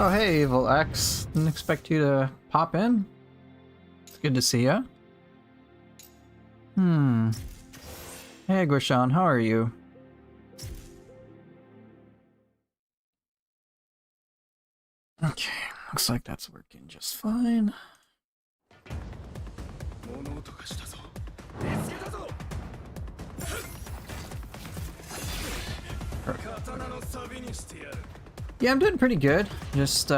Oh, hey, Evil X. Didn't expect you to pop in. It's good to see ya. Hey, Gurshan, how are you? Okay, looks like that's working just fine. Yeah, I'm doing pretty good. Just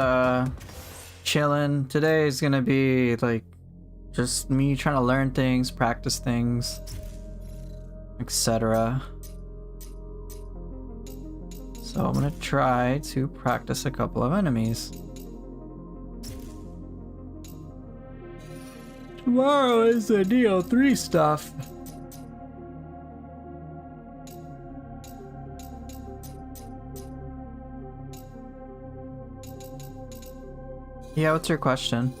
chilling. Today is gonna be like just me trying to learn things, practice things, etc. So I'm gonna try to practice a couple of enemies. Tomorrow is the DO3 stuff. Yeah, what's your question?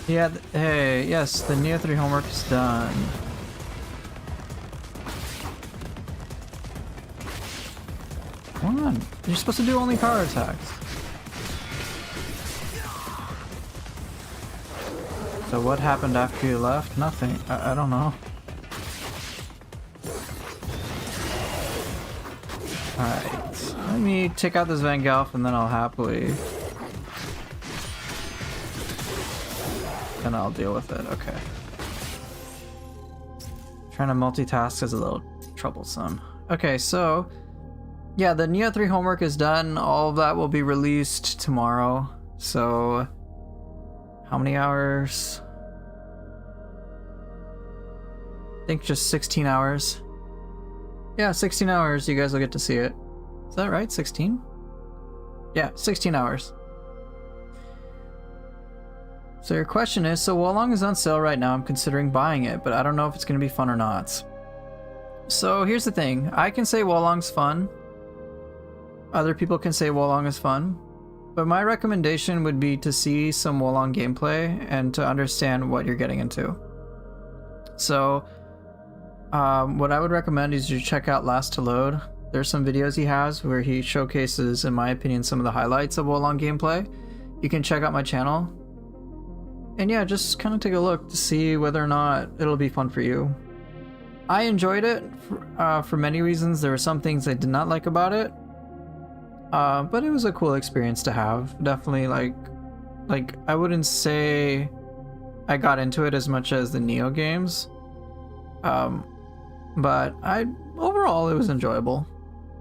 Yeah, hey, yes, the Neo 3 homework is done. Come on, you're supposed to do only power attacks. So what happened after you left? Nothing. I don't know. Alright, let me take out this Vangelf and then I'll happily... and I'll deal with it, okay. Trying to multitask is a little troublesome. Okay, so... yeah, the Neo 3 homework is done. All of that will be released tomorrow. So... how many hours? I think just 16 hours. Yeah, 16 hours, you guys will get to see it. Is that right? 16? Yeah, 16 hours. So your question is, so Wolong is on sale right now. I'm considering buying it, but I don't know if it's going to be fun or not. So here's the thing. I can say Wolong's fun. Other people can say Wolong is fun. But my recommendation would be to see some Wolong gameplay and to understand what you're getting into. So what I would recommend is you check out Last to Load. There's some videos he has where he showcases, in my opinion, some of the highlights of Wolong gameplay. You can check out my channel. And yeah, just kind of take a look to see whether or not it'll be fun for you. I enjoyed it for many reasons. There were some things I did not like about it. But it was a cool experience to have. Definitely like I wouldn't say I got into it as much as the Neo games. But overall it was enjoyable.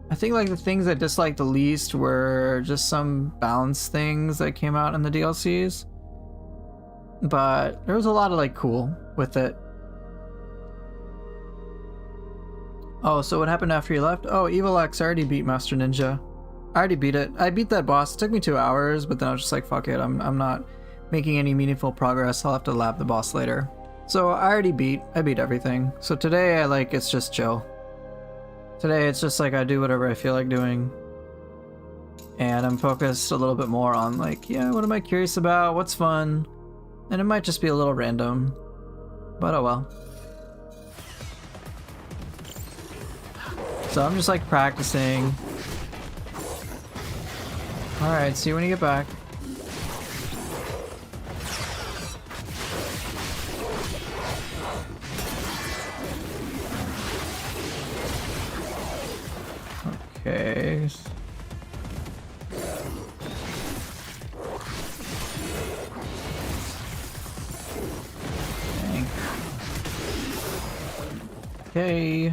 I think like the things I disliked the least were just some balance things that came out in the DLCs. But there was a lot of like cool with it. Oh, so what happened after you left? Oh, Evil X, I already beat Master Ninja. I already beat it. I beat that boss. It took me 2 hours, but then I was just like, fuck it. I'm not making any meaningful progress. I'll have to lab the boss later. So I beat everything. So today it's just chill. Today it's just like I do whatever I feel like doing. And I'm focused a little bit more on like, yeah, what am I curious about? What's fun? And it might just be a little random. But oh well. So I'm just like practicing. Alright, see you when you get back. Okay. Dang. Okay.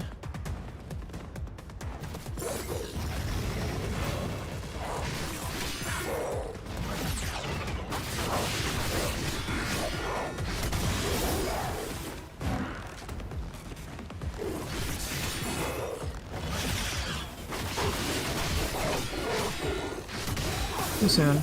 Too soon.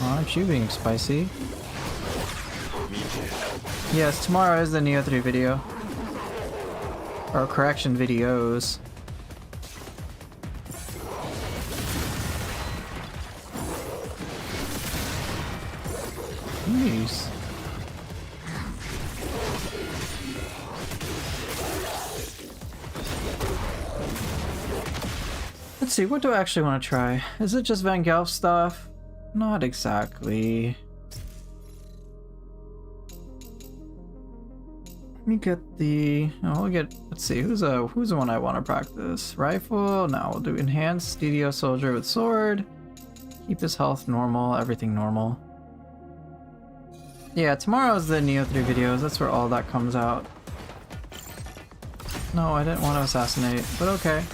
Aren't you being spicy? Yes, tomorrow is the Neo 3 video. Or correction videos. Nice. Let's see, what do I actually want to try? Is it just Van Gelf stuff? Not exactly. Let me get the... Oh, we'll get... Let's see, who's the one I want to practice? Rifle? No, we'll do Enhanced DDO Soldier with Sword. Keep his health normal, everything normal. Yeah, tomorrow's the Neo 3 videos, that's where all that comes out. No, I didn't want to assassinate, but okay.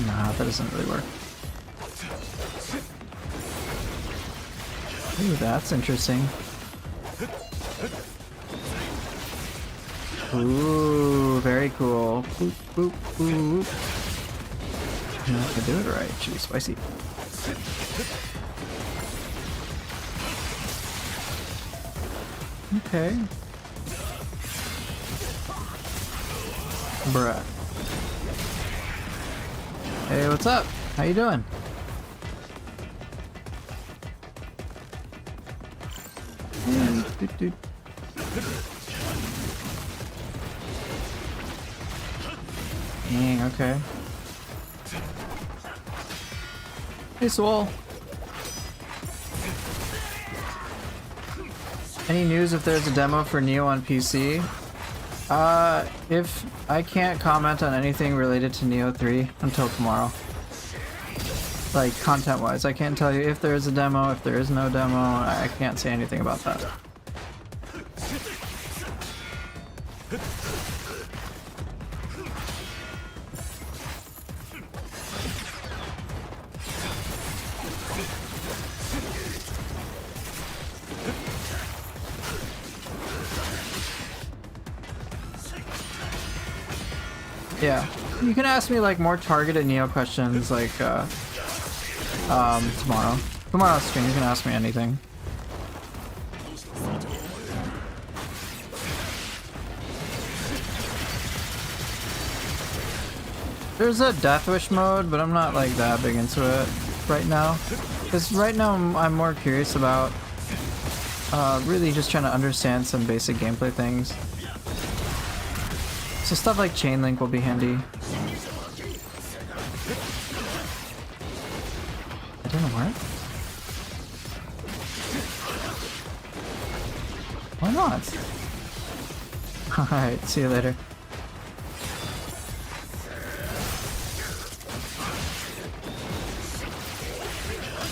Nah, that doesn't really work. Ooh, that's interesting. Ooh, very cool. Boop, boop, boop. No, I do it right. Should be spicy. Okay. Bruh. Hey, what's up? How you doing? Dang, okay. Hey, Swole. Any news if there's a demo for Neo on PC? If I can't comment on anything related to Neo 3 until tomorrow. Like, content-wise, I can't tell you if there is a demo, if there is no demo, I can't say anything about that. Yeah, you can ask me like more targeted Neo questions like tomorrow's stream. You can ask me anything. There's a Death Wish mode, but I'm not like that big into it right now. Because right now I'm more curious about really just trying to understand some basic gameplay things. So stuff like Chain Link will be handy. I don't know where. Why not? Alright, see you later.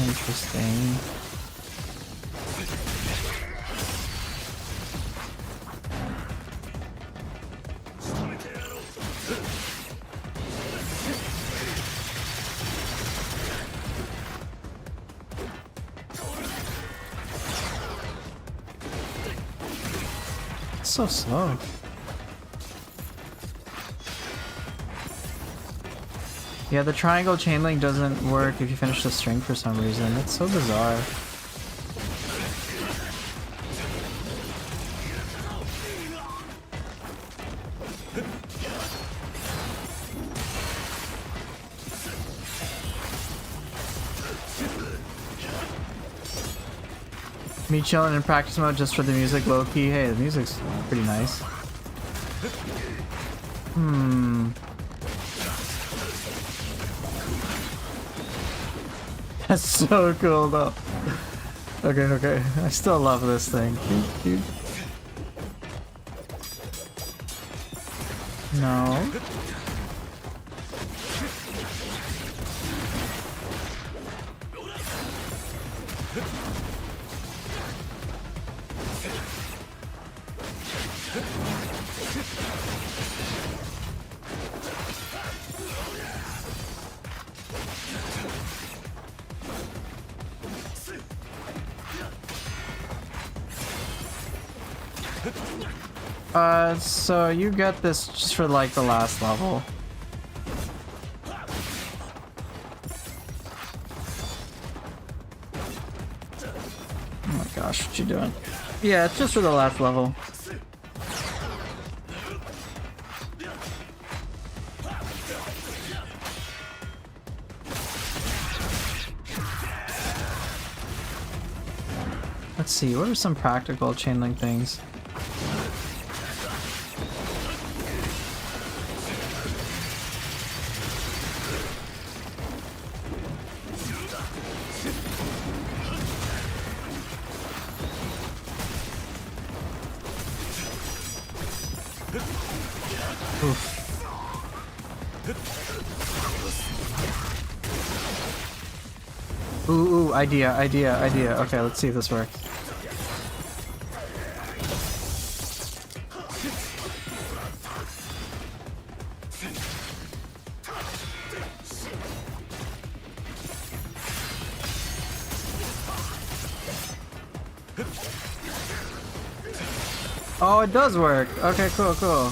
Interesting. So slow. Yeah, the triangle chain link doesn't work if you finish the string for some reason. It's so bizarre. Me chilling in practice mode just for the music, low key. Hey, the music's pretty nice. That's so cool though. Okay. I still love this thing. Dude. No. So you get this just for like the last level. Oh my gosh, what you doing? Yeah, it's just for the last level. Let's see, what are some practical chain link things? Ooh, idea. Okay, let's see if this works. Oh, it does work. Okay, cool.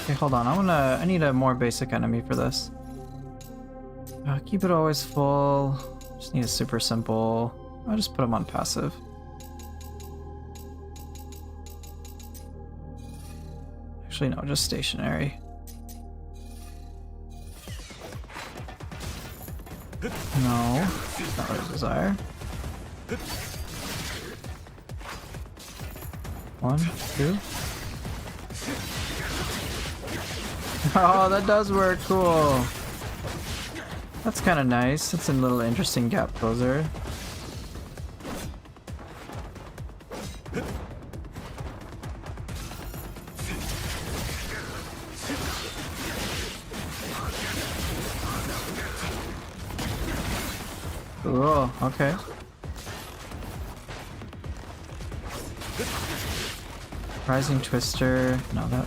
Okay, hold on. I need a more basic enemy for this. Keep it always full. Just need a super simple. I'll just put him on passive. Actually, no, just stationary. No, not what I desire. 1, 2. Oh, that does work. Cool. That's kind of nice. It's a little interesting gap closer. Cool. Okay. Rising Twister. No, that.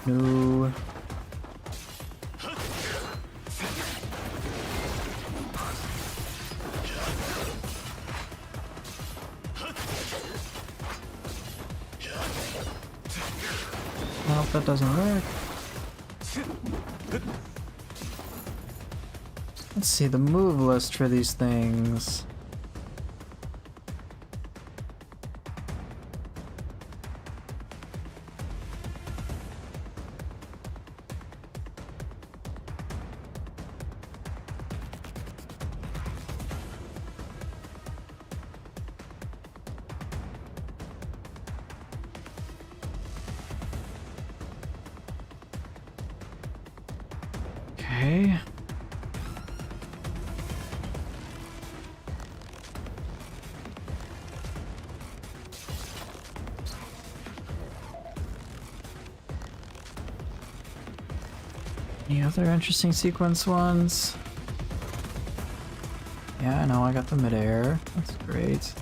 No. Nope, that doesn't work. Let's see the move list for these things. Okay. Any other interesting sequence ones? Yeah, I know, I got the midair. That's great.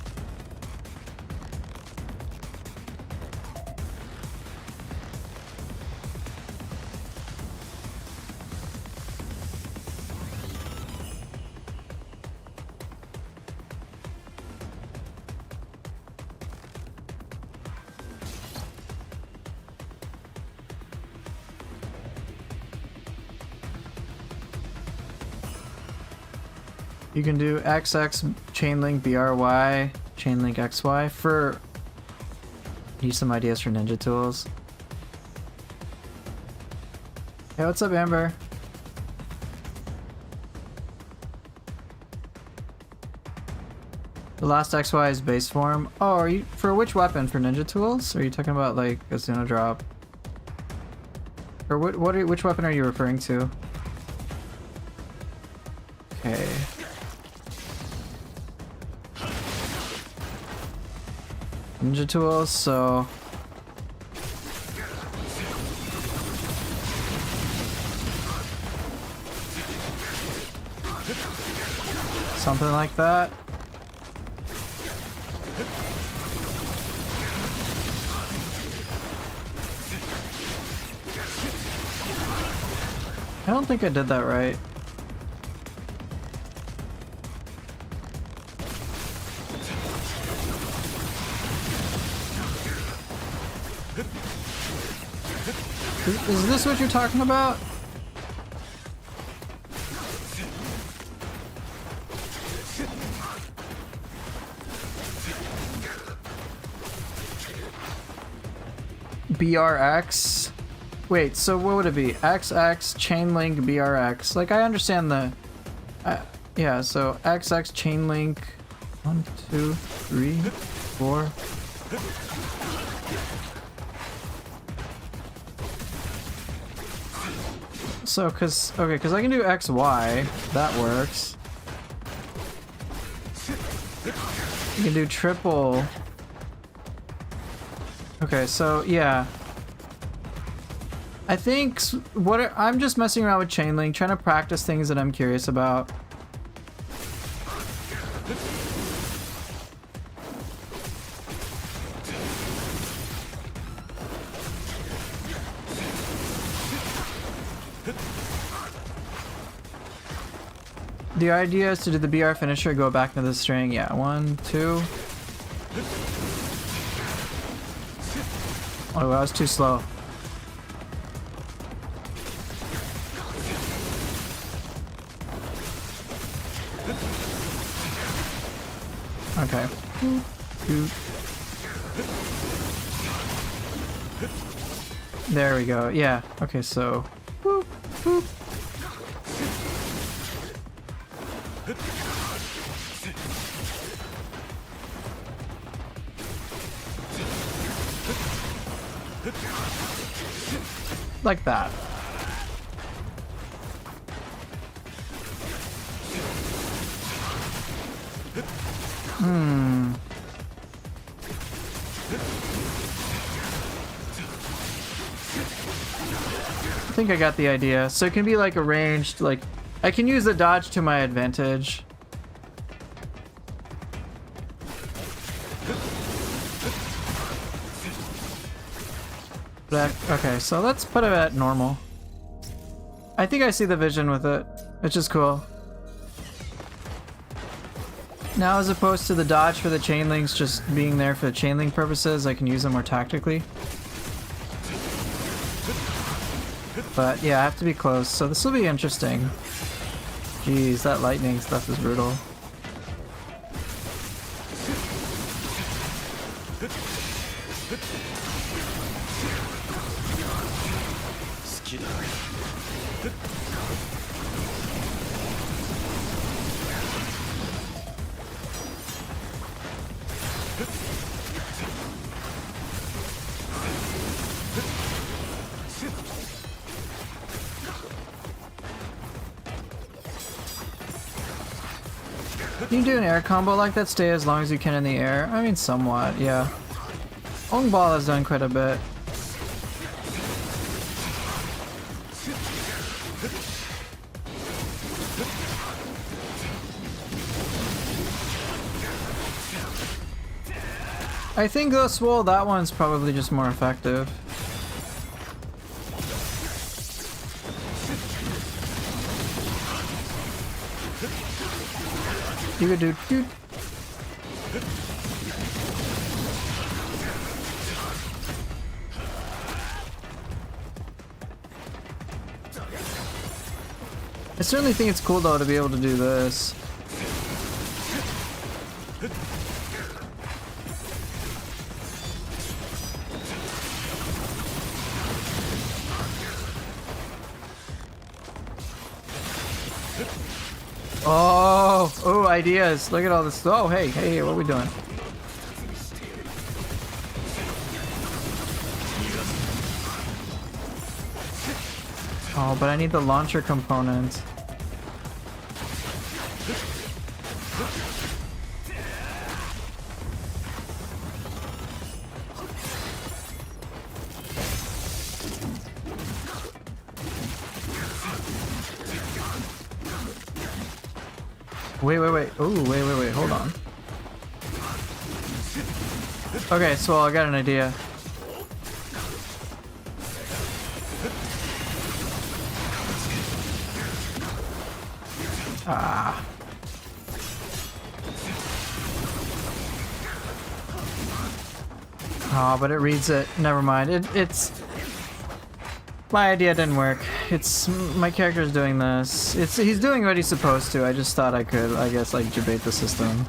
You can do XX chainlink BRY, chainlink XY for. Need some ideas for ninja tools. Hey, what's up, Amber? The last XY is base form. Oh, are you for which weapon? For ninja tools? Or are you talking about like Azuna drop? Or which weapon are you referring to? Okay. Ninja tools, so Something like that. I don't think I did that right. Is this what you're talking about? BRX? Wait, so what would it be? XX chainlink BRX. Like, I understand the... yeah, so XX chainlink 1, 2, 3, 4. So, cause I can do XY. That works. You can do triple. Okay, so yeah. I think I'm just messing around with Chainlink, trying to practice things that I'm curious about. The idea is to do the BR finisher, go back into the string. Yeah, 1, 2. Oh, that was too slow. Okay. There we go. Yeah. Okay, so. Boop, boop. Like that. I think I got the idea. So it can be like arranged, like I can use the dodge to my advantage. Okay, so let's put it at normal. I think I see the vision with it, which is cool. Now, as opposed to the dodge for the chain links just being there for the chain link purposes, I can use them more tactically. But yeah, I have to be close, so this will be interesting. Jeez, that lightning stuff is brutal. You can do an air combo like that, stay as long as you can in the air. I mean, somewhat, yeah. Ong Ball has done quite a bit. I think though, Swole, that one's probably just more effective. You could do doot. I certainly think it's cool though to be able to do this. Oh, ideas. Look at all this. Oh, hey, what are we doing? Oh, but I need the launcher component. Wait. Oh, wait. Hold on. Okay, so I got an idea. Ah. Oh, but it reads it. Never mind. It's... My idea didn't work. It's... My character's doing this. He's doing what he's supposed to. I just thought I could, I guess, like, debate the system.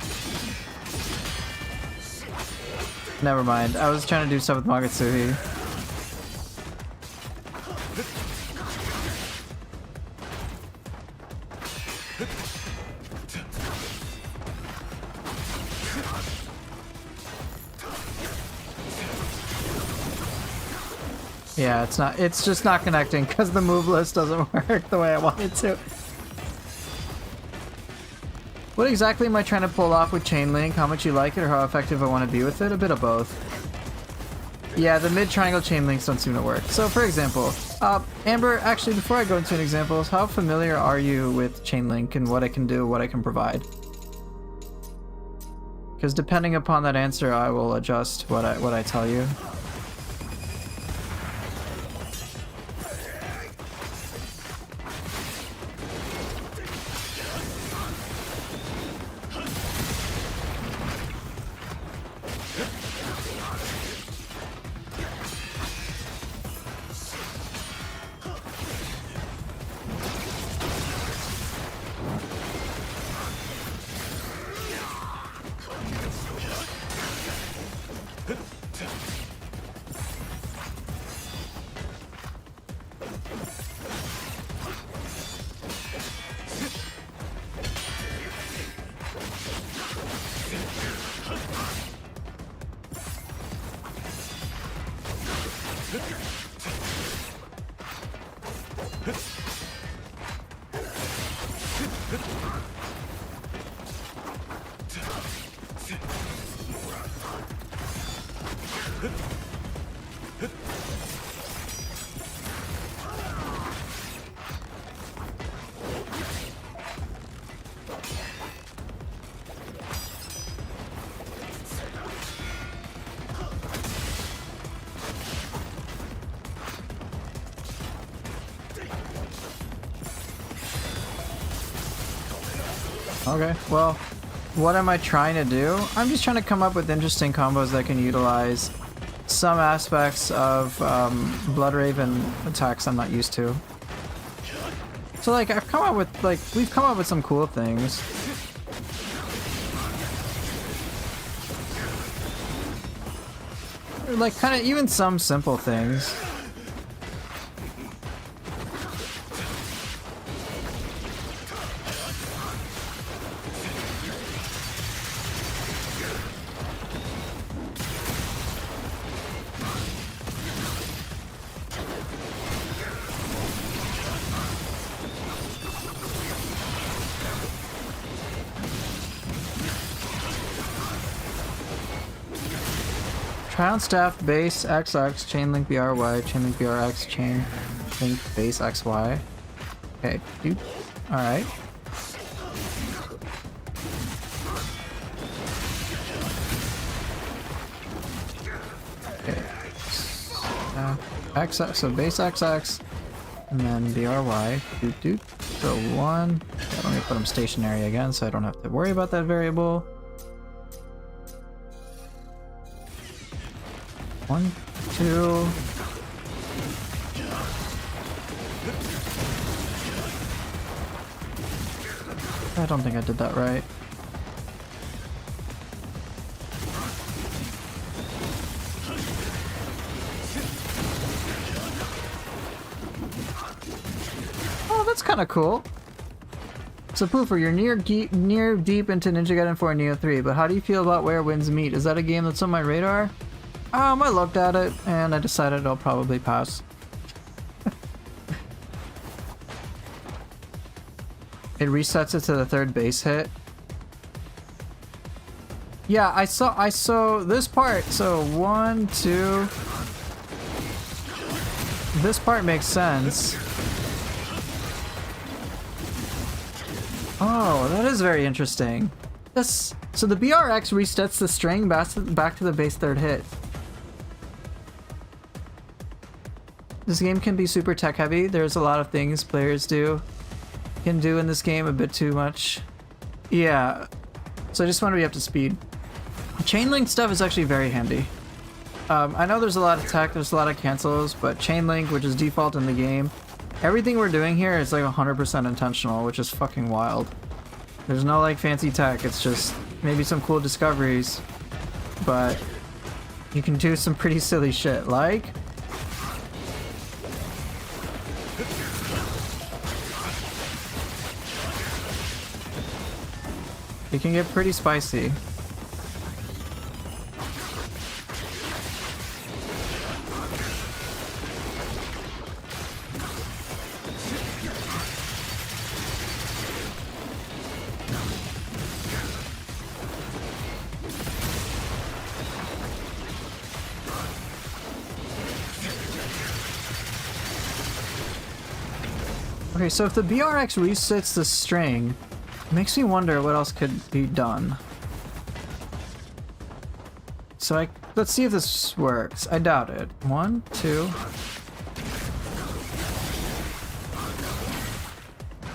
Never mind. I was trying to do stuff with Magatsuhi. Yeah, it's just not connecting because the move list doesn't work the way I want it to. What exactly am I trying to pull off with Chain Link? How much you like it or how effective I want to be with it? A bit of both. Yeah, the mid-triangle Chain Links don't seem to work. So, for example, Amber, actually, before I go into an example, how familiar are you with Chain Link and what I can do, what I can provide? Because depending upon that answer, I will adjust what I tell you. Okay, well, what am I trying to do? I'm just trying to come up with interesting combos that can utilize some aspects of Bloodraven attacks I'm not used to. So like, we've come up with some cool things. Like, kind of even some simple things. Crown Staff Base XX Chain Link BRY Chain Link BRX Chain Link Base XY. Okay, dude. Alright. Okay. XX, so base XX and then BRY. Doot. So one. Yeah, let me put them stationary again so I don't have to worry about that variable. 1, 2. I don't think I did that right. Oh, that's kind of cool. So Poofer, you're near deep into Ninja Gaiden 4 Neo 3, but how do you feel about Where Winds Meet? Is that a game that's on my radar? I looked at it and I decided I'll probably pass. It resets it to the third base hit. Yeah, I saw this part. So 1, 2. This part makes sense. Oh, that is very interesting. This, so the BRX resets the string back to the base third hit. This game can be super tech heavy. There's a lot of things players can do in this game, a bit too much. Yeah, so I just want to be up to speed. Chain link stuff is actually very handy. I know there's a lot of tech, there's a lot of cancels, but chain link, which is default in the game, everything we're doing here is like 100% intentional, which is fucking wild. There's no like fancy tech, it's just maybe some cool discoveries, but you can do some pretty silly shit, like it can get pretty spicy. Okay, so if the BRX resets the string, it makes me wonder what else could be done. So let's see if this works. I doubt it. 1, 2.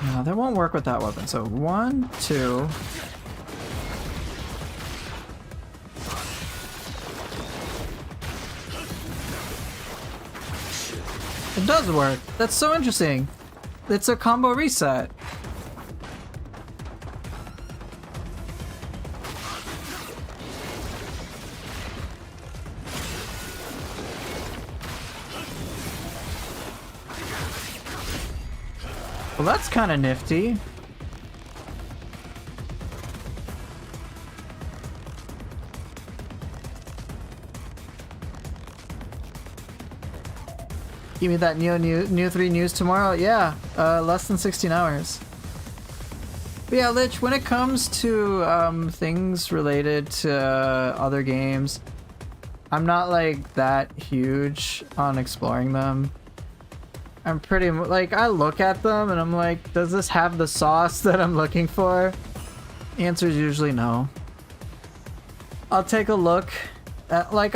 No, that won't work with that weapon. So 1, 2. It does work. That's so interesting. It's a combo reset. Well, that's kind of nifty. Give me that Neo 3 news tomorrow? Yeah, less than 16 hours. But yeah, Lich, when it comes to things related to other games, I'm not like that huge on exploring them. I'm pretty, like, I look at them and I'm like, does this have the sauce that I'm looking for? The answer is usually no. I'll take a look at, like,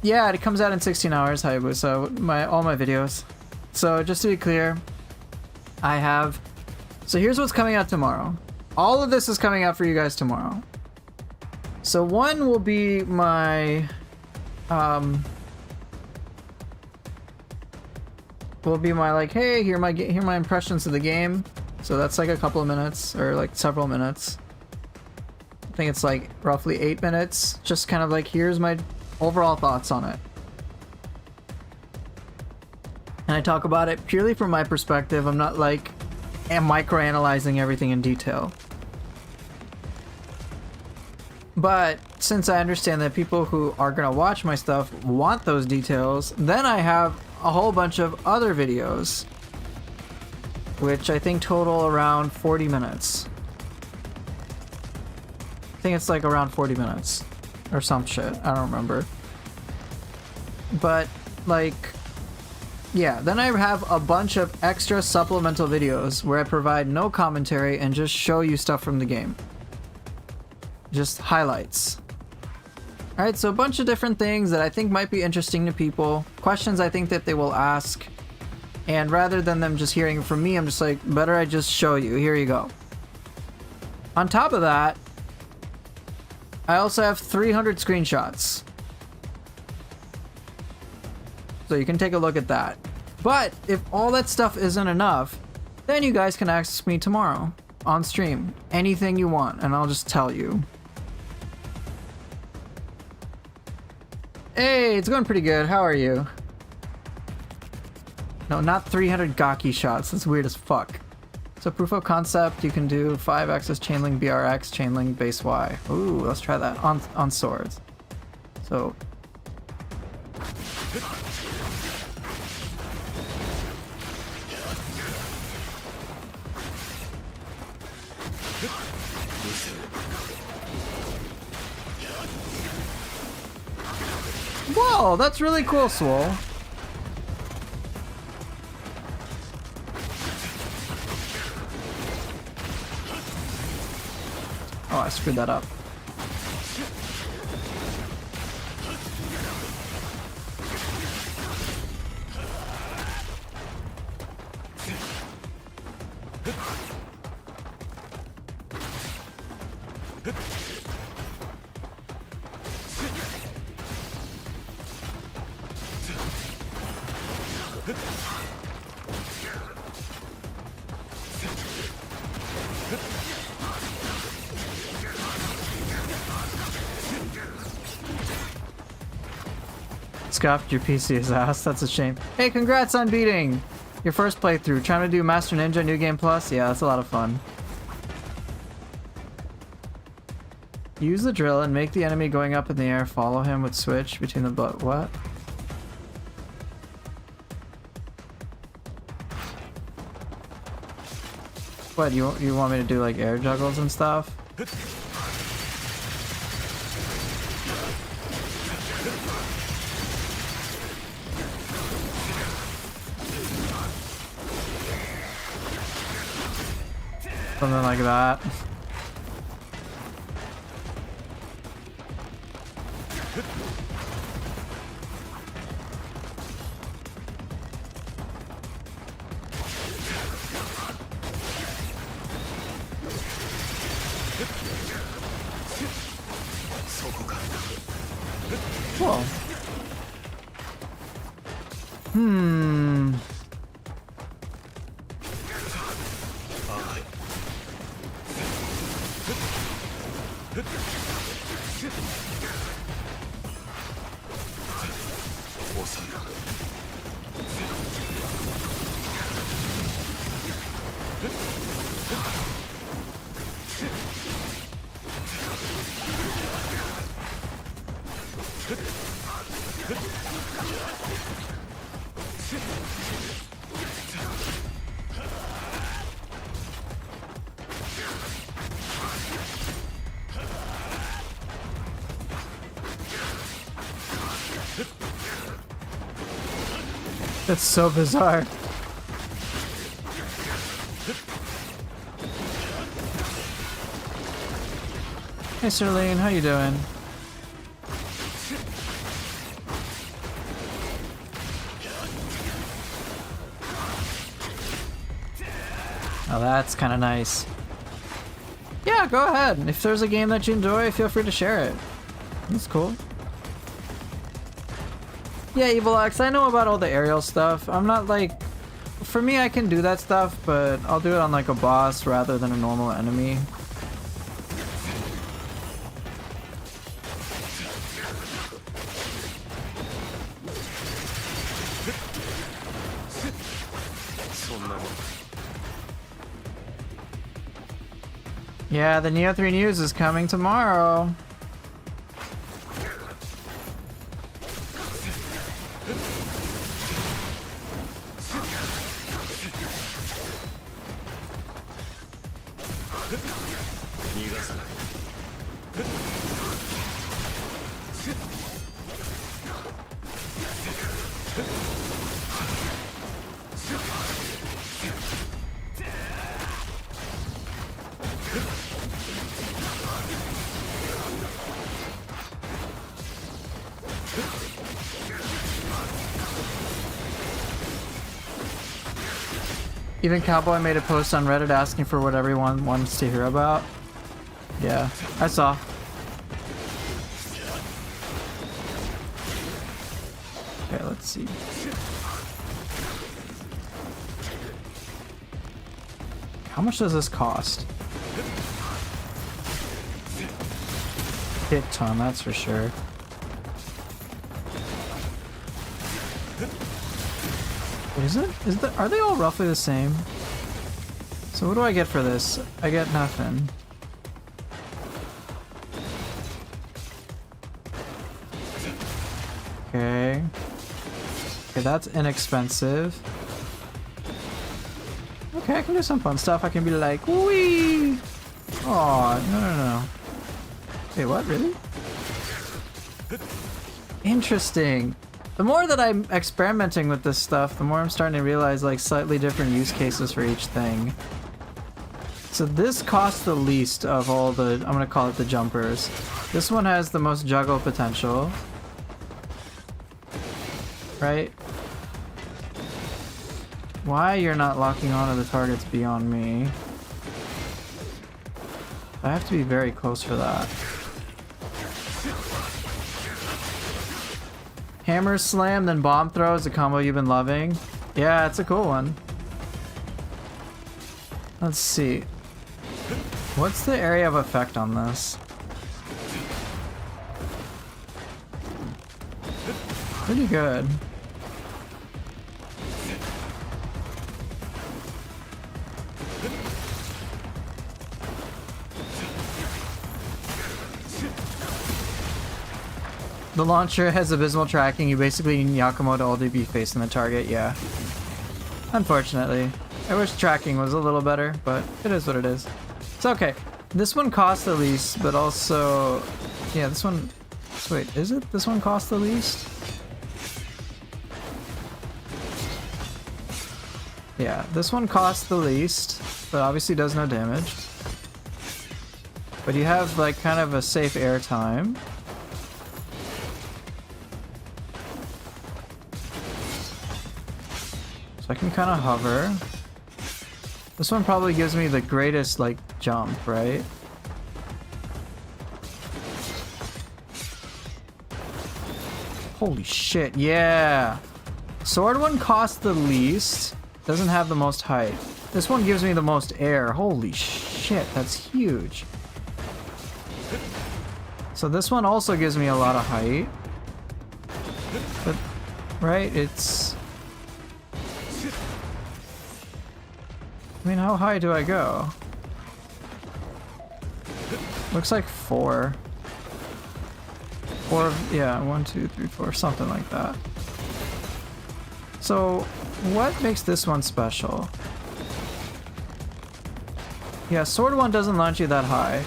yeah, it comes out in 16 hours, Hayabusa, all my videos. So just to be clear, so here's what's coming out tomorrow. All of this is coming out for you guys tomorrow. So one will be my, like, hey, here are my impressions of the game. So that's like a couple of minutes, or like several minutes. I think it's like roughly 8 minutes. Just kind of like, here's my overall thoughts on it. And I talk about it purely from my perspective. I'm not like microanalyzing everything in detail. But since I understand that people who are gonna watch my stuff want those details, then I have a whole bunch of other videos, which I think total around 40 minutes. I think it's like around 40 minutes. Or some shit, I don't remember. But, like, yeah, then I have a bunch of extra supplemental videos where I provide no commentary and just show you stuff from the game. Just highlights. Alright, so a bunch of different things that I think might be interesting to people, questions I think that they will ask, and rather than them just hearing from me, I'm just like, better I just show you, here you go. On top of that, I also have 300 screenshots. So you can take a look at that. But if all that stuff isn't enough, then you guys can ask me tomorrow on stream. Anything you want, and I'll just tell you. Hey, it's going pretty good. How are you? No, not 300 Gaki shots. That's weird as fuck. So proof of concept, you can do 5-axis chainlink BRX, chainlink base Y. Ooh, let's try that on swords. So. Whoa, that's really cool, Swole. I screwed that up. Scuffed your PC's ass. That's a shame. Hey, congrats on beating your first playthrough. Trying to do Master Ninja New Game Plus? Yeah, that's a lot of fun. Use the drill and make the enemy going up in the air follow him with switch between the what? What, you want me to do like air juggles and stuff? Something like that. Cool. That's so bizarre. Hey Serlene, how you doing? Oh, that's kind of nice. Yeah, go ahead. If there's a game that you enjoy, feel free to share it. That's cool. Yeah, Evil X, I know about all the aerial stuff. I'm not like... For me, I can do that stuff, but I'll do it on like a boss rather than a normal enemy. Yeah, the Neo 3 News is coming tomorrow. Even Cowboy made a post on Reddit asking for what everyone wants to hear about. Yeah, I saw. Okay, let's see. How much does this cost? Hit ton, that's for sure. Are they all roughly the same? So what do I get for this? I get nothing. Okay. Okay, that's inexpensive. Okay, I can do some fun stuff. I can be like, wee! Oh, no. Wait, what? Really? Interesting. The more that I'm experimenting with this stuff, the more I'm starting to realize like slightly different use cases for each thing. So this costs the least of all the, I'm gonna call it the jumpers. This one has the most juggle potential. Right? Why you're not locking onto the targets beyond me. I have to be very close for that. Hammer slam, then bomb throw is a combo you've been loving. Yeah, it's a cool one. Let's see. What's the area of effect on this? Pretty good. The launcher has abysmal tracking. You basically need Yakumo to only be facing the target, yeah. Unfortunately. I wish tracking was a little better, but it is what it is. It's okay. This one costs the least, but also... Yeah, this one... Wait, is it? This one costs the least? Yeah, this one costs the least, but obviously does no damage. But you have, like, kind of a safe air time. So I can kind of hover. This one probably gives me the greatest, like, jump, right? Holy shit, yeah! Sword one costs the least, doesn't have the most height. This one gives me the most air. Holy shit, that's huge. So this one also gives me a lot of height. But, right, it's... I mean, how high do I go? Looks like 4. 4, yeah, 1, 2, 3, 4, something like that. So, what makes this one special? Yeah, sword one doesn't launch you that high.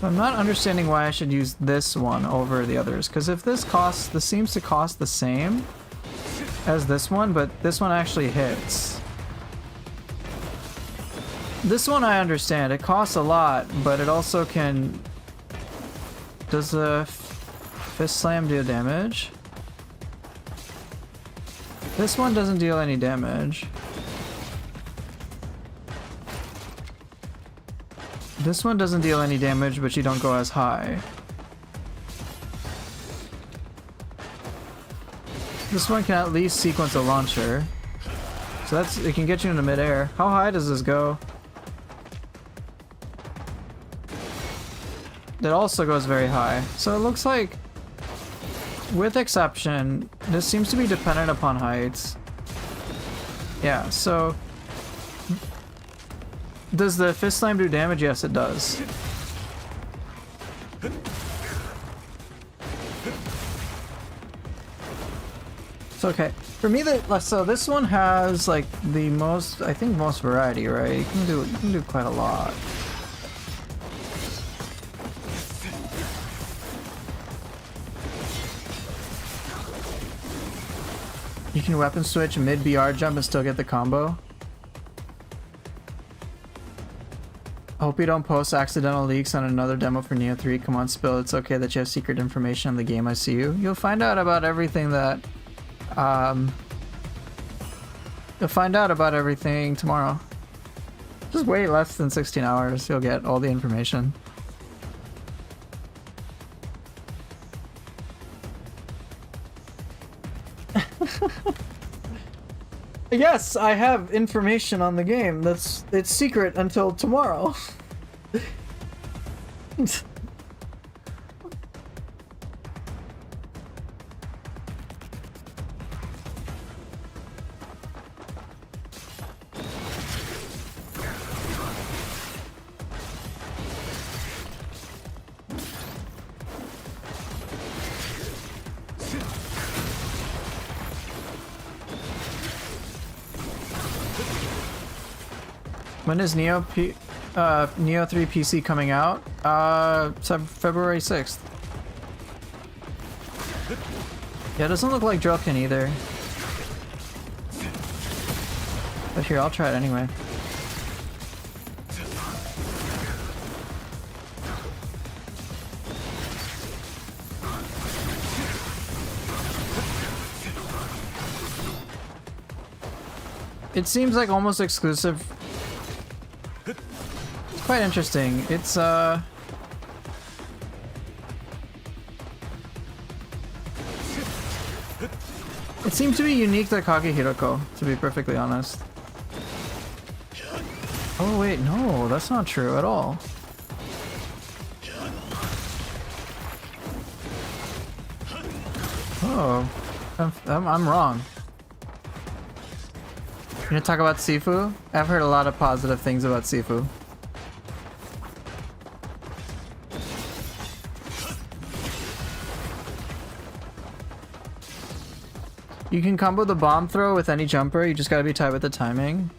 I'm not understanding why I should use this one over the others, because if this seems to cost the same as this one, but this one actually hits. This one I understand, it costs a lot, but it also can... Does the fist slam do damage? This one doesn't deal any damage. This one doesn't deal any damage, but you don't go as high. This one can at least sequence a launcher. So it can get you into midair. How high does this go? It also goes very high. So it looks like, with exception, this seems to be dependent upon heights. Yeah, so... Does the fist slam do damage? Yes, it does. It's okay. For me, so this one has like the most, I think, most variety, right? You can do quite a lot. You can weapon switch mid BR jump and still get the combo. I hope you don't post accidental leaks on another demo for Neo 3. Come on, Spill. It's okay that you have secret information on the game. I see you. You'll find out about everything that... You'll find out about everything tomorrow. Just wait less than 16 hours. You'll get all the information. Yes, I have information on the game. It's secret until tomorrow. When is Neo 3 PC coming out? February 6th. Yeah, it doesn't look like Drill can either. But here, I'll try it anyway. It seems like almost exclusive. It's quite interesting. It's it seems to be unique to Kagehiroko, to be perfectly honest. Oh wait, no, that's not true at all. Oh, I'm wrong. You gonna talk about Sifu? I've heard a lot of positive things about Sifu. You can combo the bomb throw with any jumper, you just gotta be tight with the timing.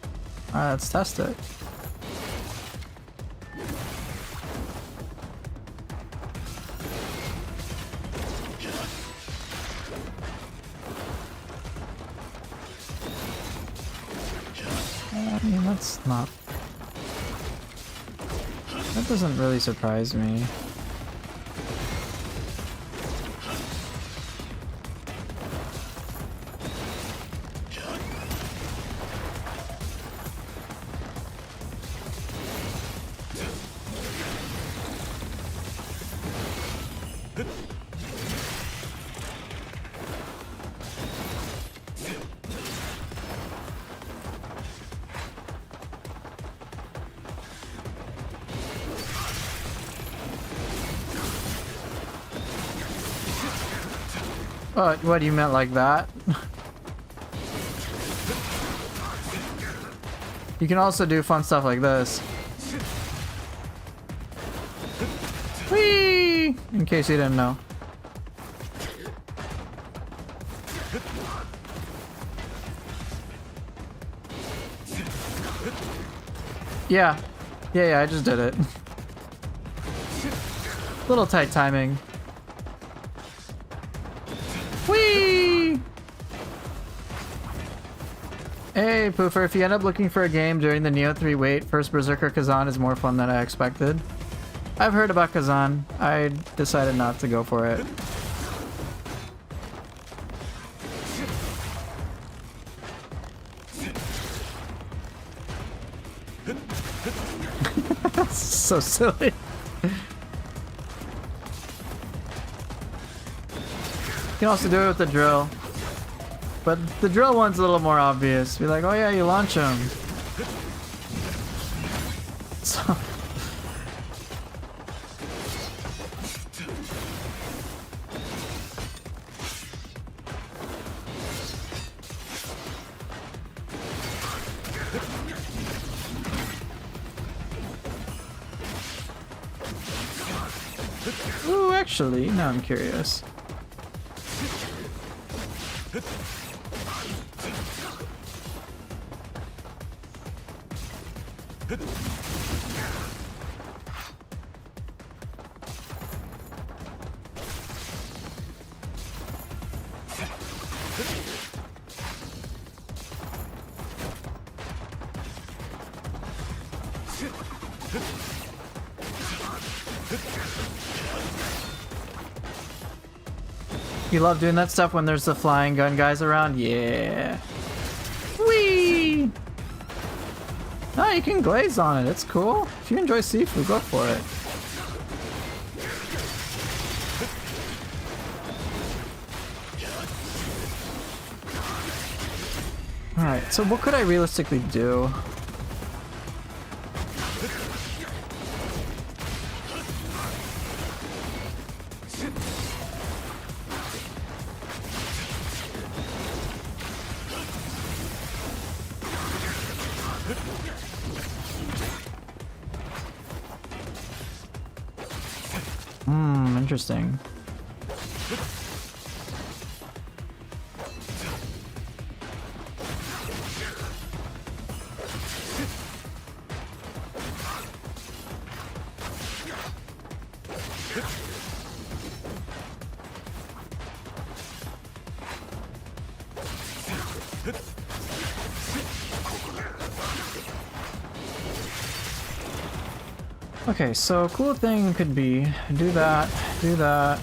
Alright, let's test it. I mean, that's not... That doesn't really surprise me. Oh, what, you meant like that? You can also do fun stuff like this. Whee! In case you didn't know. Yeah. Yeah, I just did it. Little tight timing. Whee! Hey, Poofer, if you end up looking for a game during the Neo 3 wait, first Berserker Kazan is more fun than I expected. I've heard about Kazan. I decided not to go for it. So silly. You can also do it with the drill. But the drill one's a little more obvious. Be like, oh yeah, you launch him. So ooh, actually, now I'm curious. You love doing that stuff when there's the flying gun guys around? Yeah. Whee! Oh, you can glaze on it. It's cool. If you enjoy Sifu, go for it. Alright, so what could I realistically do? Interesting. Okay, so cool thing could be do that, do that.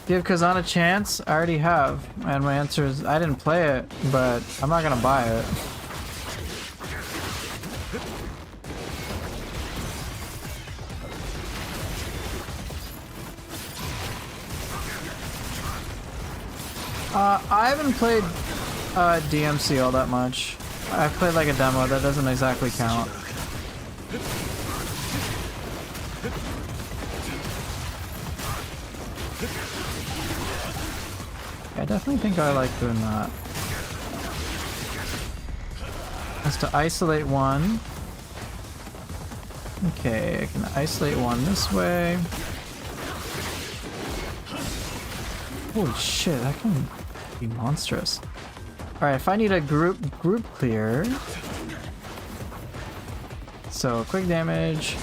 Give Kazan a chance? I already have. And my answer is I didn't play it, but I'm not gonna buy it. I haven't played DMC all that much. I've played like a demo, that doesn't exactly count. I definitely think I like doing that. Has to isolate one. Okay, I can isolate one this way. Holy shit, that can be monstrous. Alright, if I need a group clear. So, quick damage.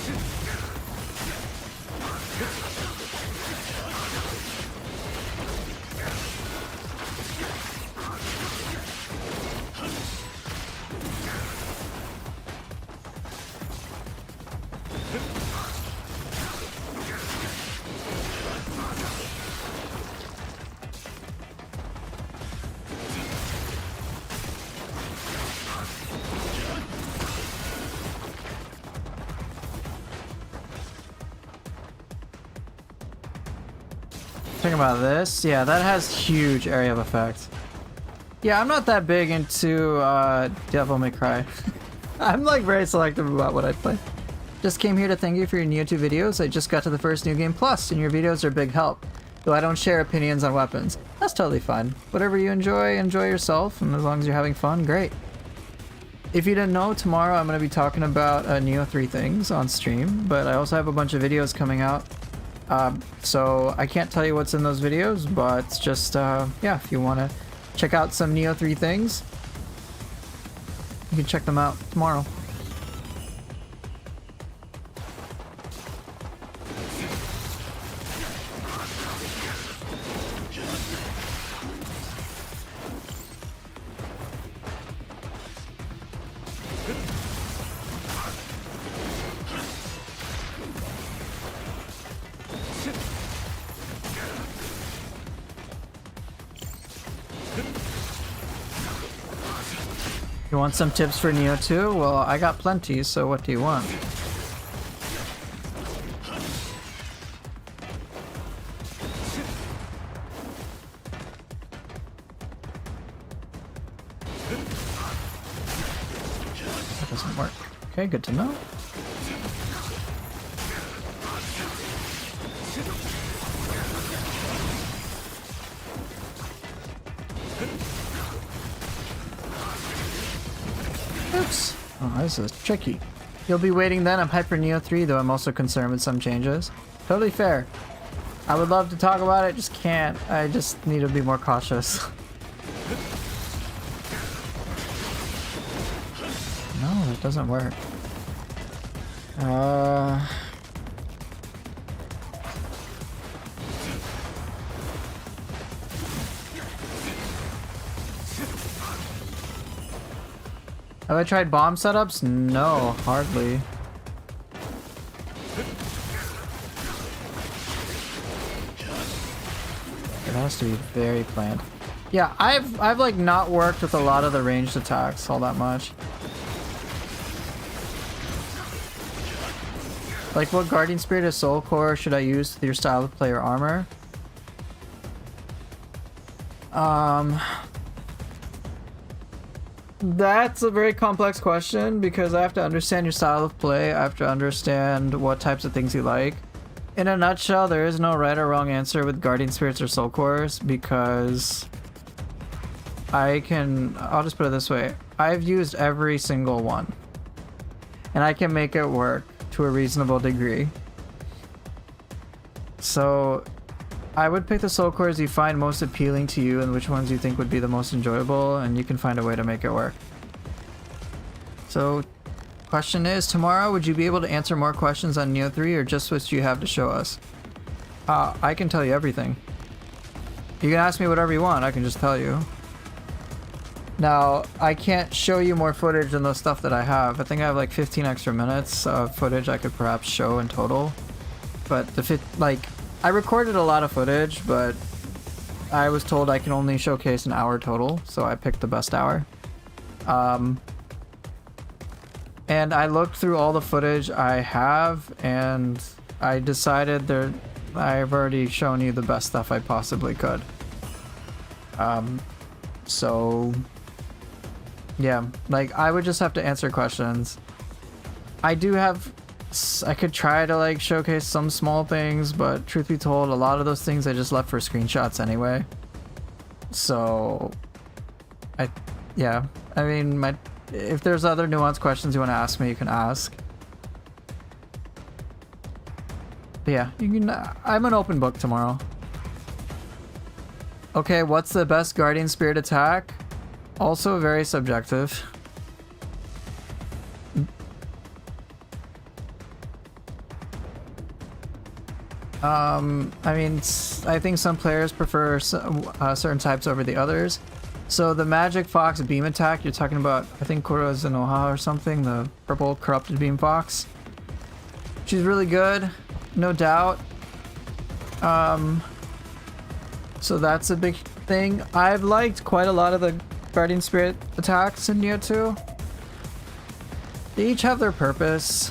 Talking about this, yeah, that has huge area of effect. Yeah, I'm not that big into Devil May Cry. I'm like very selective about what I play. Just came here to thank you for your Neo 2 videos. I just got to the first New Game Plus, and your videos are a big help. Though I don't share opinions on weapons. That's totally fine. Whatever you enjoy, enjoy yourself, and as long as you're having fun, great. If you didn't know, tomorrow I'm going to be talking about Neo 3 things on stream, but I also have a bunch of videos coming out. So I can't tell you what's in those videos, but just, yeah, if you want to check out some Neo 3 things, you can check them out tomorrow. You want some tips for Neo 2? Well, I got plenty, so what do you want? That doesn't work. Okay, good to know. Oops. Oh, this is tricky. You'll be waiting then. I'm hyped for Neo 3, though I'm also concerned with some changes. Totally fair. I would love to talk about it, just can't. I just need to be more cautious. No, it doesn't work. Have I tried bomb setups? No, hardly. It has to be very planned. Yeah, I've like not worked with a lot of the ranged attacks all that much. Like, what Guardian Spirit or Soul Core should I use with your style of play or armor? That's a very complex question because I have to understand your style of play. I have to understand what types of things you like. In a nutshell, there is no right or wrong answer with Guardian Spirits or Soul Cores because I'll just put it this way. I've used every single one and I can make it work to a reasonable degree. So I would pick the Soul Cores you find most appealing to you and which ones you think would be the most enjoyable, and you can find a way to make it work. So Question is, tomorrow, would you be able to answer more questions on Neo 3 or just what you have to show us? I can tell you everything. You can ask me whatever you want, I can just tell you. Now, I can't show you more footage than the stuff that I have. I think I have like 15 extra minutes of footage I could perhaps show in total. But I recorded a lot of footage, but I was told I can only showcase an hour total, so I picked the best hour. And I looked through all the footage I have, and I decided I've already shown you the best stuff I possibly could. So yeah, like I would just have to answer questions. I could try to like showcase some small things, but truth be told, a lot of those things I just left for screenshots anyway. So I mean, if there's other nuanced questions you want to ask me, you can ask. But yeah, you can. I'm an open book tomorrow. Okay, what's the best Guardian Spirit attack? Also very subjective. I mean, I think some players prefer certain types over the others. So the Magic Fox beam attack, you're talking about, I think Kurozunoha or something, the purple corrupted beam fox. She's really good, no doubt. So that's a big thing. I've liked quite a lot of the Guardian Spirit attacks in Neo 2. They each have their purpose.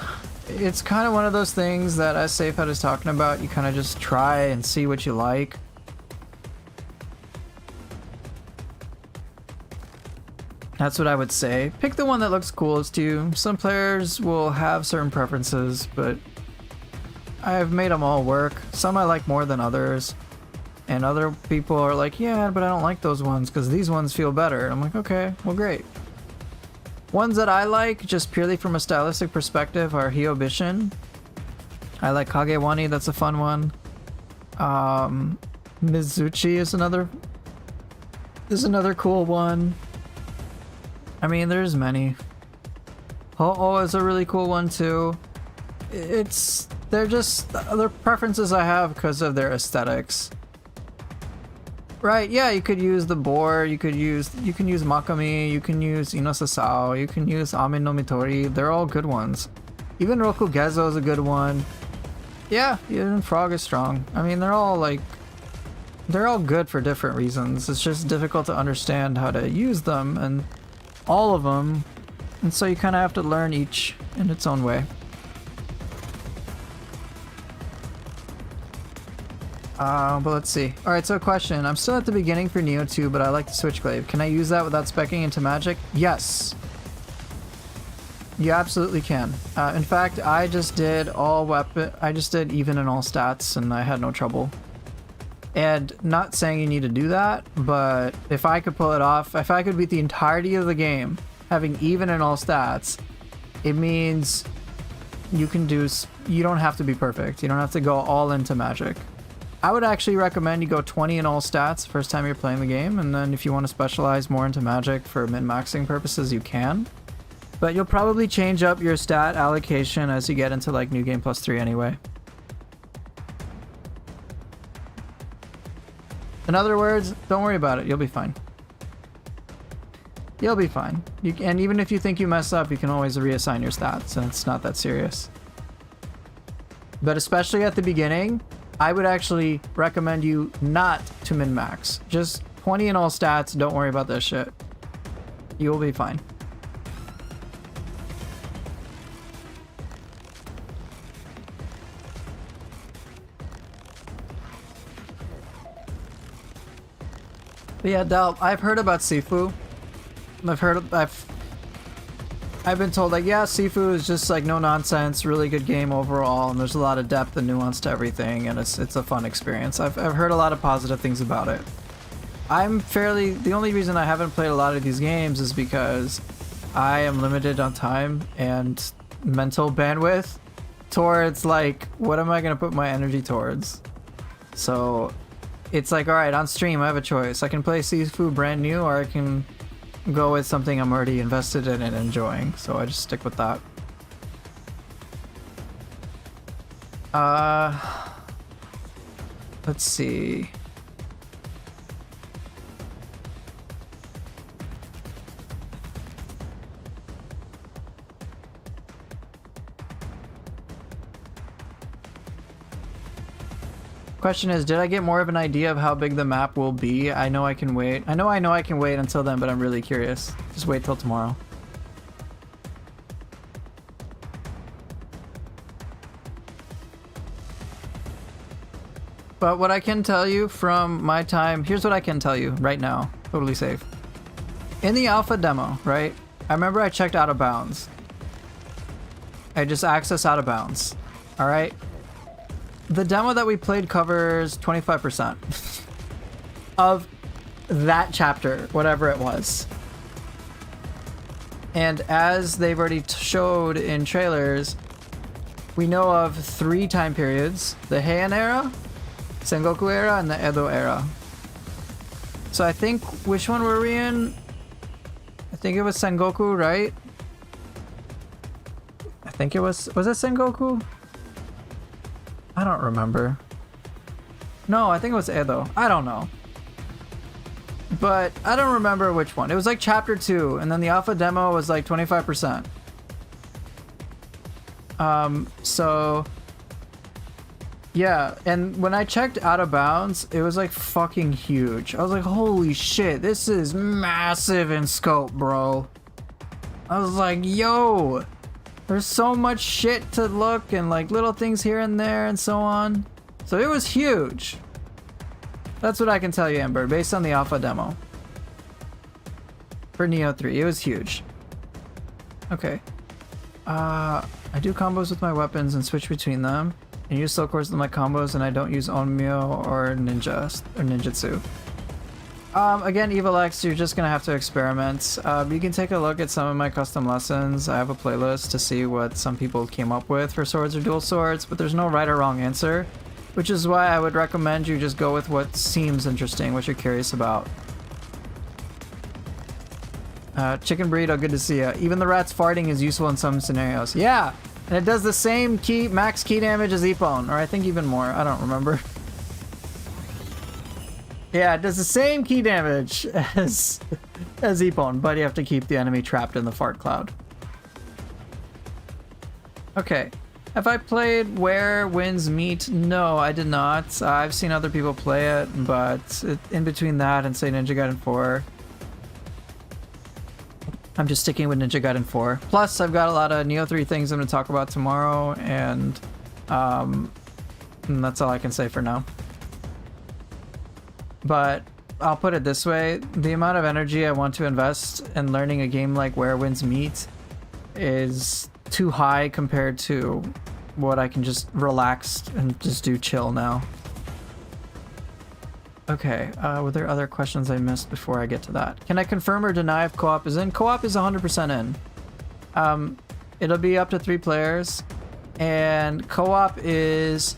It's kind of one of those things that, as Safehead is talking about, you kind of just try and see what you like. That's what I would say. Pick the one that looks coolest to you. Some players will have certain preferences, but I've made them all work. Some I like more than others. And other people are like, yeah, but I don't like those ones because these ones feel better. And I'm like, okay, well, great. Ones that I like, just purely from a stylistic perspective, are Hyobishin. I like Kagewani, that's a fun one. Mizuchi is another cool one. I mean, there's many. Ho-Oh is a really cool one too. They're just other preferences I have because of their aesthetics. Right, yeah, you could use the boar, you can use Makami, you can use Inosasao, you can use Amin no Mitori, they're all good ones. Even Rokugezo is a good one. Yeah, even Frog is strong. I mean, they're all good for different reasons. It's just difficult to understand how to use them, and all of them, and so you kind of have to learn each in its own way. But let's see. Alright, so question. I'm still at the beginning for Neo 2, but I like the Switchglaive. Can I use that without speccing into Magic? Yes. You absolutely can. In fact, I just did even and all stats, and I had no trouble. And not saying you need to do that, but if I could pull it off, if I could beat the entirety of the game having even and all stats, it means you don't have to be perfect. You don't have to go all into Magic. I would actually recommend you go 20 in all stats first time you're playing the game, and then if you want to specialize more into Magic for min-maxing purposes, you can. But you'll probably change up your stat allocation as you get into like New Game Plus 3 anyway. In other words, don't worry about it, you'll be fine. You'll be fine. And even if you think you mess up, you can always reassign your stats, and it's not that serious. But especially at the beginning, I would actually recommend you not to min-max. Just 20 in all stats, don't worry about this shit. You'll be fine. But yeah, Dal, I've heard about Sifu. I've been told like, yeah, Sifu is just like no nonsense, really good game overall, and there's a lot of depth and nuance to everything, and it's a fun experience. I've heard a lot of positive things about it. The only reason I haven't played a lot of these games is because I am limited on time and mental bandwidth towards like, what am I gonna put my energy towards? So it's like, alright, on stream I have a choice. I can play Sifu brand new, or I can go with something I'm already invested in and enjoying, so I just stick with that. Let's see. Question is, did I get more of an idea of how big the map will be? I know I can wait. I know I can wait until then, but I'm really curious. Just wait till tomorrow. But what I can tell you from my time, here's what I can tell you right now, totally safe. In the alpha demo, right? I remember I checked out of bounds. I just access out of bounds. All right. The demo that we played covers 25% of that chapter, whatever it was. And as they've already showed in trailers, we know of 3 time periods: the Heian era, Sengoku era, and the Edo era. So I think, which one were we in? I think it was Sengoku, right? I think it was it Sengoku? I don't remember. No, I think it was Edo. I don't know. But I don't remember which one. It was like chapter 2, and then the alpha demo was like 25%. So yeah, and when I checked out of bounds, it was like fucking huge. I was like, holy shit, this is massive in scope, bro. I was like, yo, there's so much shit to look, and like little things here and there and so on. So it was huge. That's what I can tell you, Amber, based on the alpha demo. For Neo 3, it was huge. Okay. I do combos with my weapons and switch between them. And use slow cores with my combos, and I don't use Onmyo or ninjutsu. Again, Evil X, you're just gonna have to experiment. You can take a look at some of my custom lessons. I have a playlist to see what some people came up with for swords or dual swords, but there's no right or wrong answer, which is why I would recommend you just go with what seems interesting, what you're curious about. Chicken Burrito, good to see ya. Even the rat's farting is useful in some scenarios. Yeah, and it does the same max key damage as Ippon, or I think even more. I don't remember. Yeah, it does the same key damage as Ippon, but you have to keep the enemy trapped in the fart cloud. Okay. Have I played Where Winds Meet? No, I did not. I've seen other people play it, but in between that and say Ninja Gaiden 4, I'm just sticking with Ninja Gaiden 4. Plus, I've got a lot of Neo 3 things I'm going to talk about tomorrow, and that's all I can say for now. But I'll put it this way, the amount of energy I want to invest in learning a game like Where Winds Meet is too high compared to what I can just relax and just do chill now. Okay, were there other questions I missed before I get to that? Can I confirm or deny if co-op is in? Co-op is 100% in. It'll be up to 3 players, and co-op is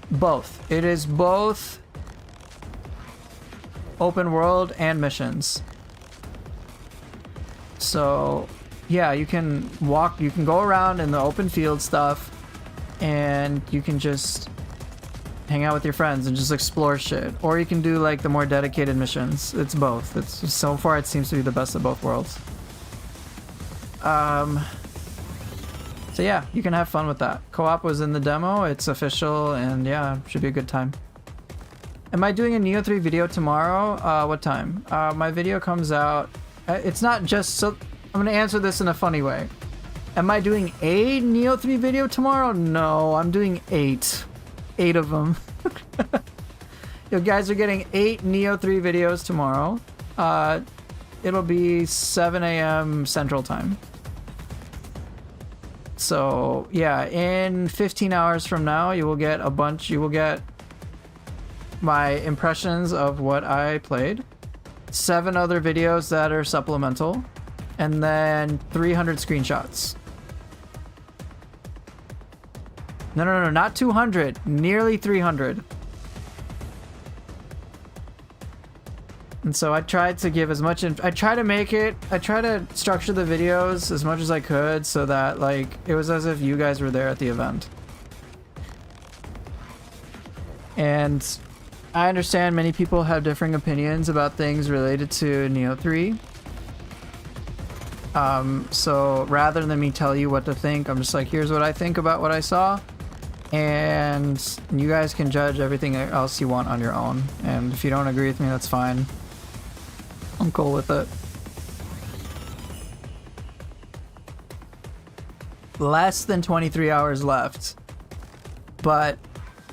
both. It is both open world and missions. So yeah, you can go around in the open field stuff, and you can just hang out with your friends and just explore shit, or you can do like the more dedicated missions. It's both. It's so far it seems to be the best of both worlds. So yeah, you can have fun with that. Co-op was in the demo, it's official, and yeah, should be a good time. Am I doing a Neo 3 video tomorrow? What time? My video comes out, it's not just, so I'm gonna answer this in a funny way. Am I doing a Neo 3 video tomorrow? No, I'm doing 8. 8 of them. You guys are getting 8 Neo 3 videos tomorrow. It'll be 7 a.m. Central Time. So yeah, in 15 hours from now, you will get my impressions of what I played, 7 other videos that are supplemental, and then 300 screenshots. No, not 200, nearly 300. And so I tried to give as much, I try to structure the videos as much as I could so that like it was as if you guys were there at the event. And I understand many people have differing opinions about things related to Nioh 3. So rather than me tell you what to think, I'm just like, here's what I think about what I saw. And you guys can judge everything else you want on your own. And if you don't agree with me, that's fine. I'm cool with it. Less than 23 hours left. But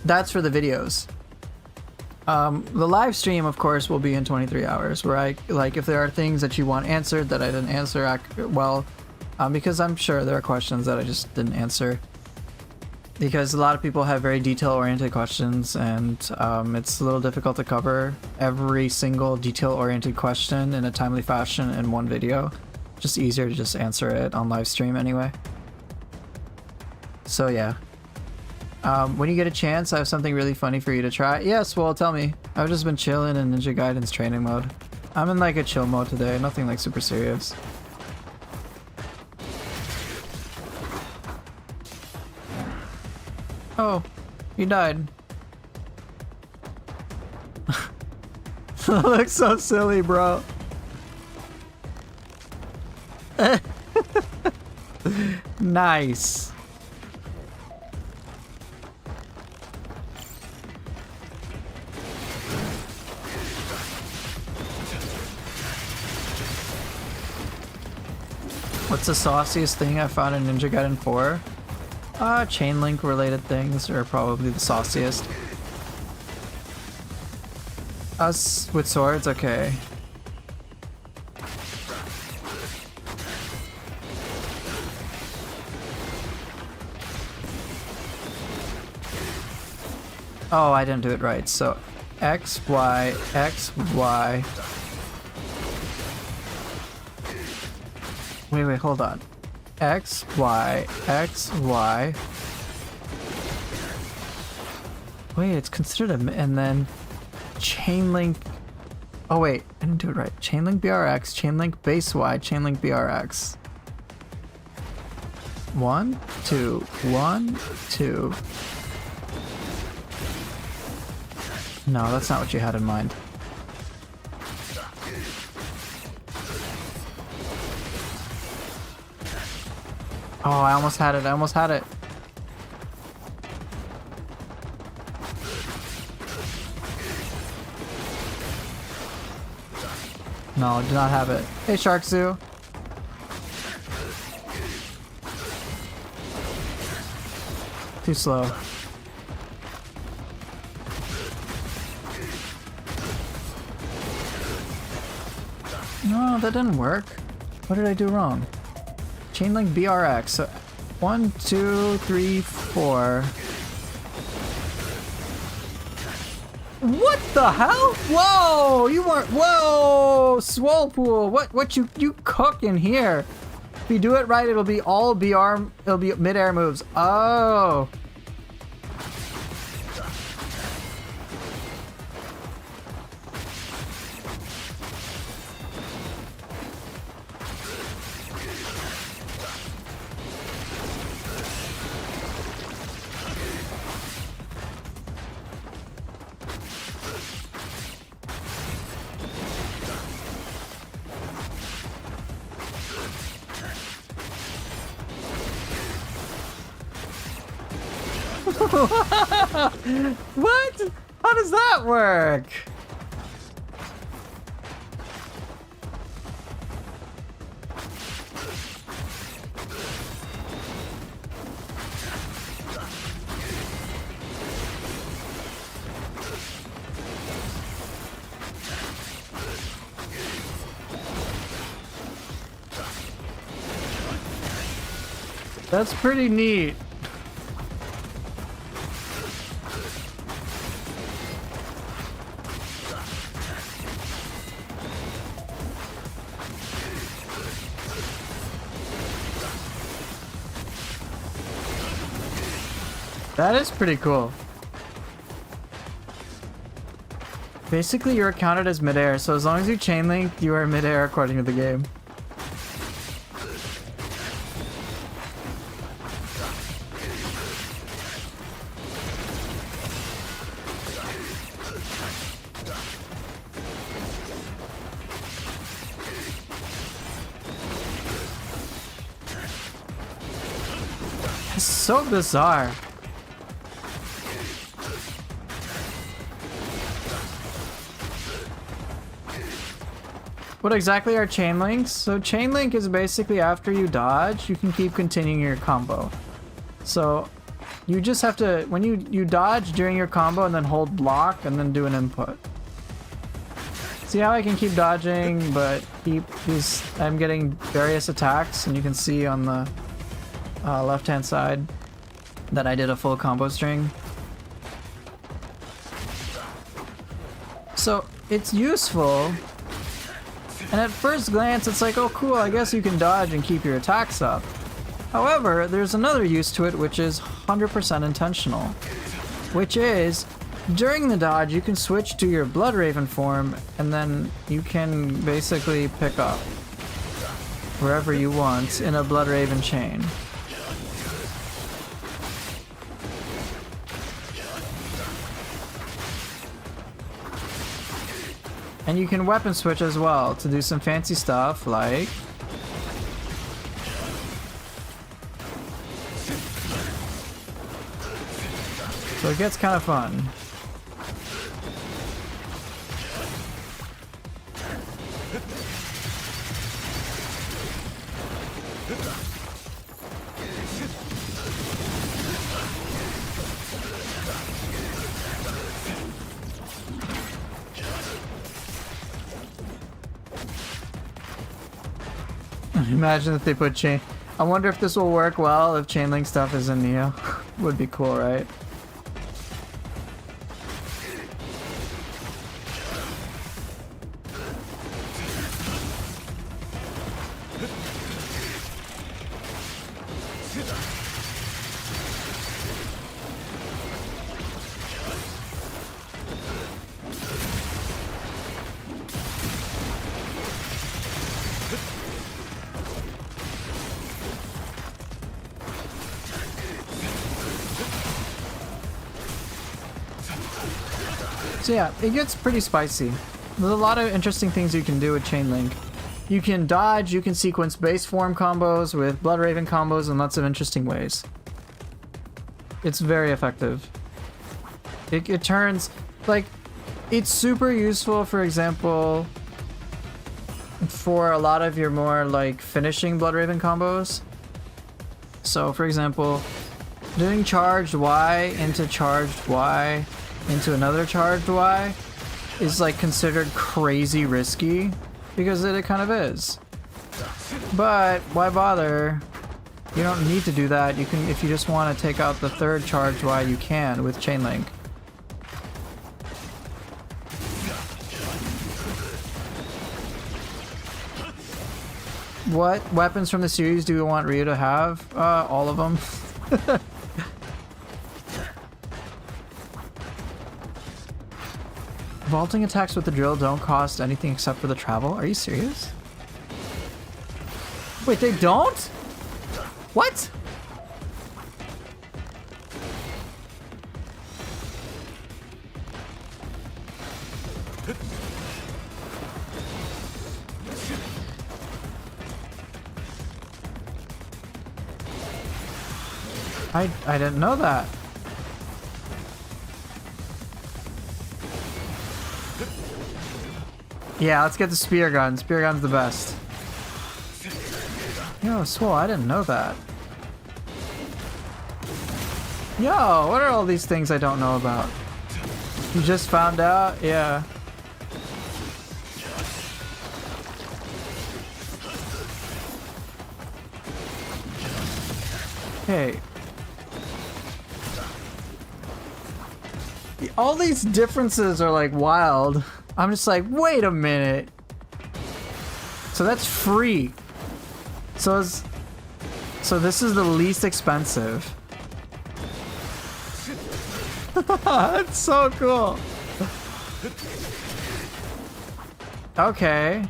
that's for the videos. The live stream, of course, will be in 23 hours, where I, like, if there are things that you want answered that I didn't answer, because I'm sure there are questions that I just didn't answer. Because a lot of people have very detail-oriented questions, and it's a little difficult to cover every single detail-oriented question in a timely fashion in one video. Just easier to just answer it on live stream anyway. So yeah. When you get a chance, I have something really funny for you to try. Yes, well, tell me. I've just been chilling in Ninja Gaiden's training mode. I'm in like a chill mode today, nothing like super serious. Oh, you died. That looks so silly, bro. Nice. What's the sauciest thing I found in Ninja Gaiden 4? Chain link related things are probably the sauciest. Us with swords? Okay. Oh, I didn't do it right. So, X, Y, X, Y. Wait, hold on. X, Y, X, Y. Wait, it's considered a... and then... chain link... oh wait, I didn't do it right. Chain link BRX, chain link base Y, chain link BRX. 1, 2, 1, 2. No, that's not what you had in mind. Oh, I almost had it. No, I do not have it. Hey, Shark Zoo. Too slow. No, that didn't work. What did I do wrong? Chainlink BRX. So 1, 2, 3, 4. What the hell? Whoa! You weren't. Whoa! Swolpool. What you cook in here? If you do it right, it'll be all BR. It'll be mid-air moves. Oh. What? How does that work? That's pretty neat. That is pretty cool. Basically, you're counted as midair, so as long as you chain link, you are midair according to the game. It's so bizarre. What exactly are chain links? So chain link is basically after you dodge, you can keep continuing your combo. So you just have to, when you dodge during your combo and then hold block and then do an input. See how I can keep dodging but I'm getting various attacks, and you can see on the left hand side that I did a full combo string. So it's useful. And at first glance, it's like, oh cool, I guess you can dodge and keep your attacks up. However, there's another use to it which is 100% intentional. Which is, during the dodge, you can switch to your Bloodraven form, and then you can basically pick up wherever you want in a Bloodraven chain. And you can weapon switch as well to do some fancy stuff like... So it gets kind of fun. Imagine if they put chain... I wonder if this will work well if chainlink stuff is in Neo. Would be cool, right? So yeah, it gets pretty spicy. There's a lot of interesting things you can do with chain link. You can dodge, you can sequence base form combos with Bloodraven combos in lots of interesting ways. It's very effective. It turns, like, it's super useful, for example, for a lot of your more, like, finishing Bloodraven combos. So, for example, doing charged Y into charged Y into another charged Y is like considered crazy risky because it kind of is. But why bother? You don't need to do that. You can, if you just want to take out the third charged Y, you can with chain link. What weapons from the series do you want Ryu to have? All of them. Vaulting attacks with the drill don't cost anything except for the travel? Are you serious? Wait, they don't? What? I didn't know that. Yeah, let's get the spear gun. Spear gun's the best. Yo, Swole, I didn't know that. Yo, what are all these things I don't know about? You just found out? Yeah. Hey. All these differences are like wild. I'm just like, wait a minute. So that's free. So this is the least expensive. That's so cool. Okay.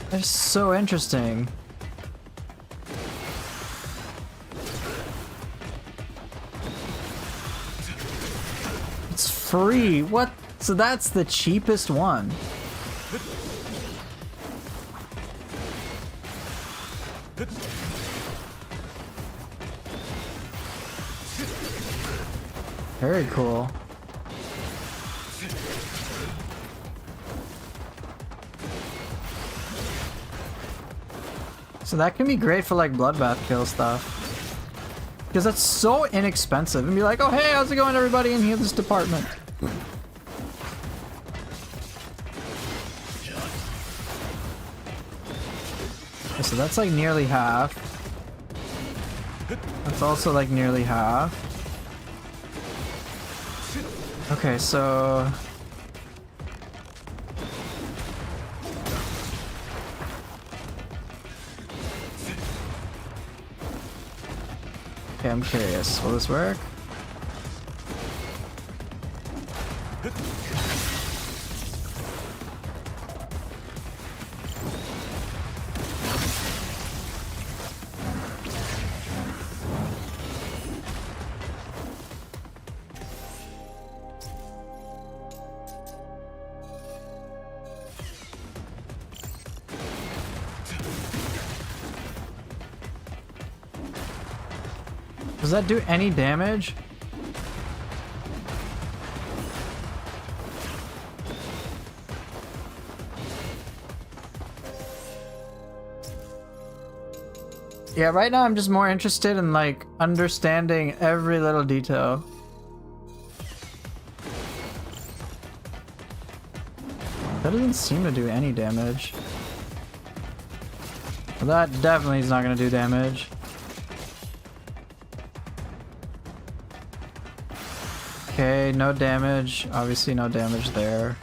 They're so interesting. It's free. What? So that's the cheapest one. Very cool. So that can be great for like bloodbath kill stuff. Because that's so inexpensive. And be like, oh hey, how's it going everybody in here, this department? Okay, so that's like nearly half. That's also like nearly half. Okay, so... Okay, I'm curious. Will this work? Does that do any damage? Yeah, right now I'm just more interested in like understanding every little detail. That doesn't seem to do any damage. Well, that definitely is not going to do damage. Okay, no damage. Obviously no damage there.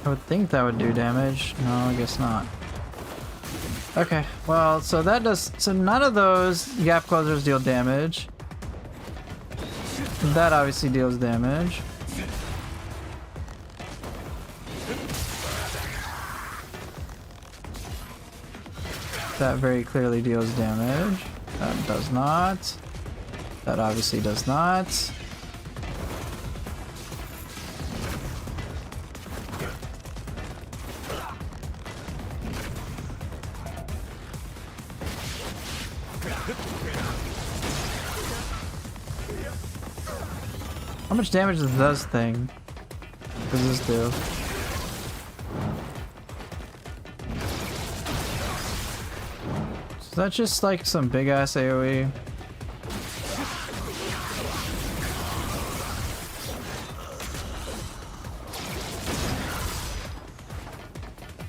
I would think that would do damage. No, I guess not. Okay, well, so that does... So none of those gap closers deal damage. That obviously deals damage. That very clearly deals damage. That does not. That obviously does not. How much damage does this thing? What does this do? Is that just like some big ass AoE?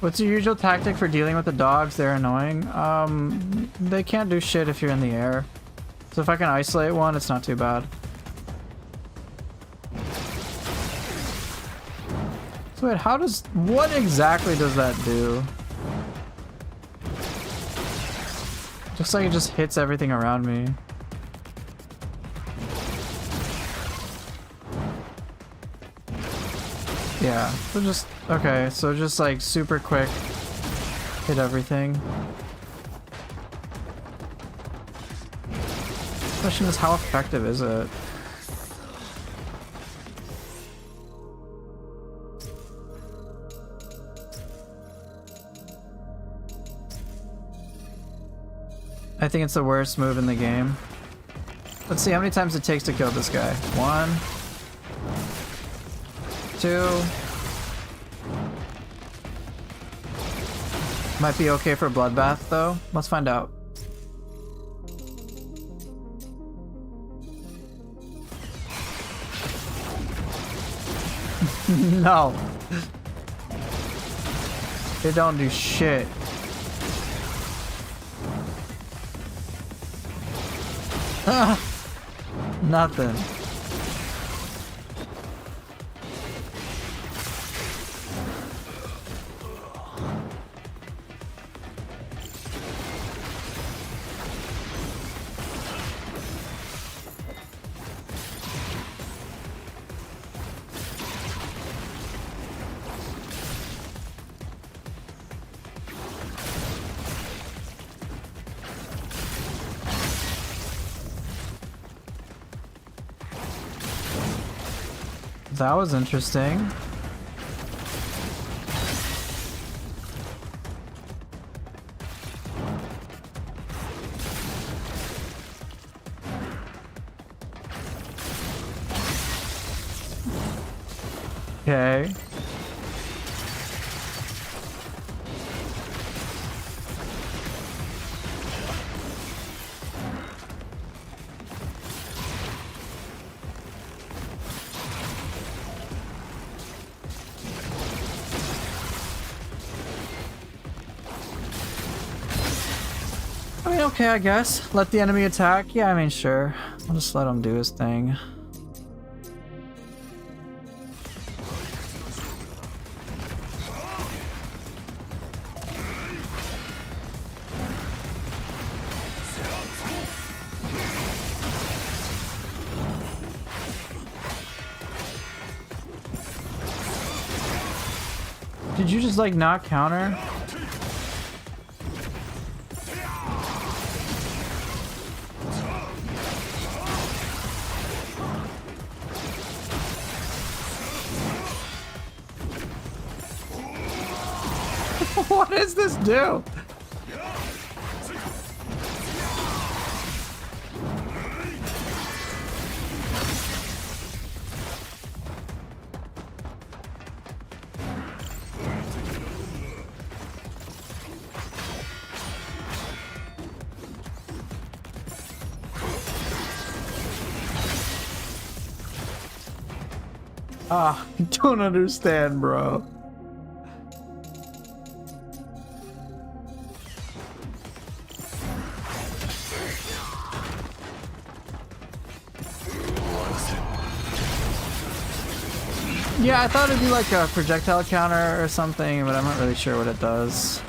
What's your usual tactic for dealing with the dogs? They're annoying. They can't do shit if you're in the air. So if I can isolate one, it's not too bad. So wait, how does... What exactly does that do? Looks like it just hits everything around me. Yeah, so just... Okay, so just like super quick hit everything. Question is, how effective is it? I think it's the worst move in the game. Let's see how many times it takes to kill this guy. 1, 2. Might be okay for bloodbath though. Let's find out. No. They don't do shit. Nothing. That was interesting. Okay. I mean, okay, I guess. Let the enemy attack? Yeah, I mean, sure. I'll just let him do his thing. Did you just, like, not counter? What does this do? I don't understand, bro. Yeah, I thought it'd be like a projectile counter or something, but I'm not really sure what it does.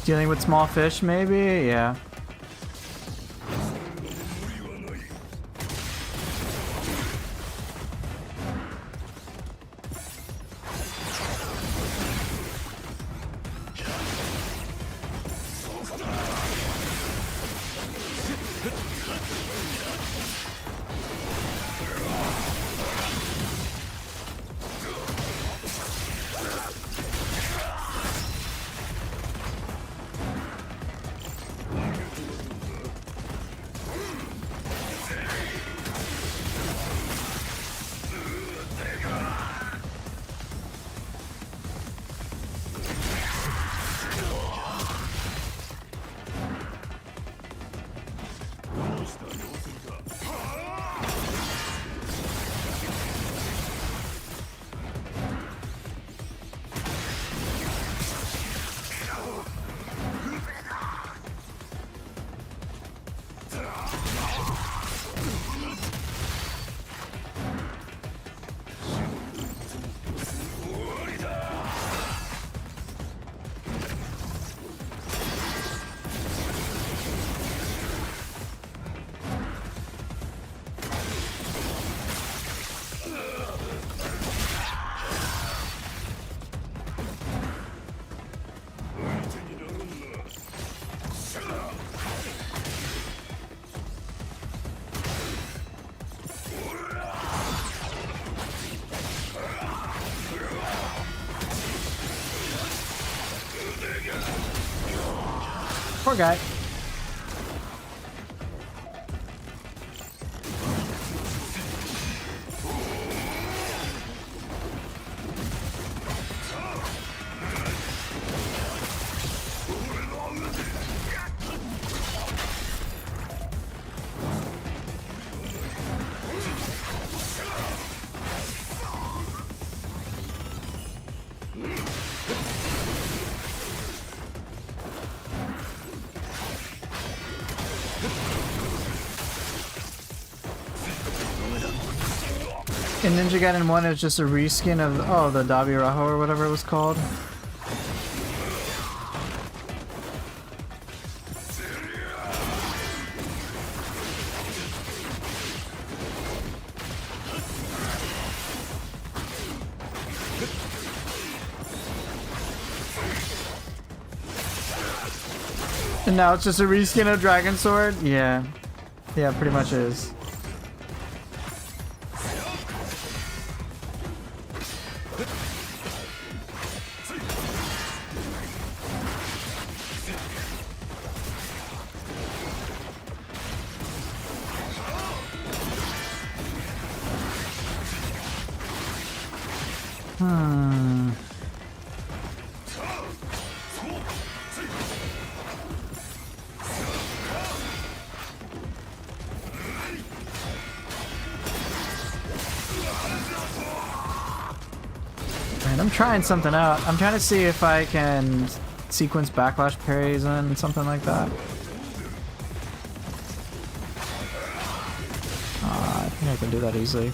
Dealing with small fish, maybe? Yeah. Poor guy. In Ninja Gaiden 1, it was just a reskin of, oh, the Dabiraho or whatever it was called. And now it's just a reskin of Dragon Sword? Yeah. Yeah, pretty much is. I'm trying something out. I'm trying to see if I can sequence backlash parries and something like that. I think I can do that easily.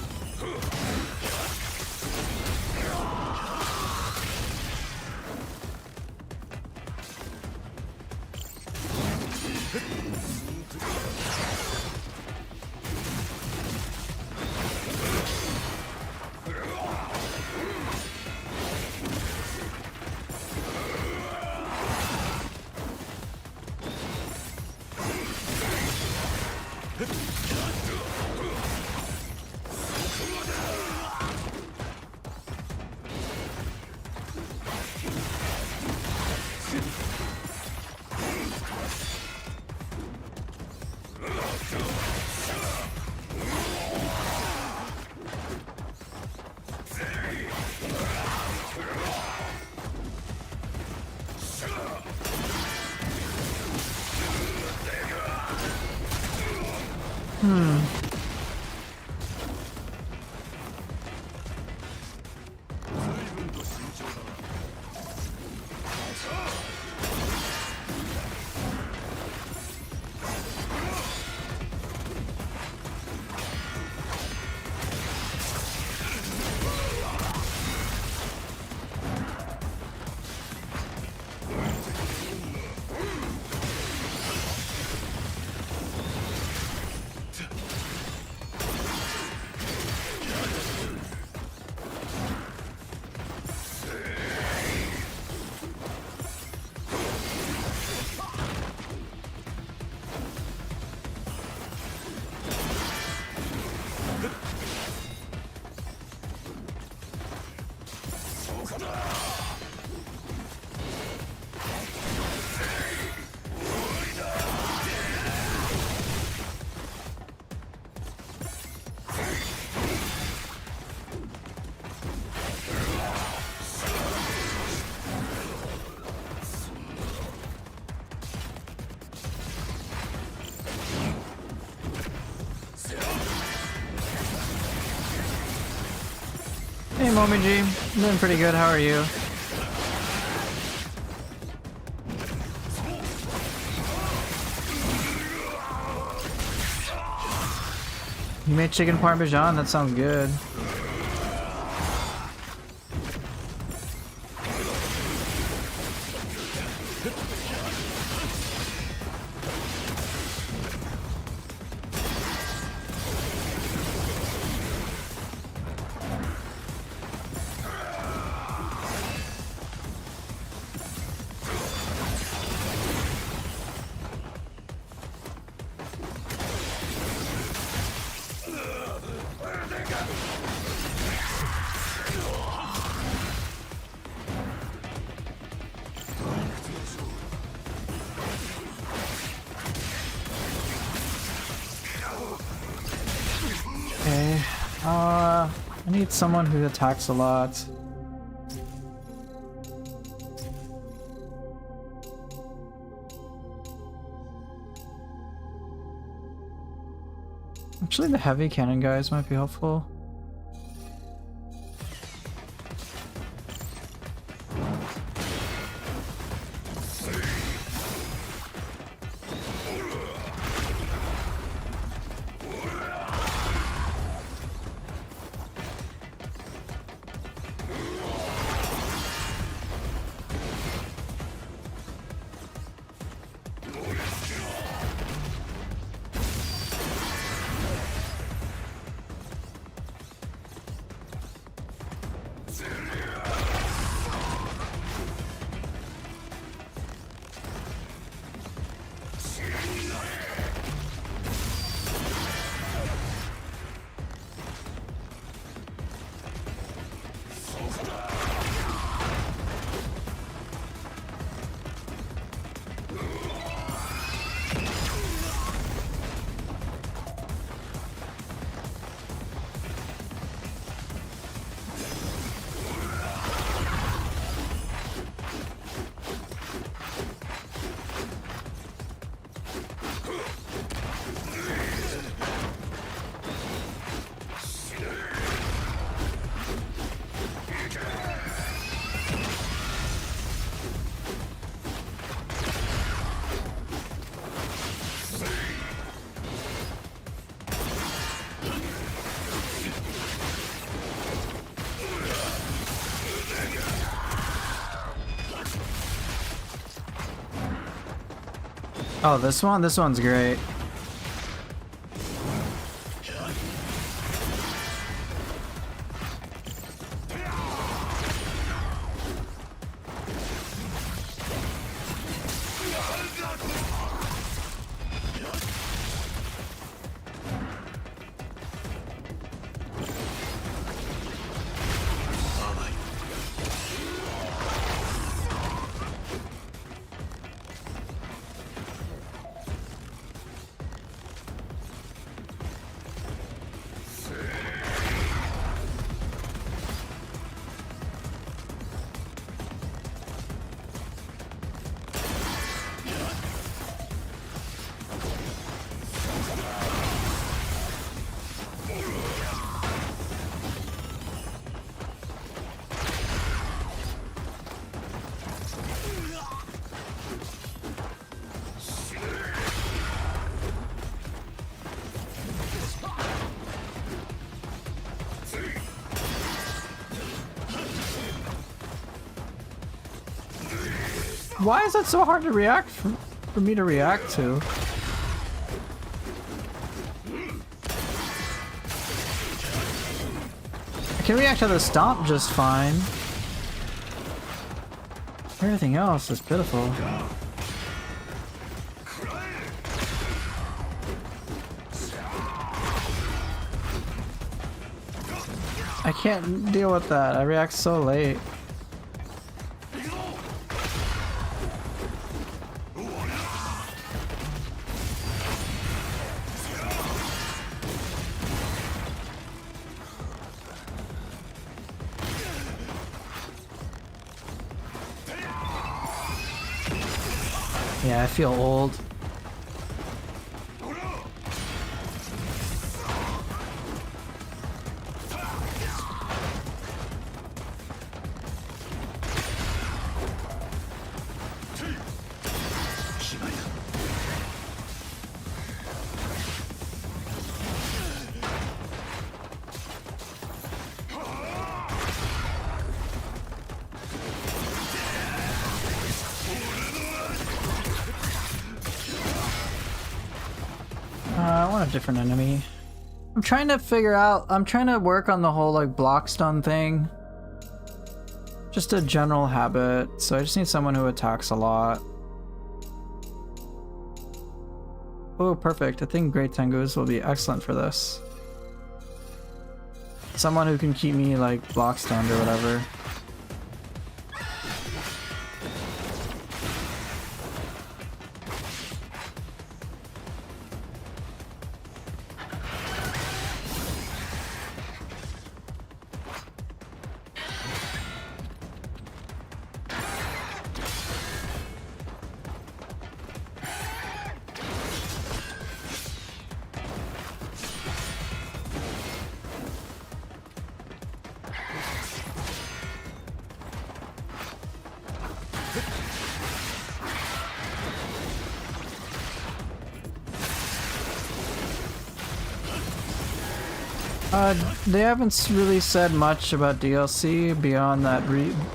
Hey Momiji, I'm doing pretty good, how are you? You made chicken parmesan? That sounds good. I need someone who attacks a lot. Actually, the heavy cannon guys might be helpful. Oh, this one? This one's great. Why is that so hard to react for me to react to? I can react to the stomp just fine. Everything else is pitiful. I can't deal with that. I react so late. Yeah, I feel old. I want a different enemy. I'm trying to work on the whole like block stun thing. Just a general habit, so I just need someone who attacks a lot. Oh, perfect. I think Great Tengus will be excellent for this. Someone who can keep me like block stunned or whatever. They haven't really said much about DLC beyond that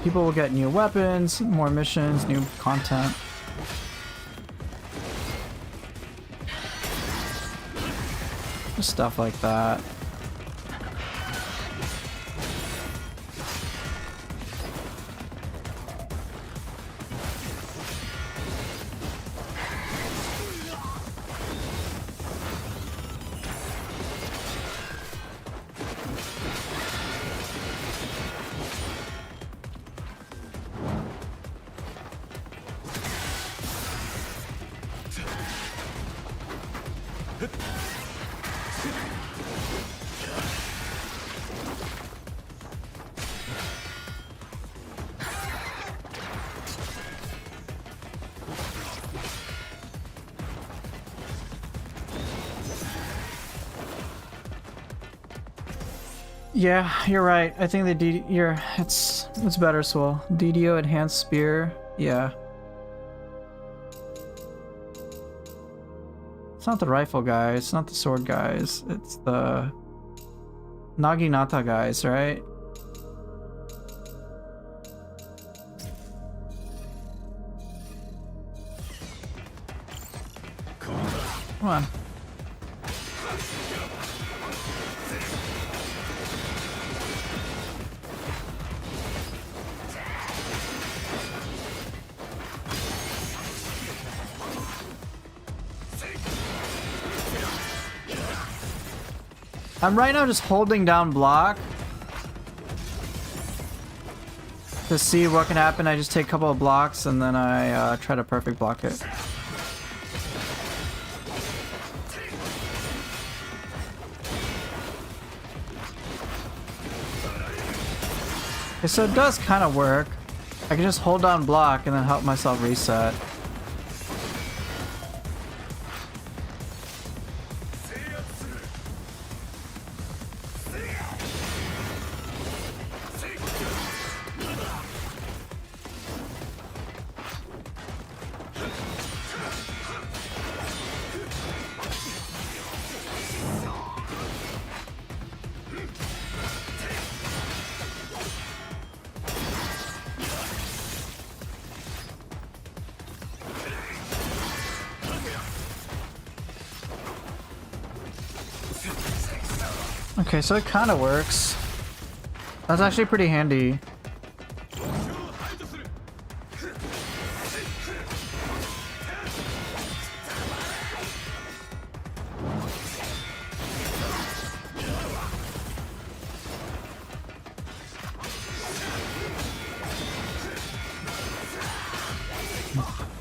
people will get new weapons, more missions, new content. Just stuff like that. Yeah, you're right. I think the it's better, Swole. DDO enhanced spear. Yeah. It's not the rifle guys, it's not the sword guys, it's the Naginata guys, right? Come on. I'm right now just holding down block to see what can happen. I just take a couple of blocks and then I try to perfect block it. Okay, so it does kind of work. I can just hold down block and then help myself reset. Okay, so it kind of works. That's actually pretty handy.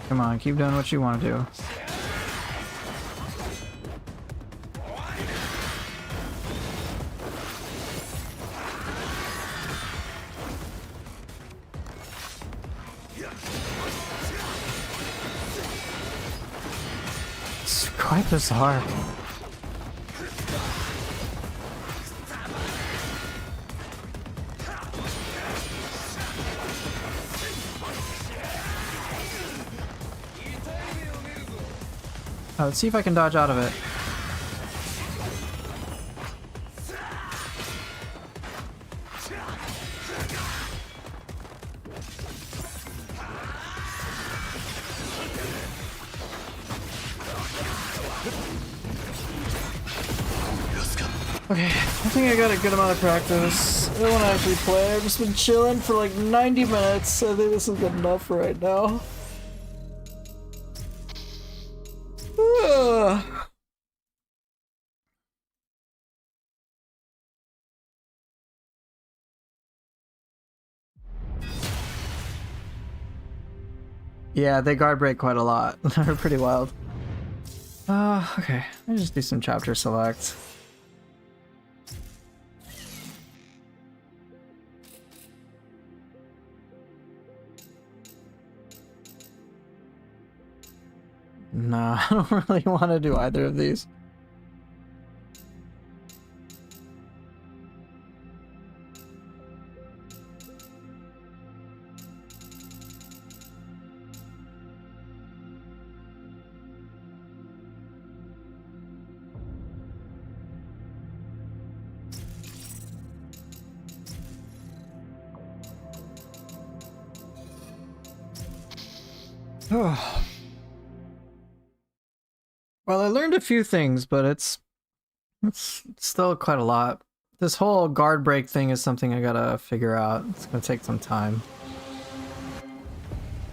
Come on, keep doing what you want to do. It's quite bizarre. Let's see if I can dodge out of it. Okay, I think I got a good amount of practice. I don't want to actually play. I've just been chilling for like 90 minutes. I think this is good enough for right now. Yeah, they guard break quite a lot. They're pretty wild. Okay. Let me just do some chapter select. Nah, I don't really want to do either of these. Oh. Well, I learned a few things, but it's still quite a lot. This whole guard break thing is something I gotta figure out. It's gonna take some time.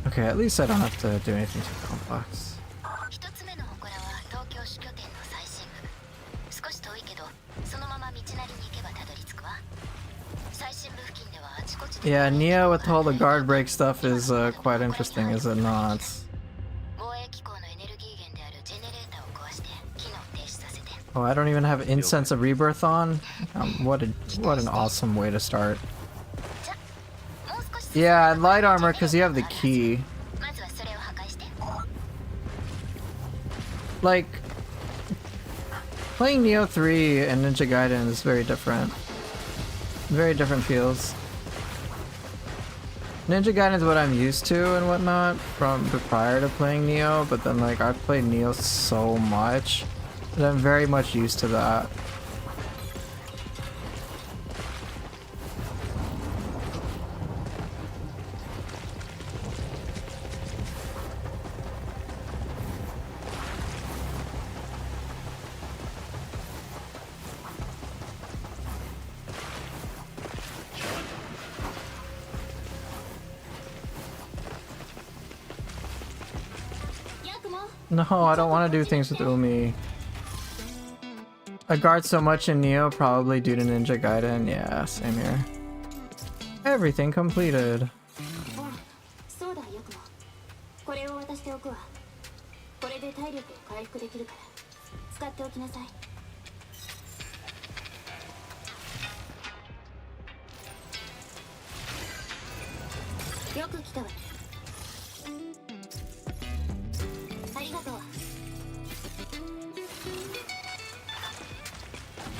Okay, at least I don't have to do anything too complex. Yeah, Neo with all the guard break stuff is quite interesting, is it not? Oh, I don't even have Incense of Rebirth on? What an awesome way to start. Yeah, light armor because you have the key. Like, playing Neo 3 and Ninja Gaiden is very different. Very different feels. Ninja Gaiden is what I'm used to and whatnot from prior to playing Neo, but then like I've played Neo so much that I'm very much used to that. No, I don't want to do things with Umi. I guard so much in Neo, probably due to Ninja Gaiden. Yeah, same here. Everything completed.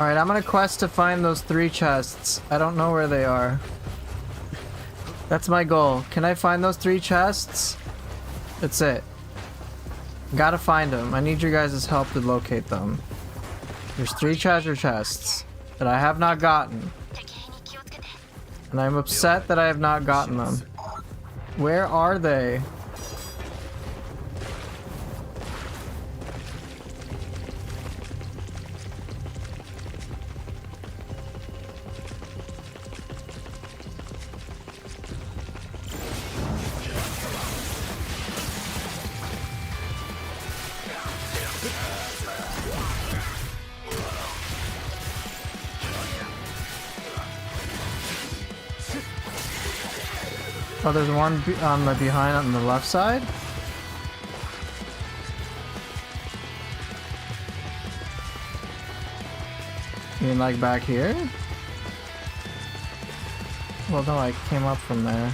Alright, I'm gonna quest to find those 3 chests. I don't know where they are. That's my goal. Can I find those 3 chests? That's it. Gotta find them. I need your guys' help to locate them. There's 3 treasure chests that I have not gotten. And I'm upset that I have not gotten them. Where are they? Oh, there's one on the behind on the left side. You mean like back here? Well, no, I came up from there.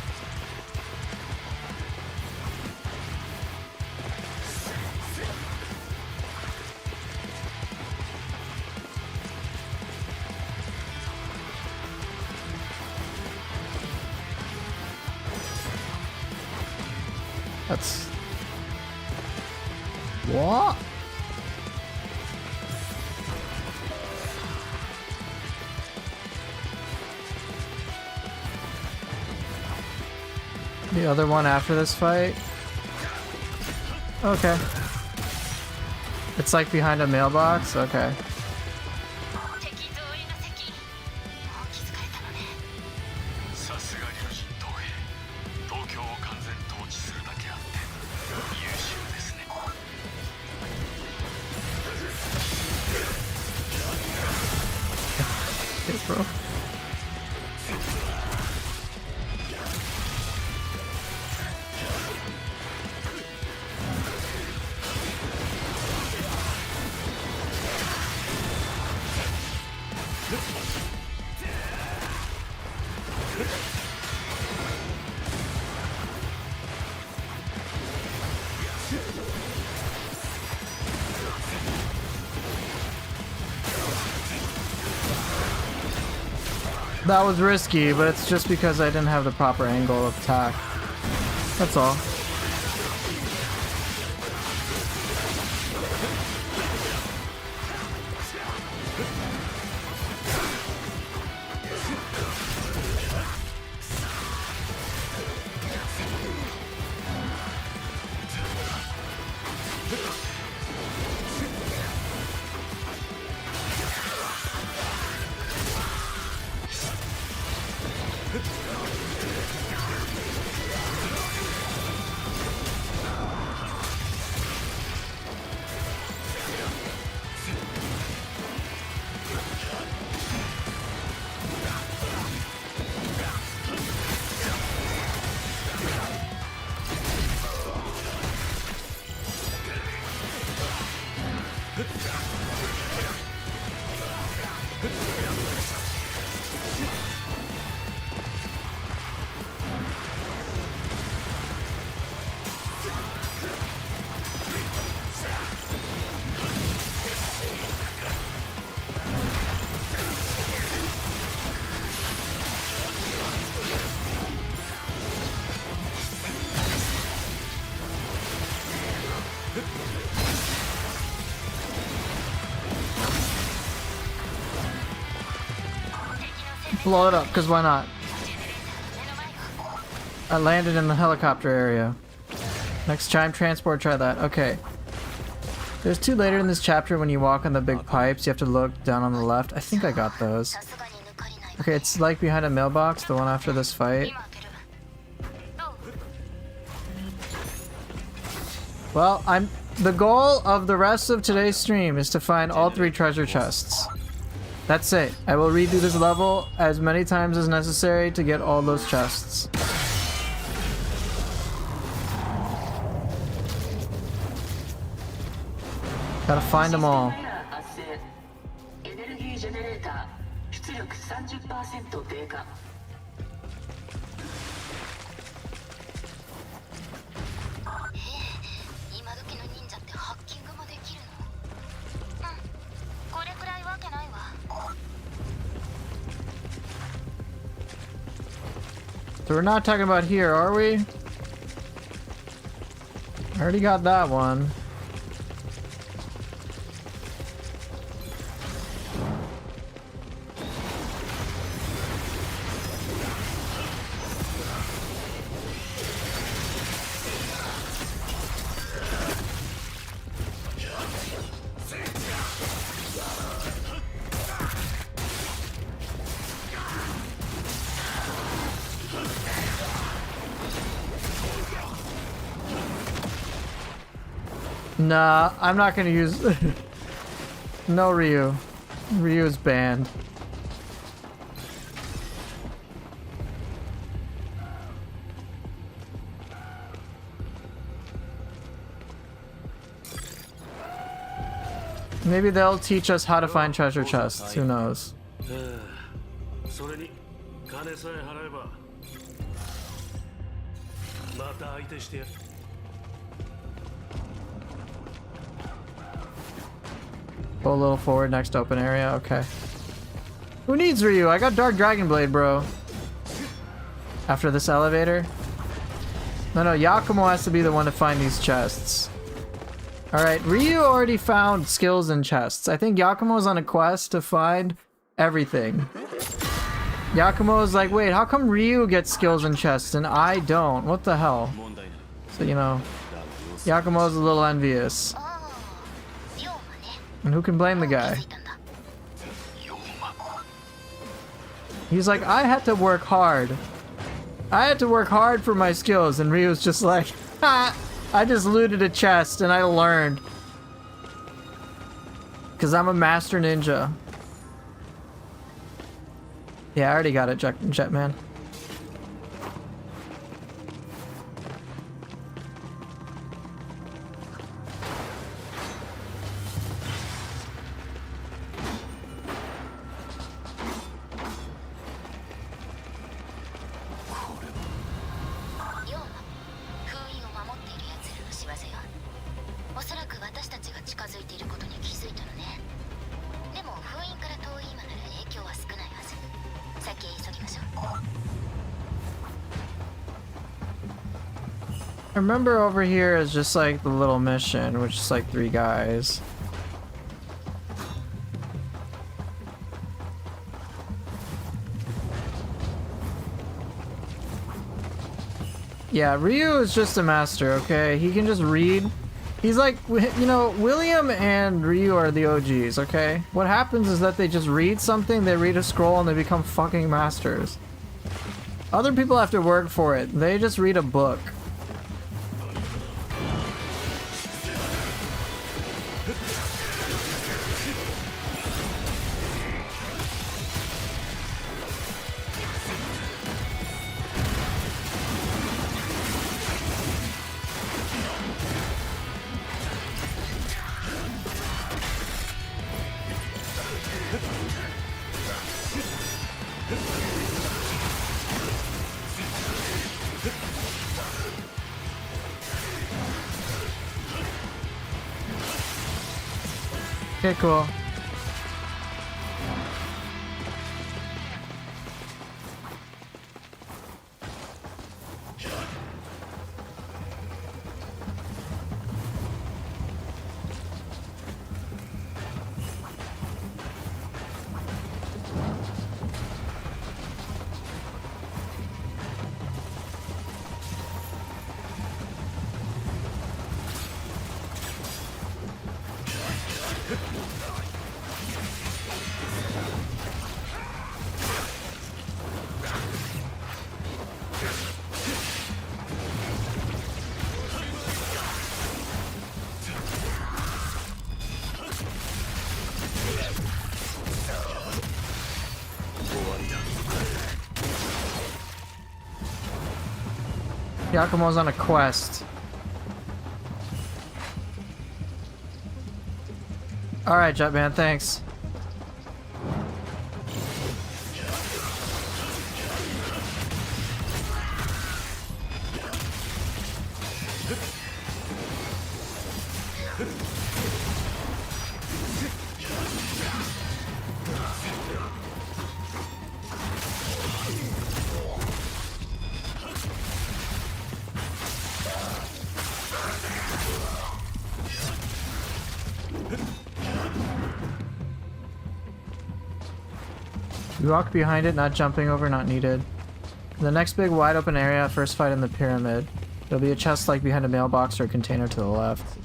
That's... What? The other one after this fight? Okay. It's like behind a mailbox? Okay. Bro. That was risky, but it's just because I didn't have the proper angle of attack. That's all. Blow it up, because why not? I landed in the helicopter area. Next time, transport, try that. Okay. There's two later in this chapter when you walk on the big pipes. You have to look down on the left. I think I got those. Okay, it's like behind a mailbox, the one after this fight. Well, the goal of the rest of today's stream is to find all 3 treasure chests. That's it. I will redo this level as many times as necessary to get all those chests. Gotta find them all. So we're not talking about here, are we? I already got that one. Nah, I'm not gonna use... No Ryu. Ryu is banned. Maybe they'll teach us how to find treasure chests. Who knows? Go a little forward, next open area, okay. Who needs Ryu? I got Dark Dragon Blade, bro. After this elevator? No, Yakumo has to be the one to find these chests. Alright, Ryu already found skills in chests. I think Yakumo's on a quest to find everything. Yakumo's like, wait, how come Ryu gets skills in chests and I don't? What the hell? So, you know, Yakumo's a little envious. And who can blame the guy? He's like, I had to work hard. I had to work hard for my skills, and Ryu's just like, ha! I just looted a chest and I learned. Because I'm a master ninja. Yeah, I already got it, Jetman. I remember over here is just like the little mission, which is like 3 guys. Yeah, Ryu is just a master, okay? He can just read. He's like, you know, William and Ryu are the OGs, okay? What happens is that they just read something, they read a scroll, and they become fucking masters. Other people have to work for it. They just read a book. Okay, cool. Yakumo's on a quest. Alright, Jetman, thanks. You walk behind it, not jumping over, not needed. In the next big wide open area, first fight in the pyramid. There'll be a chest like behind a mailbox or a container to the left.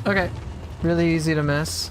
Okay, really easy to miss.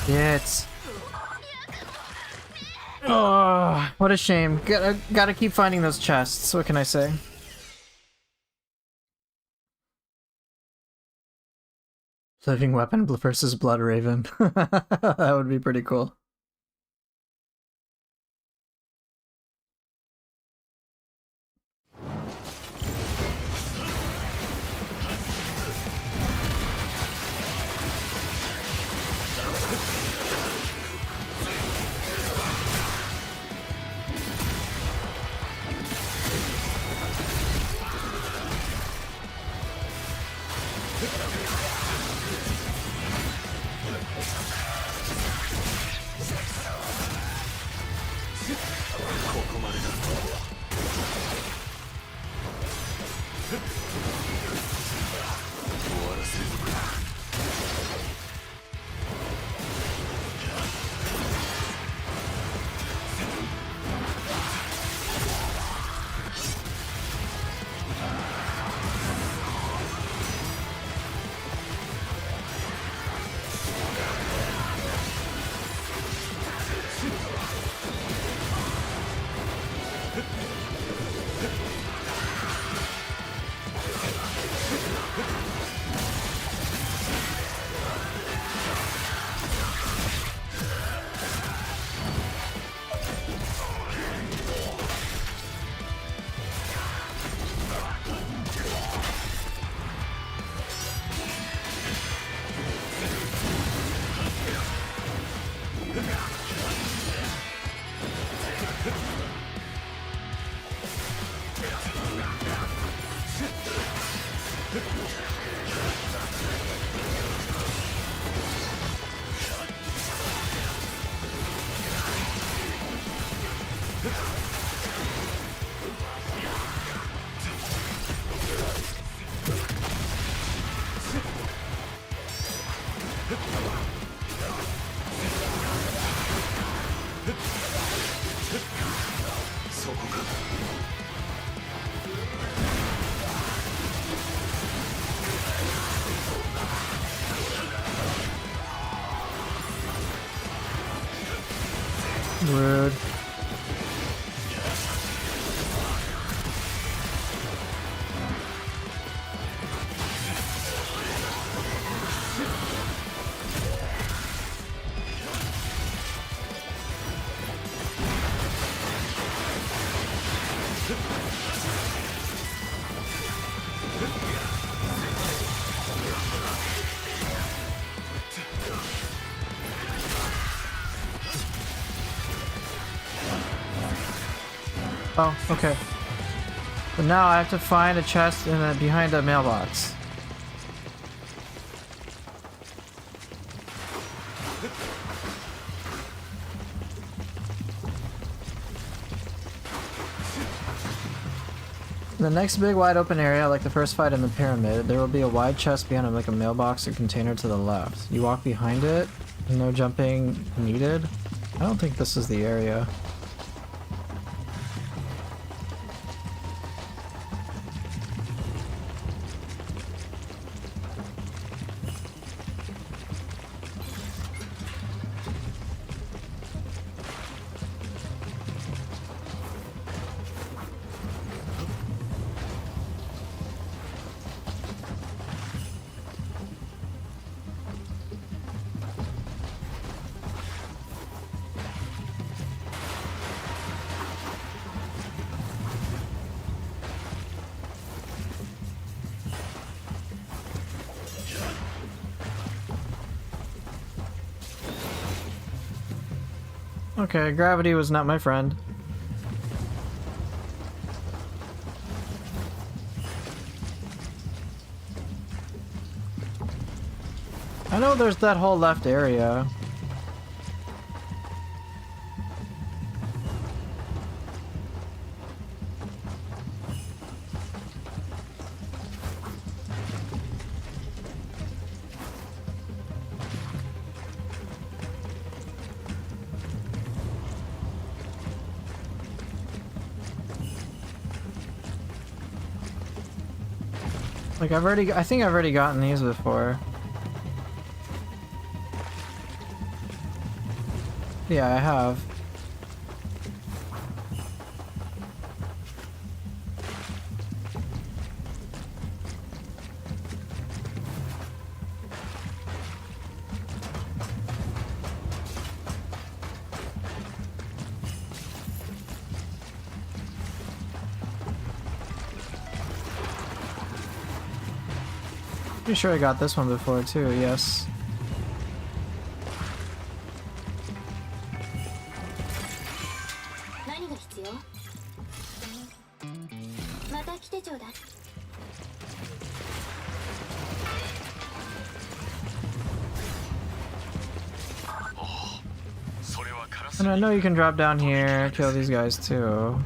It's... Oh, what a shame. Gotta keep finding those chests. What can I say? Living weapon versus Blood Raven. That would be pretty cool. Rude. Oh, okay. But now I have to find a chest in behind a mailbox. In the next big wide open area, like the first fight in the pyramid, there will be a wide chest behind it, like a mailbox or container to the left. You walk behind it, no jumping needed. I don't think this is the area. Okay, gravity was not my friend. I know there's that whole left area. Like I think I've already gotten these before. Yeah, I have. Pretty sure I got this one before too, yes. And I know you can drop down here, kill these guys too.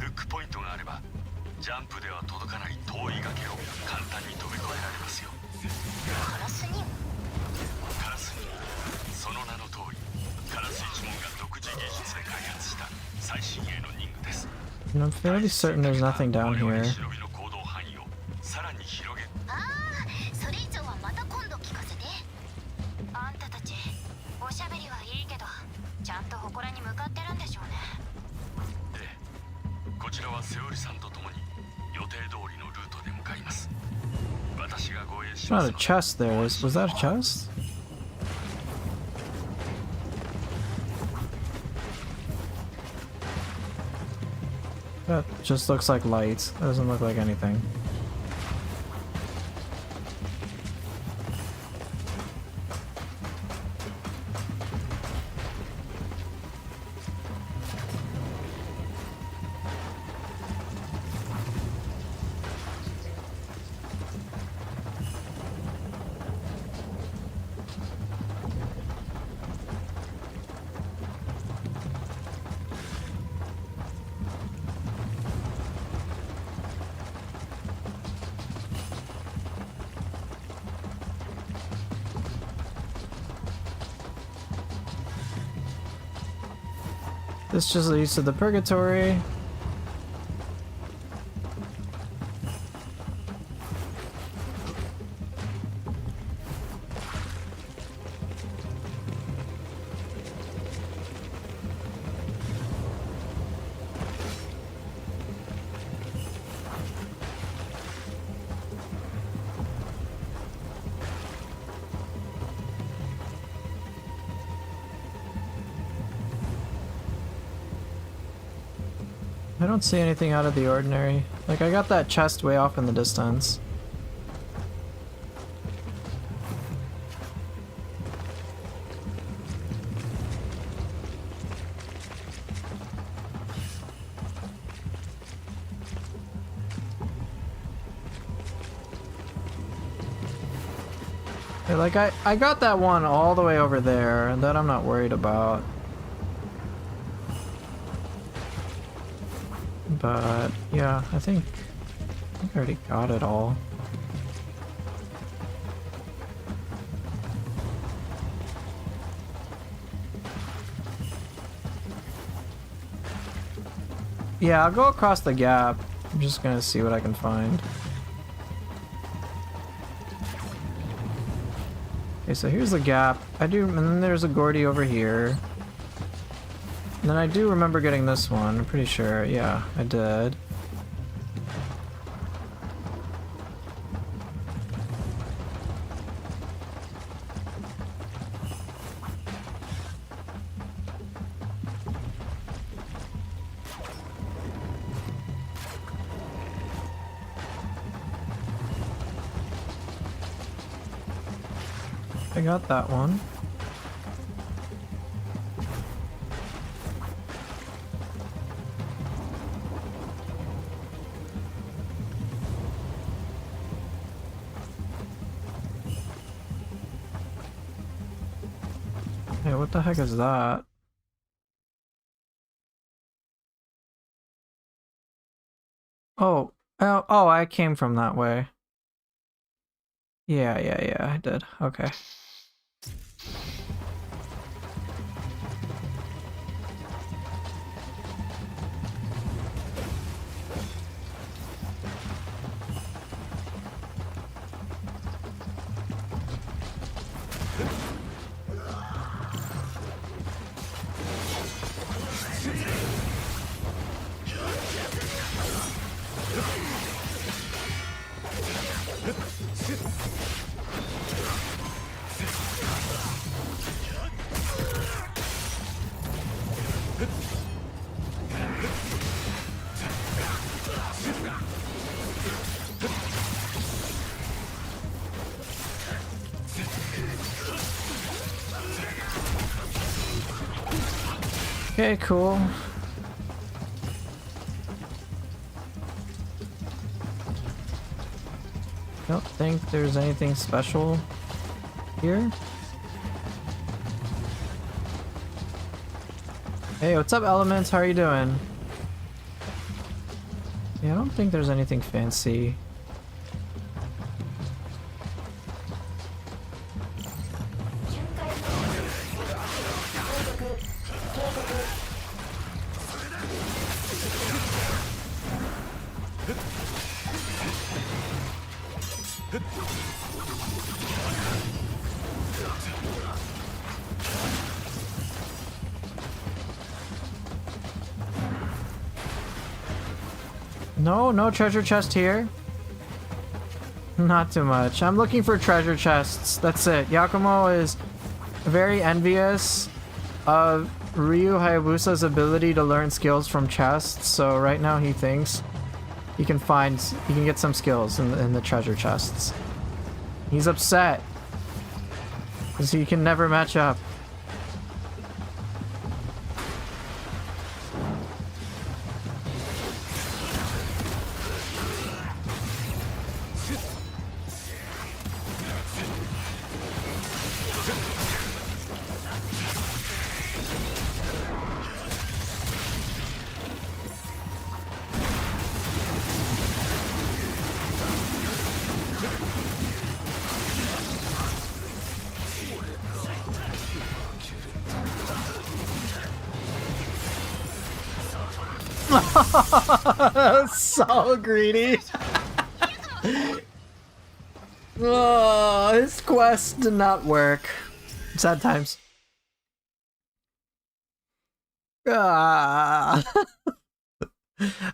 And I'm fairly certain there's nothing down here. There's not a chest there. Was that a chest? That just looks like lights. That doesn't look like anything. This just leads to the purgatory. I don't see anything out of the ordinary. Like, I got that chest way off in the distance. Yeah, like, I got that one all the way over there, and that I'm not worried about. But yeah, I think I already got it all. Yeah, I'll go across the gap. I'm just gonna see what I can find. Okay, so here's the gap. And then there's a Gordy over here. And then I do remember getting this one, I'm pretty sure. Yeah, I did. I got that one. Hey, what the heck is that? Oh, I came from that way. Yeah, I did. Okay. Okay, cool. Don't think there's anything special here. Hey, what's up, Elements? How are you doing? Yeah, I don't think there's anything fancy. No treasure chest here. Not too much. I'm looking for treasure chests. That's it. Yakumo is very envious of Ryu Hayabusa's ability to learn skills from chests. So right now he thinks he can get some skills in the treasure chests. He's upset because he can never match up. So greedy. Oh, his quest did not work. Sad times. Ah.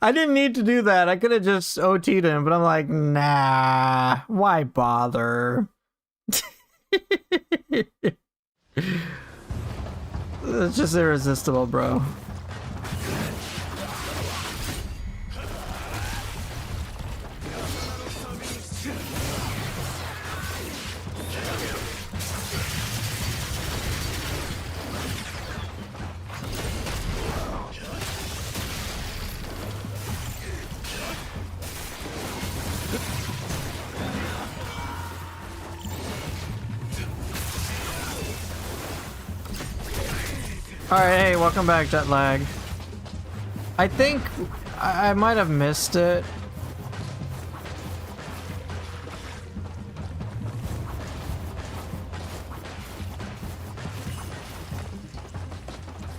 I didn't need to do that. I could have just OT'd him, but I'm like, nah, why bother? It's just irresistible, bro. Alright, hey, welcome back, Jetlag. I think I might have missed it.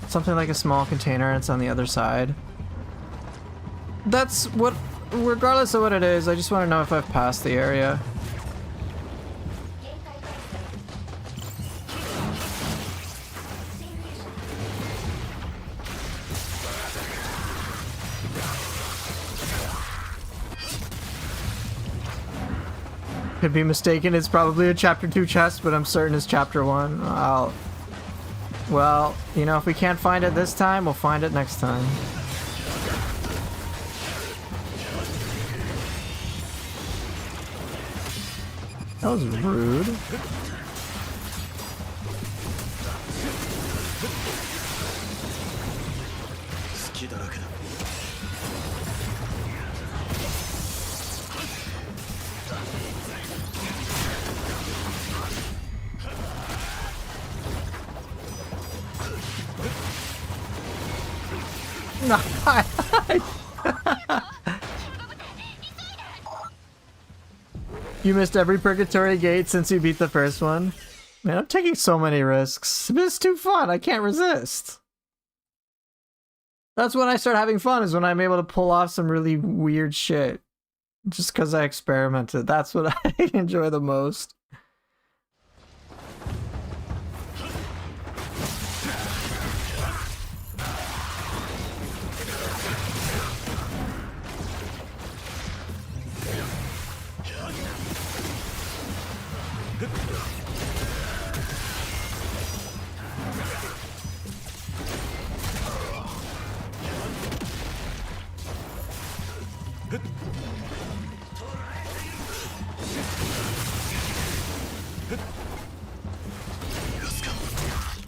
Something like a small container, it's on the other side. That's what, regardless of what it is, I just want to know if I've passed the area. Could be mistaken, it's probably a chapter 2 chest, but I'm certain it's chapter 1. Well, you know, if we can't find it this time, we'll find it next time. That was rude. You missed every purgatory gate since you beat the first one. Man, I'm taking so many risks. It's too fun. I can't resist. That's when I start having fun, is when I'm able to pull off some really weird shit. Just because I experimented. That's what I enjoy the most.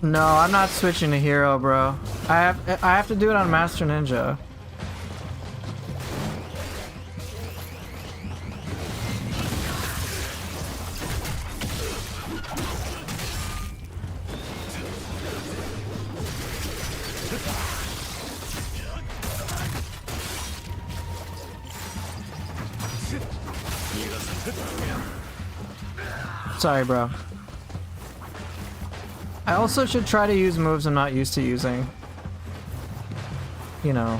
No, I'm not switching to hero, bro. I have to do it on Master Ninja. Sorry, bro. I also should try to use moves I'm not used to using. You know.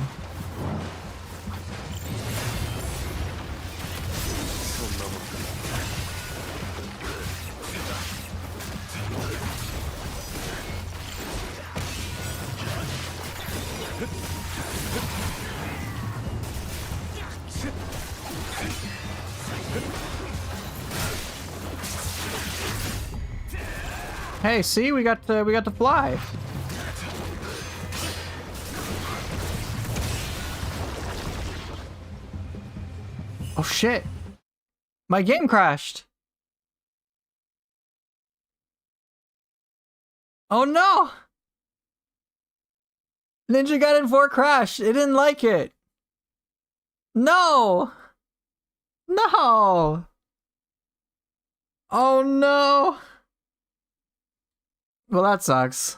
Hey, see, we got to fly. Oh shit! My game crashed. Oh no! Ninja Gaiden 4 crashed. It didn't like it. No! No! Oh no! Well, that sucks.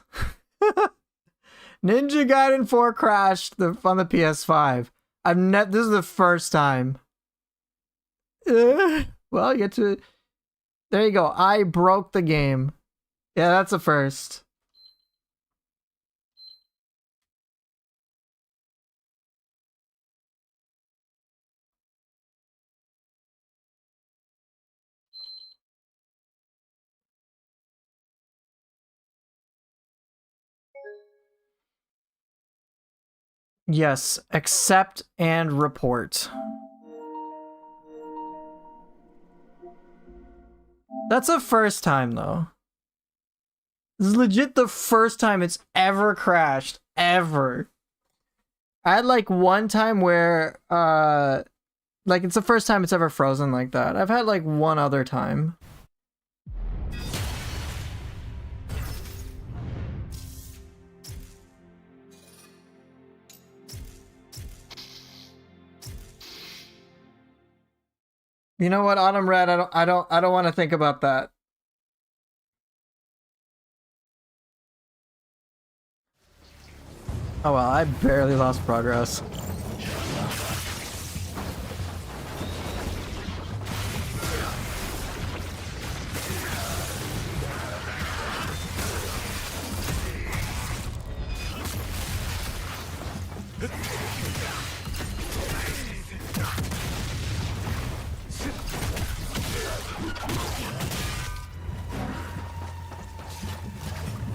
Ninja Gaiden 4 crashed on the PS5. This is the first time. Well, you get to... There you go. I broke the game. Yeah, that's a first. Yes, accept and report. That's the first time, though. This is legit the first time it's ever crashed. Ever. I had like one time where, like it's the first time it's ever frozen like that. I've had like one other time. You know what, Autumn Red, I don't want to think about that. Oh well, I barely lost progress.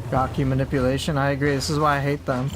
Gaki manipulation, I agree. This is why I hate them.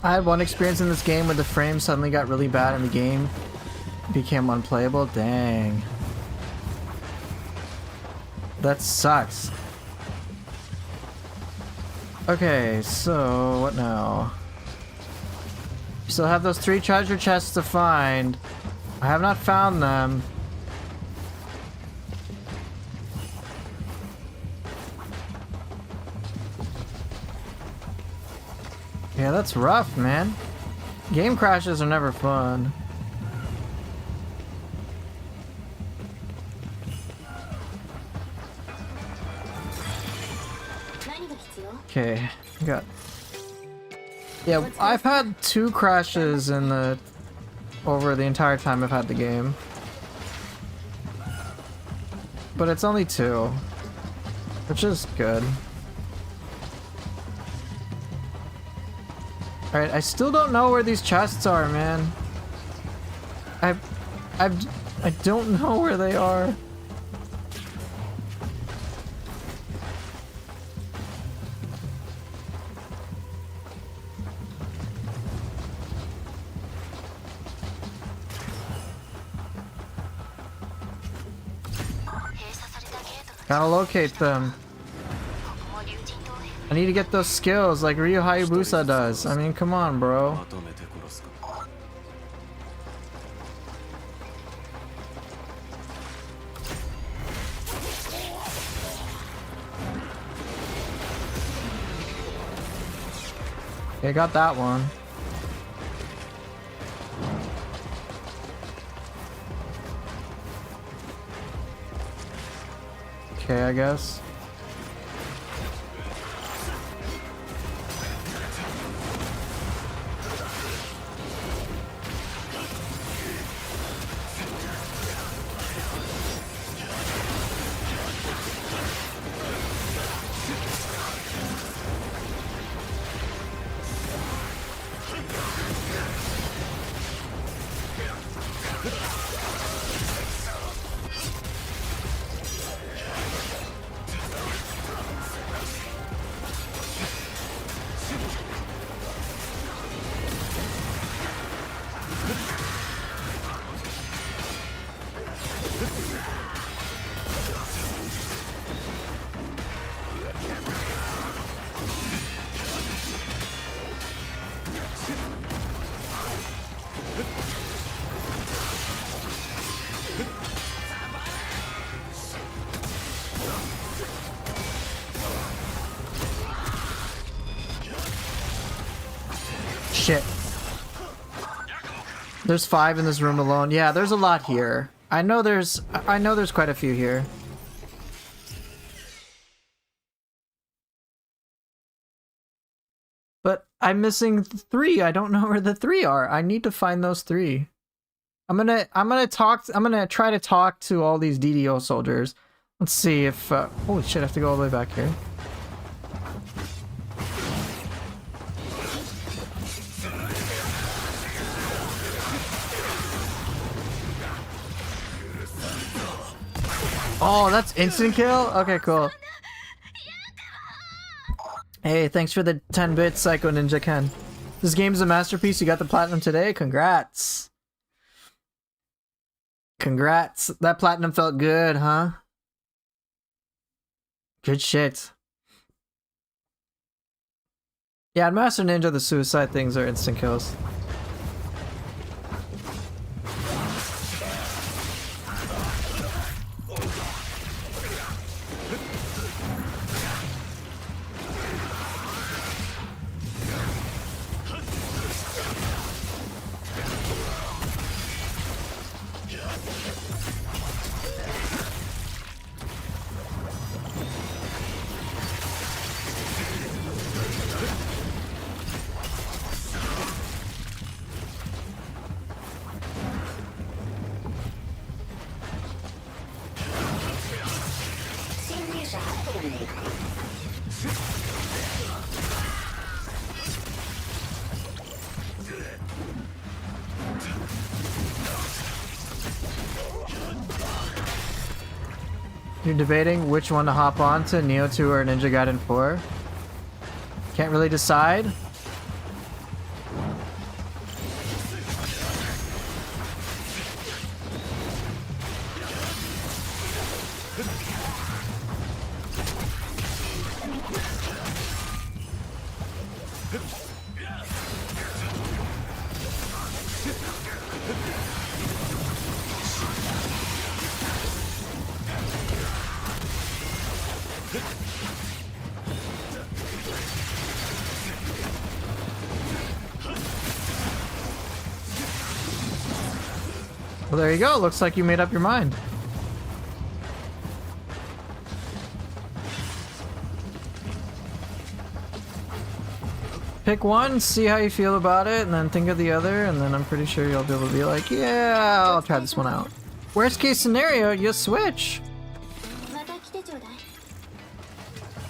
I had one experience in this game where the frame suddenly got really bad and the game became unplayable. Dang. That sucks. Okay, so what now? We still have those 3 treasure chests to find. I have not found them. Yeah, that's rough, man. Game crashes are never fun. Okay, got. Yeah, I've had 2 crashes in the over the entire time I've had the game, but it's only 2, which is good. Alright, I still don't know where these chests are, man. I don't know where they are. Gotta locate them. I need to get those skills like Ryu Hayabusa does. I mean, come on, bro. Okay, got that one. Okay, I guess. There's 5 in this room alone. Yeah, there's a lot here. I know there's quite a few here. But I'm missing 3. I don't know where the 3 are. I need to find those 3. I'm gonna try to talk to all these DDO soldiers. Let's see if holy shit, I have to go all the way back here. Oh, that's instant kill? Okay, cool. Hey, thanks for the 10 bits, Psycho Ninja Ken. This game's a masterpiece. You got the platinum today? Congrats. Congrats. That platinum felt good, huh? Good shit. Yeah, in Master Ninja, the suicide things are instant kills. You're debating which one to hop on to, Neo 2 or Ninja Gaiden 4? Can't really decide? Well, there you go. Looks like you made up your mind. Pick one, see how you feel about it, and then think of the other, and then I'm pretty sure you'll be able to be like, yeah, I'll try this one out. Worst case scenario, you switch.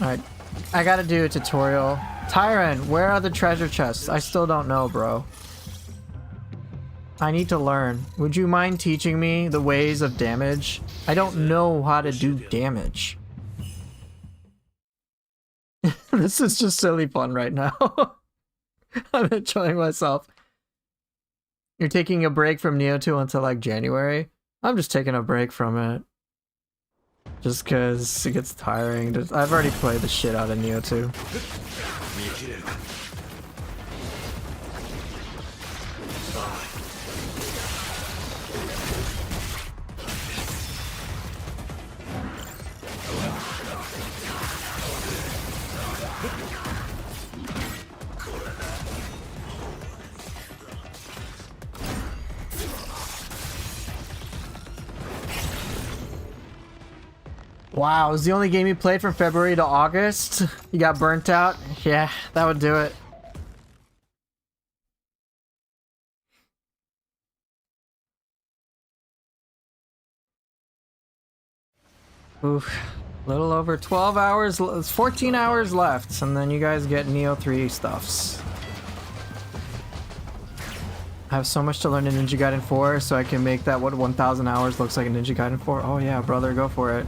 Alright, I gotta do a tutorial. Tyron, where are the treasure chests? I still don't know, bro. I need to learn. Would you mind teaching me the ways of damage? I don't know how to do damage. This is just silly fun right now. I'm enjoying myself. You're taking a break from Neo 2 until like January? I'm just taking a break from it. Just cause it gets tiring. I've already played the shit out of Neo 2. Wow, it was the only game you played from February to August? You got burnt out? Yeah, that would do it. Oof. Little over 12 hours, it's 14 hours left, and then you guys get Neo 3 stuffs. I have so much to learn in Ninja Gaiden 4, so I can make that what 1,000 hours looks like in Ninja Gaiden 4. Oh yeah, brother, go for it.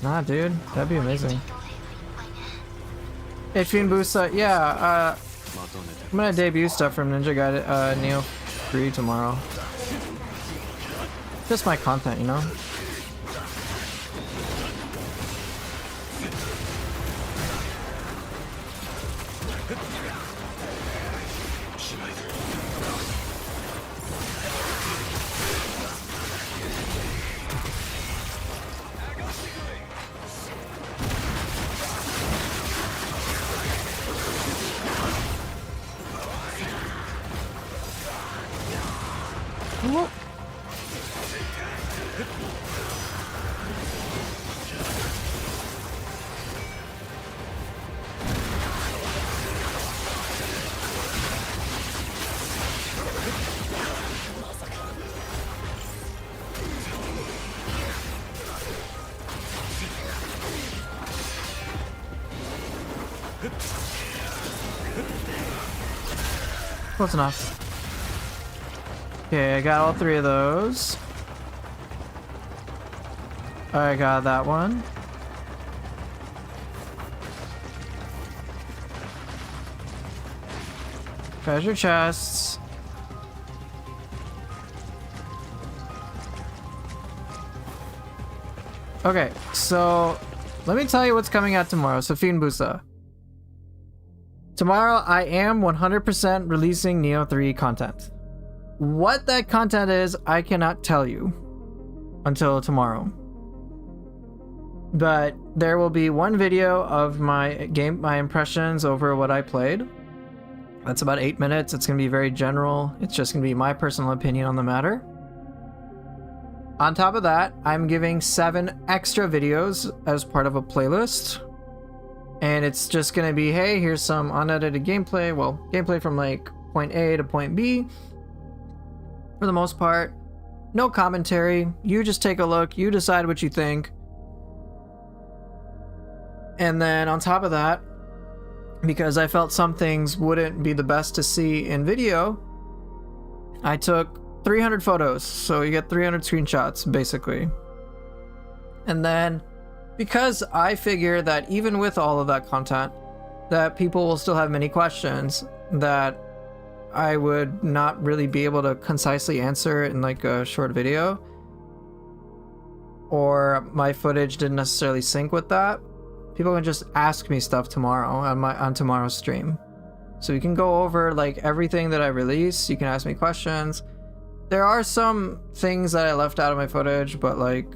Nah, dude, that'd be amazing. Hey, Fiend Busa, yeah, I'm gonna debut stuff from Ninja Gaiden, Neo 3 tomorrow. Just my content, you know? Whoop. Close enough. Okay, I got all 3 of those. I got that one. Treasure chests. Okay, so let me tell you what's coming out tomorrow. Safin Busa. Tomorrow I am 100% releasing Neo 3 content. What that content is, I cannot tell you until tomorrow. But there will be one video of my impressions over what I played. That's about 8 minutes. It's going to be very general. It's just going to be my personal opinion on the matter. On top of that, I'm giving 7 extra videos as part of a playlist. And it's just going to be, hey, here's some unedited gameplay. Well, gameplay from like point A to point B. For the most part, no commentary. You just take a look. You decide what you think. And then on top of that, because I felt some things wouldn't be the best to see in video, I took 300 photos. So you get 300 screenshots, basically. And then, because I figure that even with all of that content, that people will still have many questions that I would not really be able to concisely answer in like a short video, or my footage didn't necessarily sync with that, people can just ask me stuff tomorrow on tomorrow's stream. So you can go over like everything that I release. You can ask me questions. There are some things that I left out of my footage, but like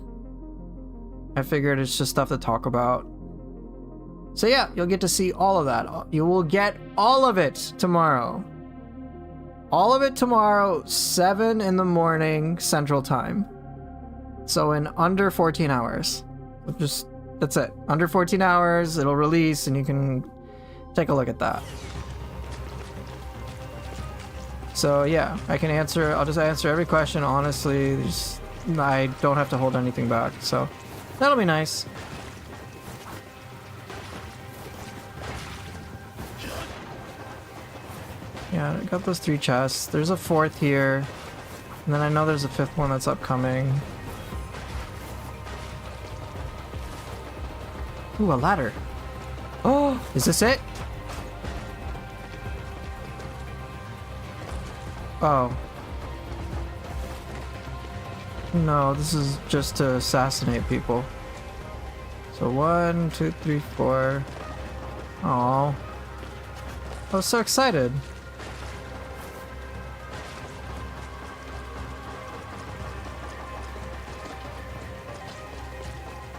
I figured it's just stuff to talk about. So yeah, you'll get to see all of that. You will get all of it tomorrow. All of it tomorrow, 7 in the morning Central Time. So in under 14 hours. That's it. Under 14 hours, it'll release and you can take a look at that. So yeah, I'll just answer every question honestly. I don't have to hold anything back. So that'll be nice. Yeah, I got those 3 chests. There's a 4th here. And then I know there's a 5th one that's upcoming. Ooh, a ladder. Oh, is this it? Oh. No, this is just to assassinate people. So 1, 2, 3, 4. Oh, I was so excited.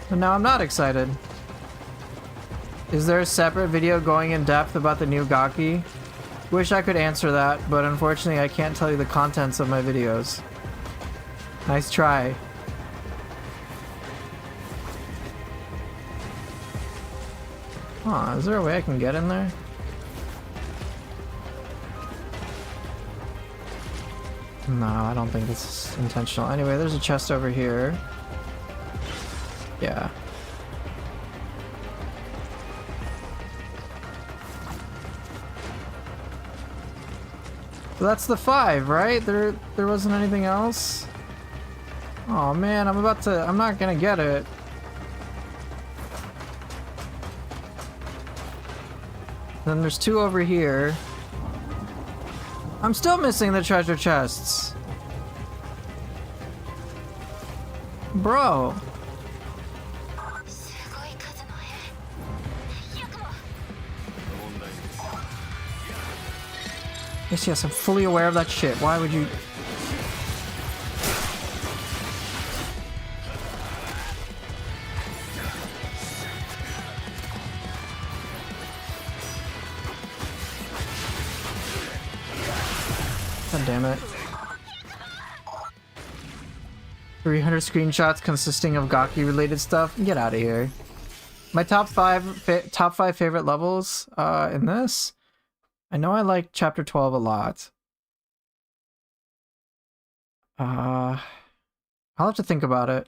But now I'm not excited. Is there a separate video going in depth about the new Gaki? Wish I could answer that, but unfortunately I can't tell you the contents of my videos. Nice try. Huh, is there a way I can get in there? No, I don't think this is intentional. Anyway, there's a chest over here. Yeah. So that's the 5, right? There wasn't anything else? Oh man, I'm not gonna get it. Then there's 2 over here. I'm still missing the treasure chests. Bro. Yes, I'm fully aware of that shit. Why would you... God damn it. 300 screenshots consisting of Gaki related stuff. Get out of here. My top five favorite levels in this. I know I like chapter 12 a lot. I'll have to think about it.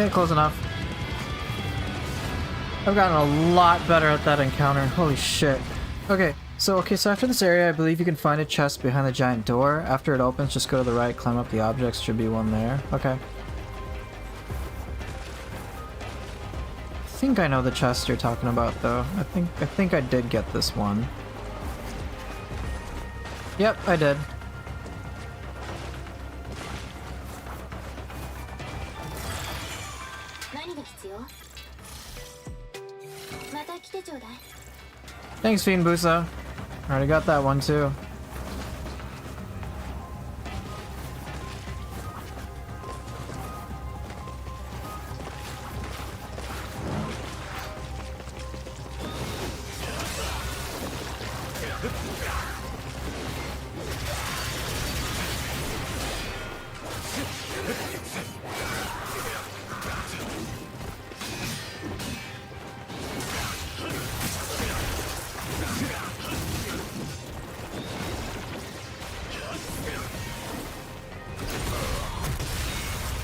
Okay, close enough. I've gotten a lot better at that encounter. Holy shit. Okay, so after this area, I believe you can find a chest behind the giant door. After it opens, just go to the right, climb up the objects. Should be one there. Okay. I think I know the chest you're talking about, though. I think I did get this one. Yep, I did. Thanks, Fiend Busa. Already got that one too.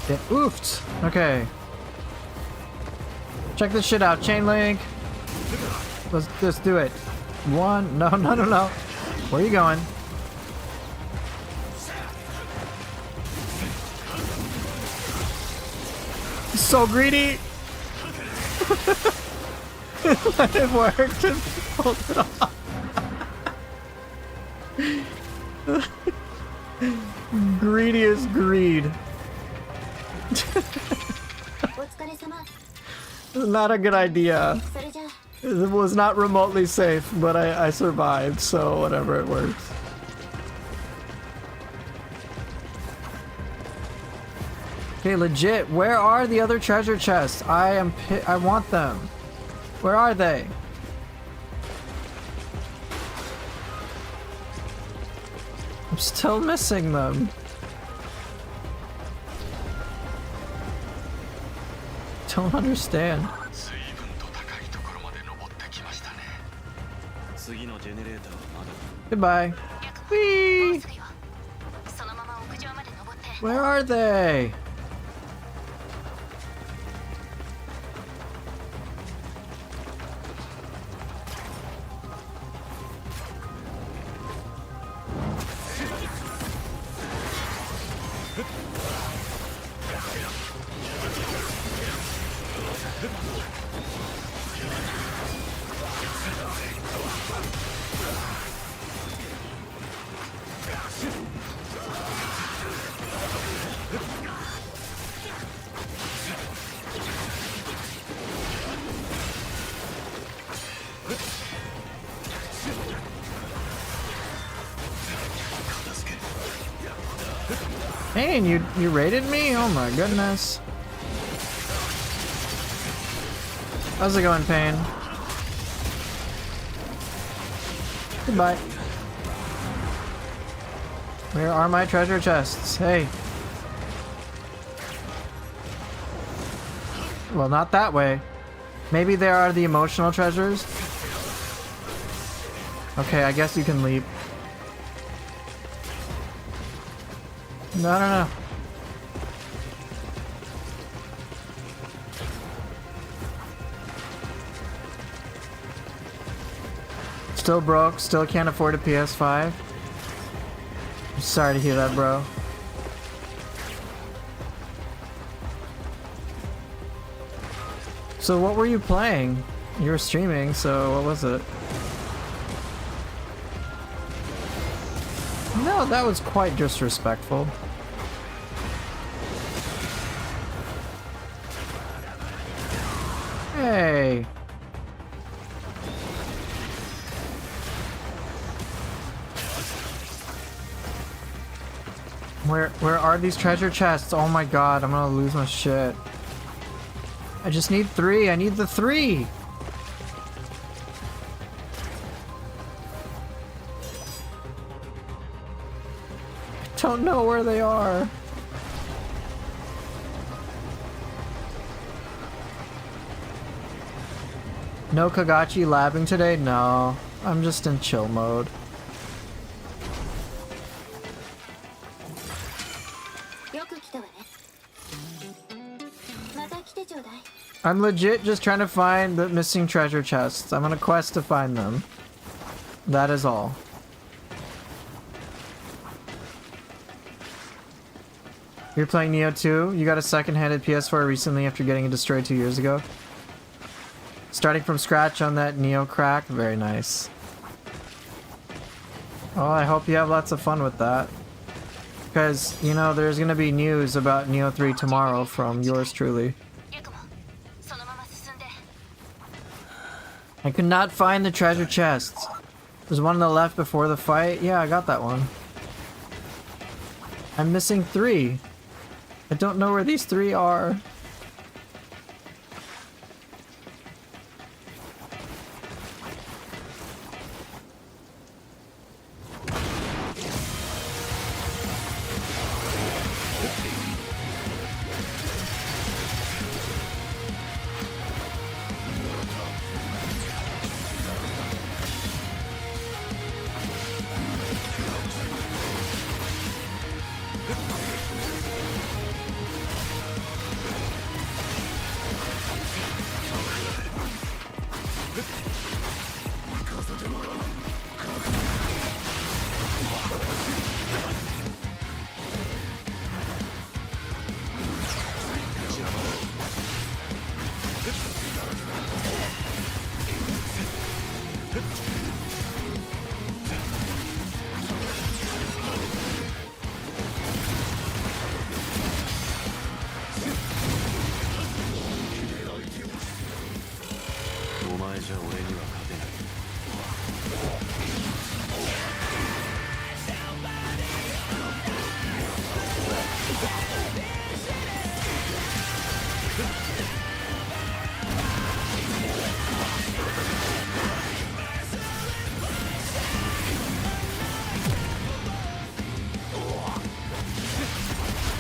Get oofed. Okay. Check this shit out. Chain link. Let's just do it. One. No, no, no, no. Where are you going? So greedy. It worked. It pulled it off. Greedy as greed. Not a good idea. It was not remotely safe, but I survived, so whatever, it works. Okay, legit, where are the other treasure chests? I want them. Where are they? I'm still missing them. Don't understand. Goodbye. Whee! Where are they? Pain, you raided me? Oh my goodness. How's it going, Pain? Goodbye. Where are my treasure chests? Hey. Well, not that way. Maybe there are the emotional treasures? Okay, I guess you can leap. No, no, no. Still broke, still can't afford a PS5. I'm sorry to hear that, bro. So what were you playing? You were streaming, so what was it? No, that was quite disrespectful. Hey. Where are these treasure chests? Oh my god, I'm gonna lose my shit. I just need 3. I need the 3. I don't know where they are. No Kagachi labbing today? No. I'm just in chill mode. I'm legit just trying to find the missing treasure chests. I'm on a quest to find them. That is all. You're playing Neo 2? You got a second-handed PS4 recently after getting it destroyed 2 years ago? Starting from scratch on that Neo crack? Very nice. Well, I hope you have lots of fun with that. Because, you know, there's gonna be news about Neo 3 tomorrow from yours truly. I could not find the treasure chests. There's one on the left before the fight. Yeah, I got that one. I'm missing 3. I don't know where these 3 are.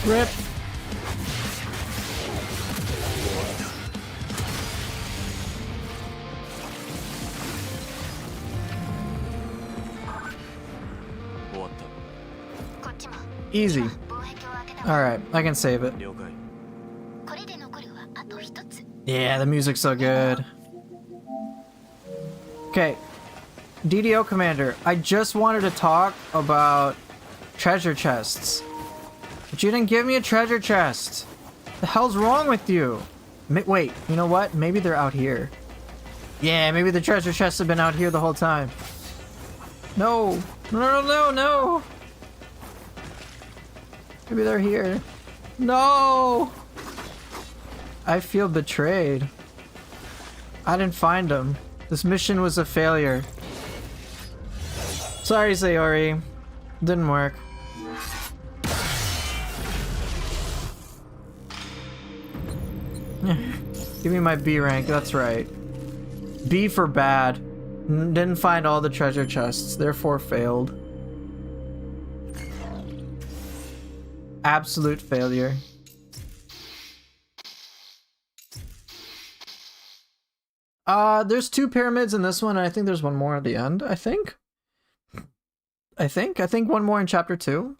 Rip. Easy. Alright, I can save it. Yeah, the music's so good. Okay. DDO Commander, I just wanted to talk about treasure chests. But you didn't give me a treasure chest. The hell's wrong with you? Wait, you know what? Maybe they're out here. Yeah, maybe the treasure chests have been out here the whole time. No. No, no, no, no. Maybe they're here. No. I feel betrayed. I didn't find them. This mission was a failure. Sorry, Sayori. Didn't work. Give me my B rank, that's right. B for bad. Didn't find all the treasure chests, therefore failed. Absolute failure. There's 2 pyramids in this one, and I think there's one more at the end, I think. I think one more in chapter 2.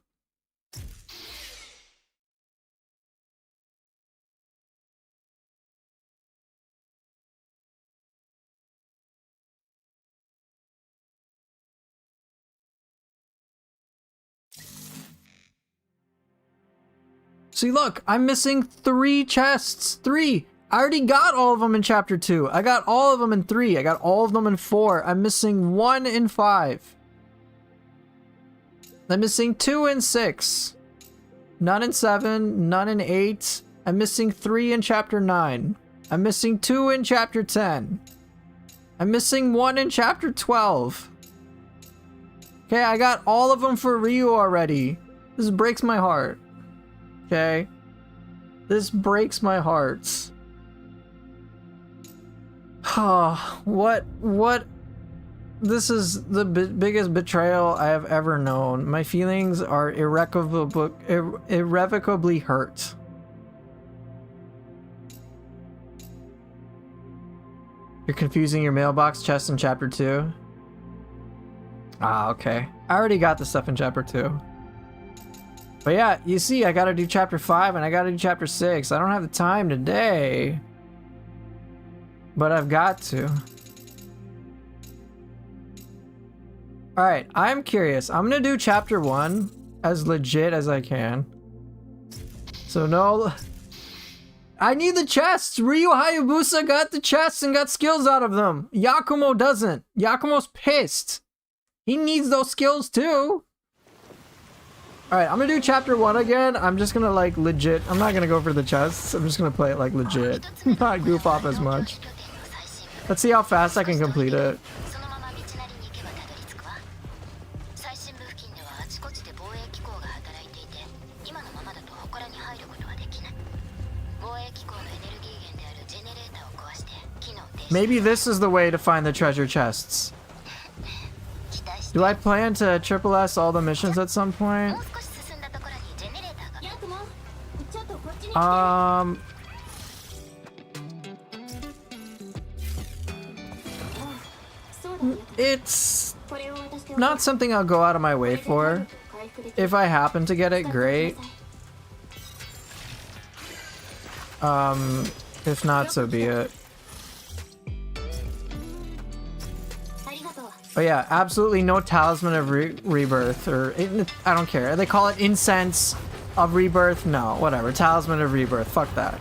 See, look, I'm missing 3 chests. 3! I already got all of them in chapter 2. I got all of them in 3. I got all of them in 4. I'm missing 1 in 5. I'm missing 2 in 6. None in 7. None in 8. I'm missing 3 in chapter 9. I'm missing 2 in chapter 10. I'm missing 1 in chapter 12. Okay, I got all of them for Ryu already. This breaks my heart. Okay? This breaks my heart. What? This is the biggest betrayal I have ever known. My feelings are irrevocably hurt. You're confusing your mailbox chest in chapter 2? Ah, okay. I already got the stuff in chapter 2. But yeah, you see, I gotta do chapter 5 and I gotta do chapter 6. I don't have the time today. But I've got to. Alright, I'm curious. I'm gonna do chapter 1 as legit as I can. So no... I need the chests! Ryu Hayabusa got the chests and got skills out of them. Yakumo doesn't. Yakumo's pissed. He needs those skills too. Alright, I'm gonna do chapter 1 again. I'm just gonna like legit. I'm not gonna go for the chests. I'm just gonna play it like legit. Not goof off as much. Let's see how fast I can complete it. Maybe this is the way to find the treasure chests. Do I plan to triple S all the missions at some point? It's not something I'll go out of my way for. If I happen to get it, great. If not, so be it. But yeah, absolutely no Talisman of Rebirth, or I don't care. They call it Incense of Rebirth. No, whatever. Talisman of Rebirth. Fuck that.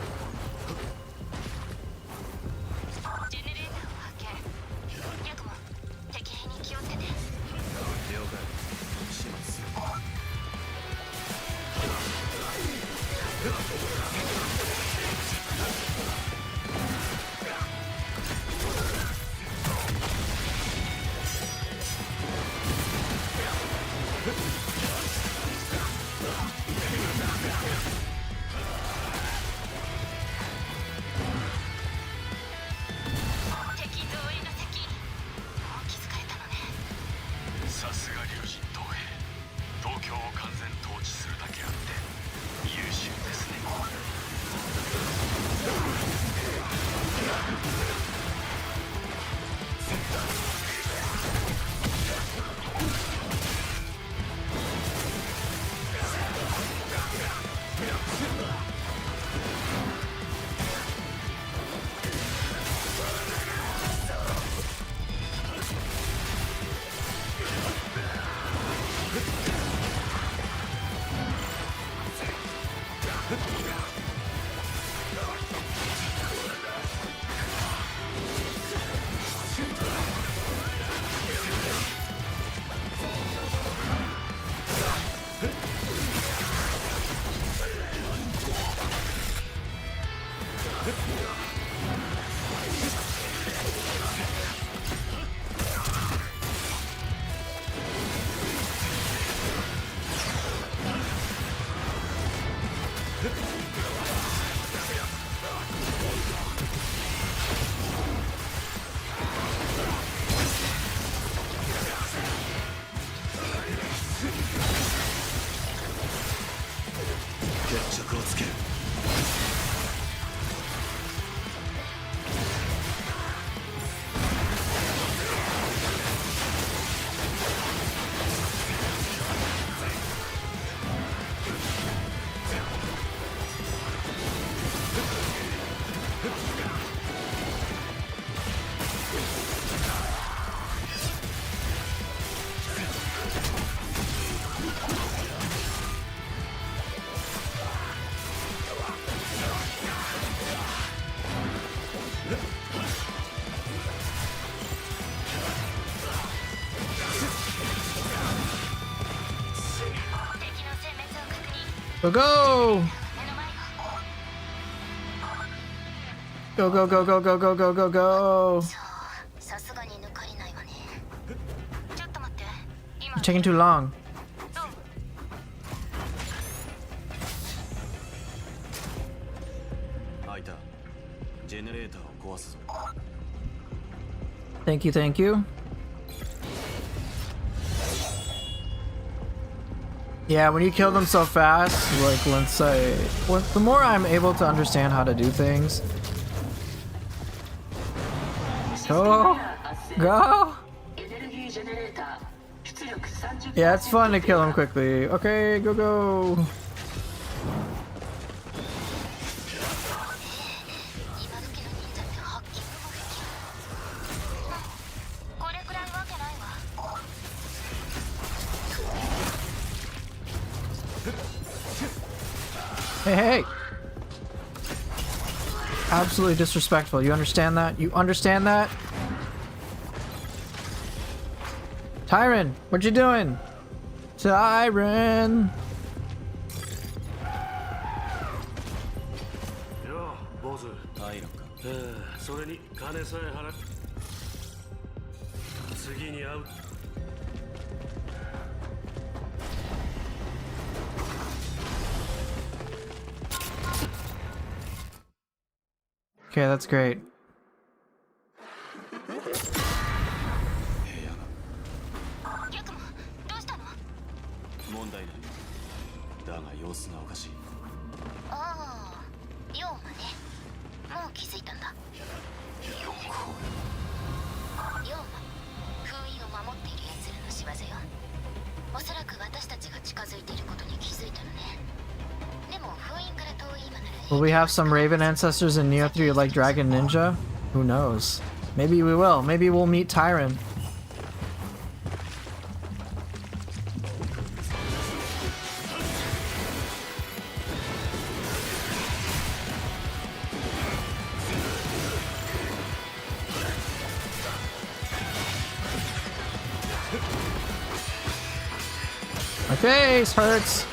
Go, go! Go, go, go, go, go, go, go, go, go! You're taking too long. Thank you, thank you. Yeah, when you kill them so fast, like, let's say, the more I'm able to understand how to do things. Go! Go! Yeah, it's fun to kill him quickly. Okay, go, go! Hey, hey! Absolutely disrespectful. You understand that? You understand that? Tyron, what you doing? Tyron! Okay, that's great. Will we have some Raven ancestors in Neo 3 like Dragon Ninja? Who knows? Maybe we will. Maybe we'll meet Tyron. My face hurts.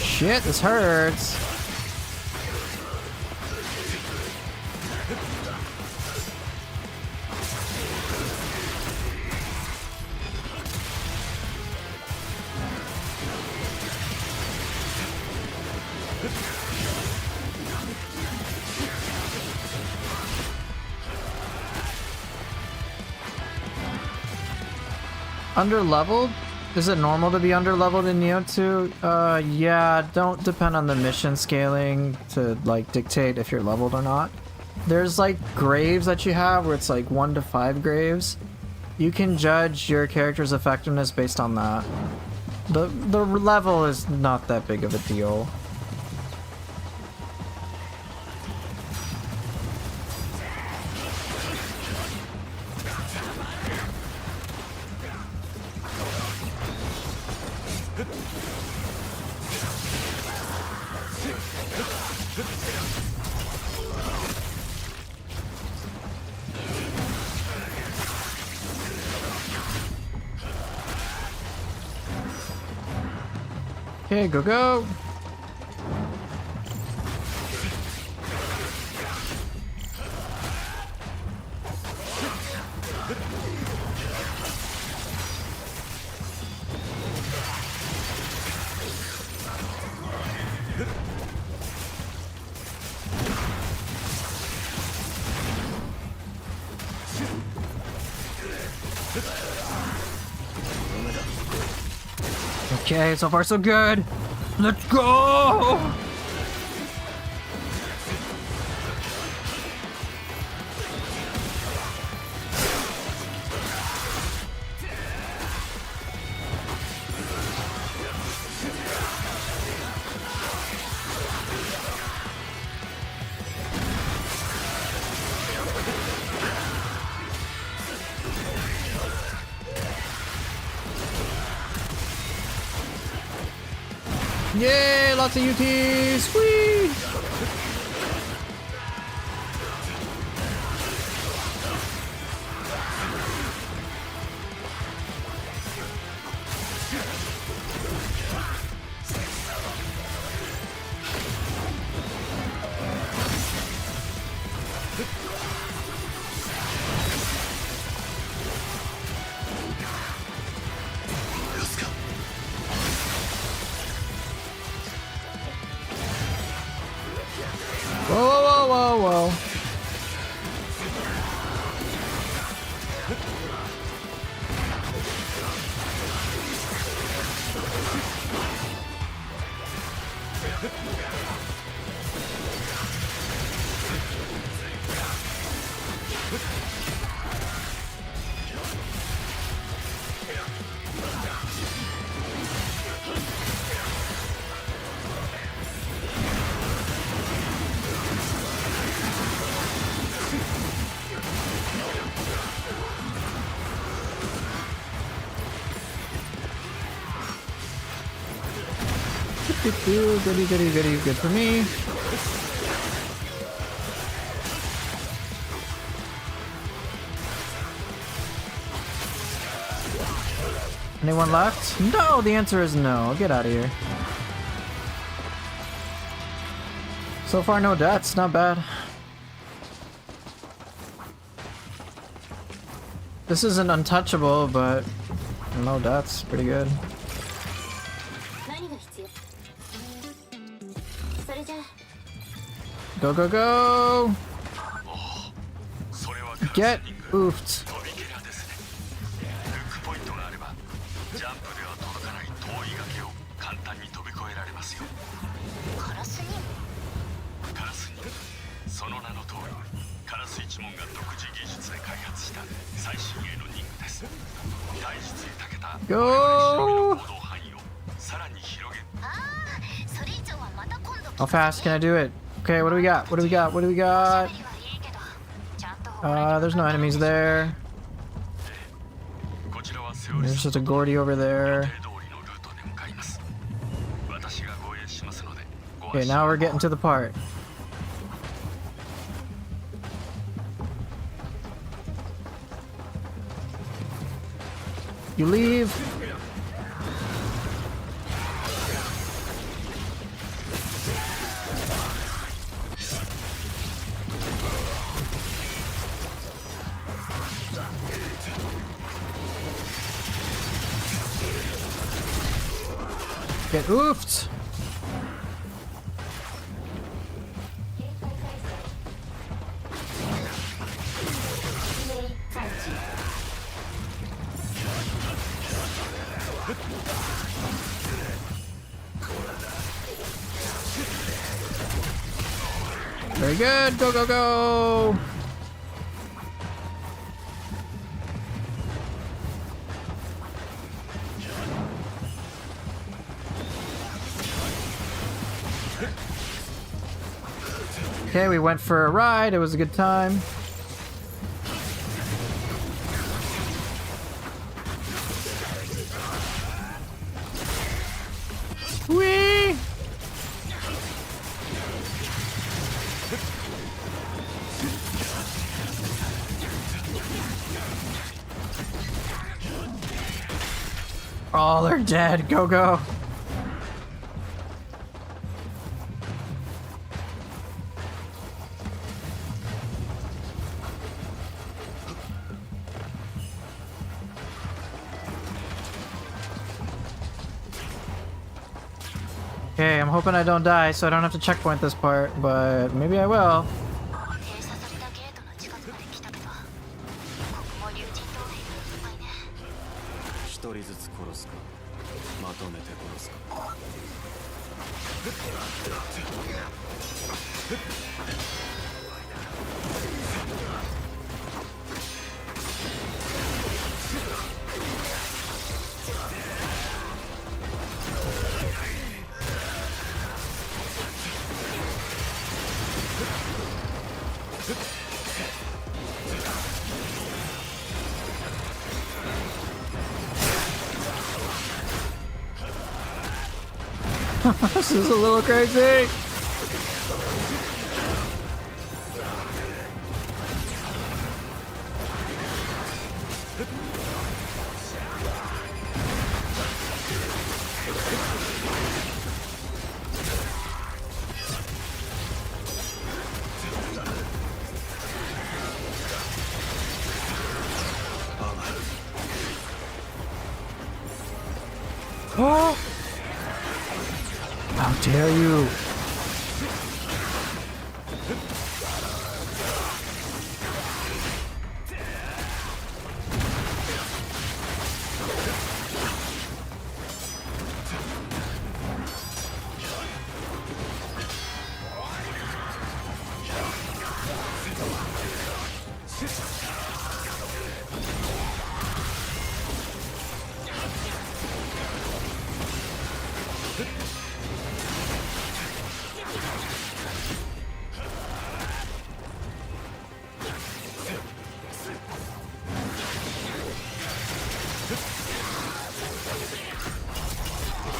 Shit, this hurts. Underleveled? Is it normal to be underleveled in Neo 2? Yeah, don't depend on the mission scaling to like dictate if you're leveled or not. There's like graves that you have where it's like 1 to 5 graves. You can judge your character's effectiveness based on that. The level is not that big of a deal. Okay, go go! Okay, so far so good. Let's go! Yay! Lots of UTs! Whee! whoa. Goody, goody, goody, good for me. Anyone left? No, the answer is no. Get out of here. So far, no deaths. Not bad. This isn't untouchable, but no deaths. Pretty good. Go, go, go! Get oofed. Go! How fast can I do it? Okay, what do we got? What do we got? What do we got? There's no enemies there. There's just a Gordy over there. Okay, now we're getting to the part. You leave. Get oofed. Very good. Go, go, go. Okay, we went for a ride. It was a good time. Whee! Oh, they're dead. Go, go. Okay, I'm hoping I don't die so I don't have to checkpoint this part, but maybe I will. This is a little crazy. Oh! How dare you!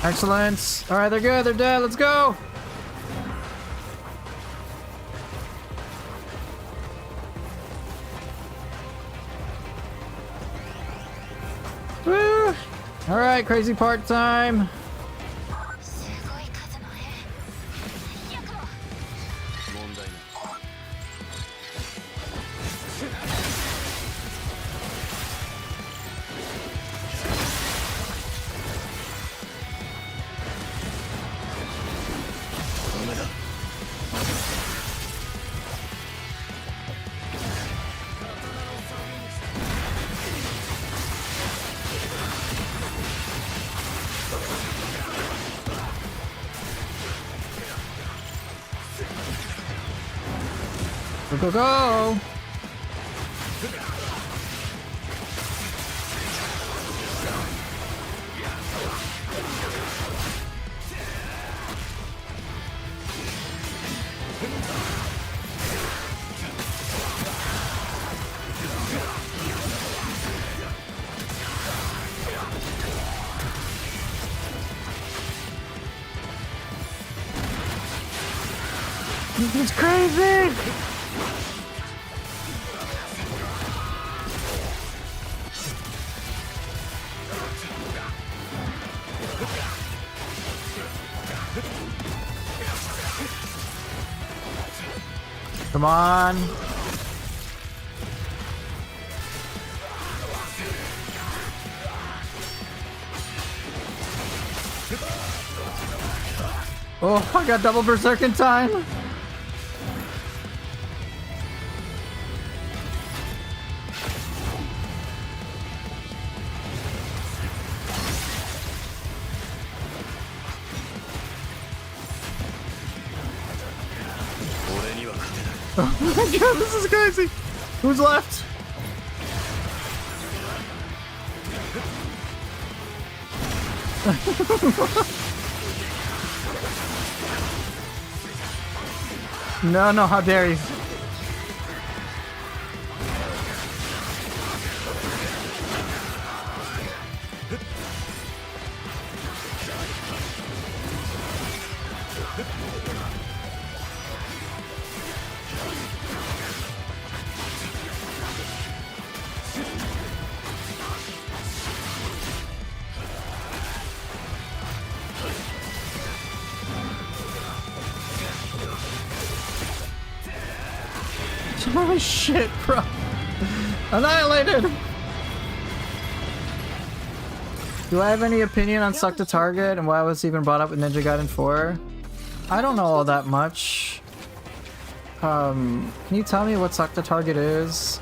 Excellent. Alright, they're good. They're dead. Let's go. Woo! Alright, crazy part time. Go, go, go! This is crazy! Come on. Oh, I got double berserk in time. Oh my god, this is crazy! Who's left? No, no, how dare you? Holy shit, bro. Annihilated! Do I have any opinion on Suck to Target and why I was even brought up with Ninja Gaiden 4? I don't know all that much. Can you tell me what Suck to Target is?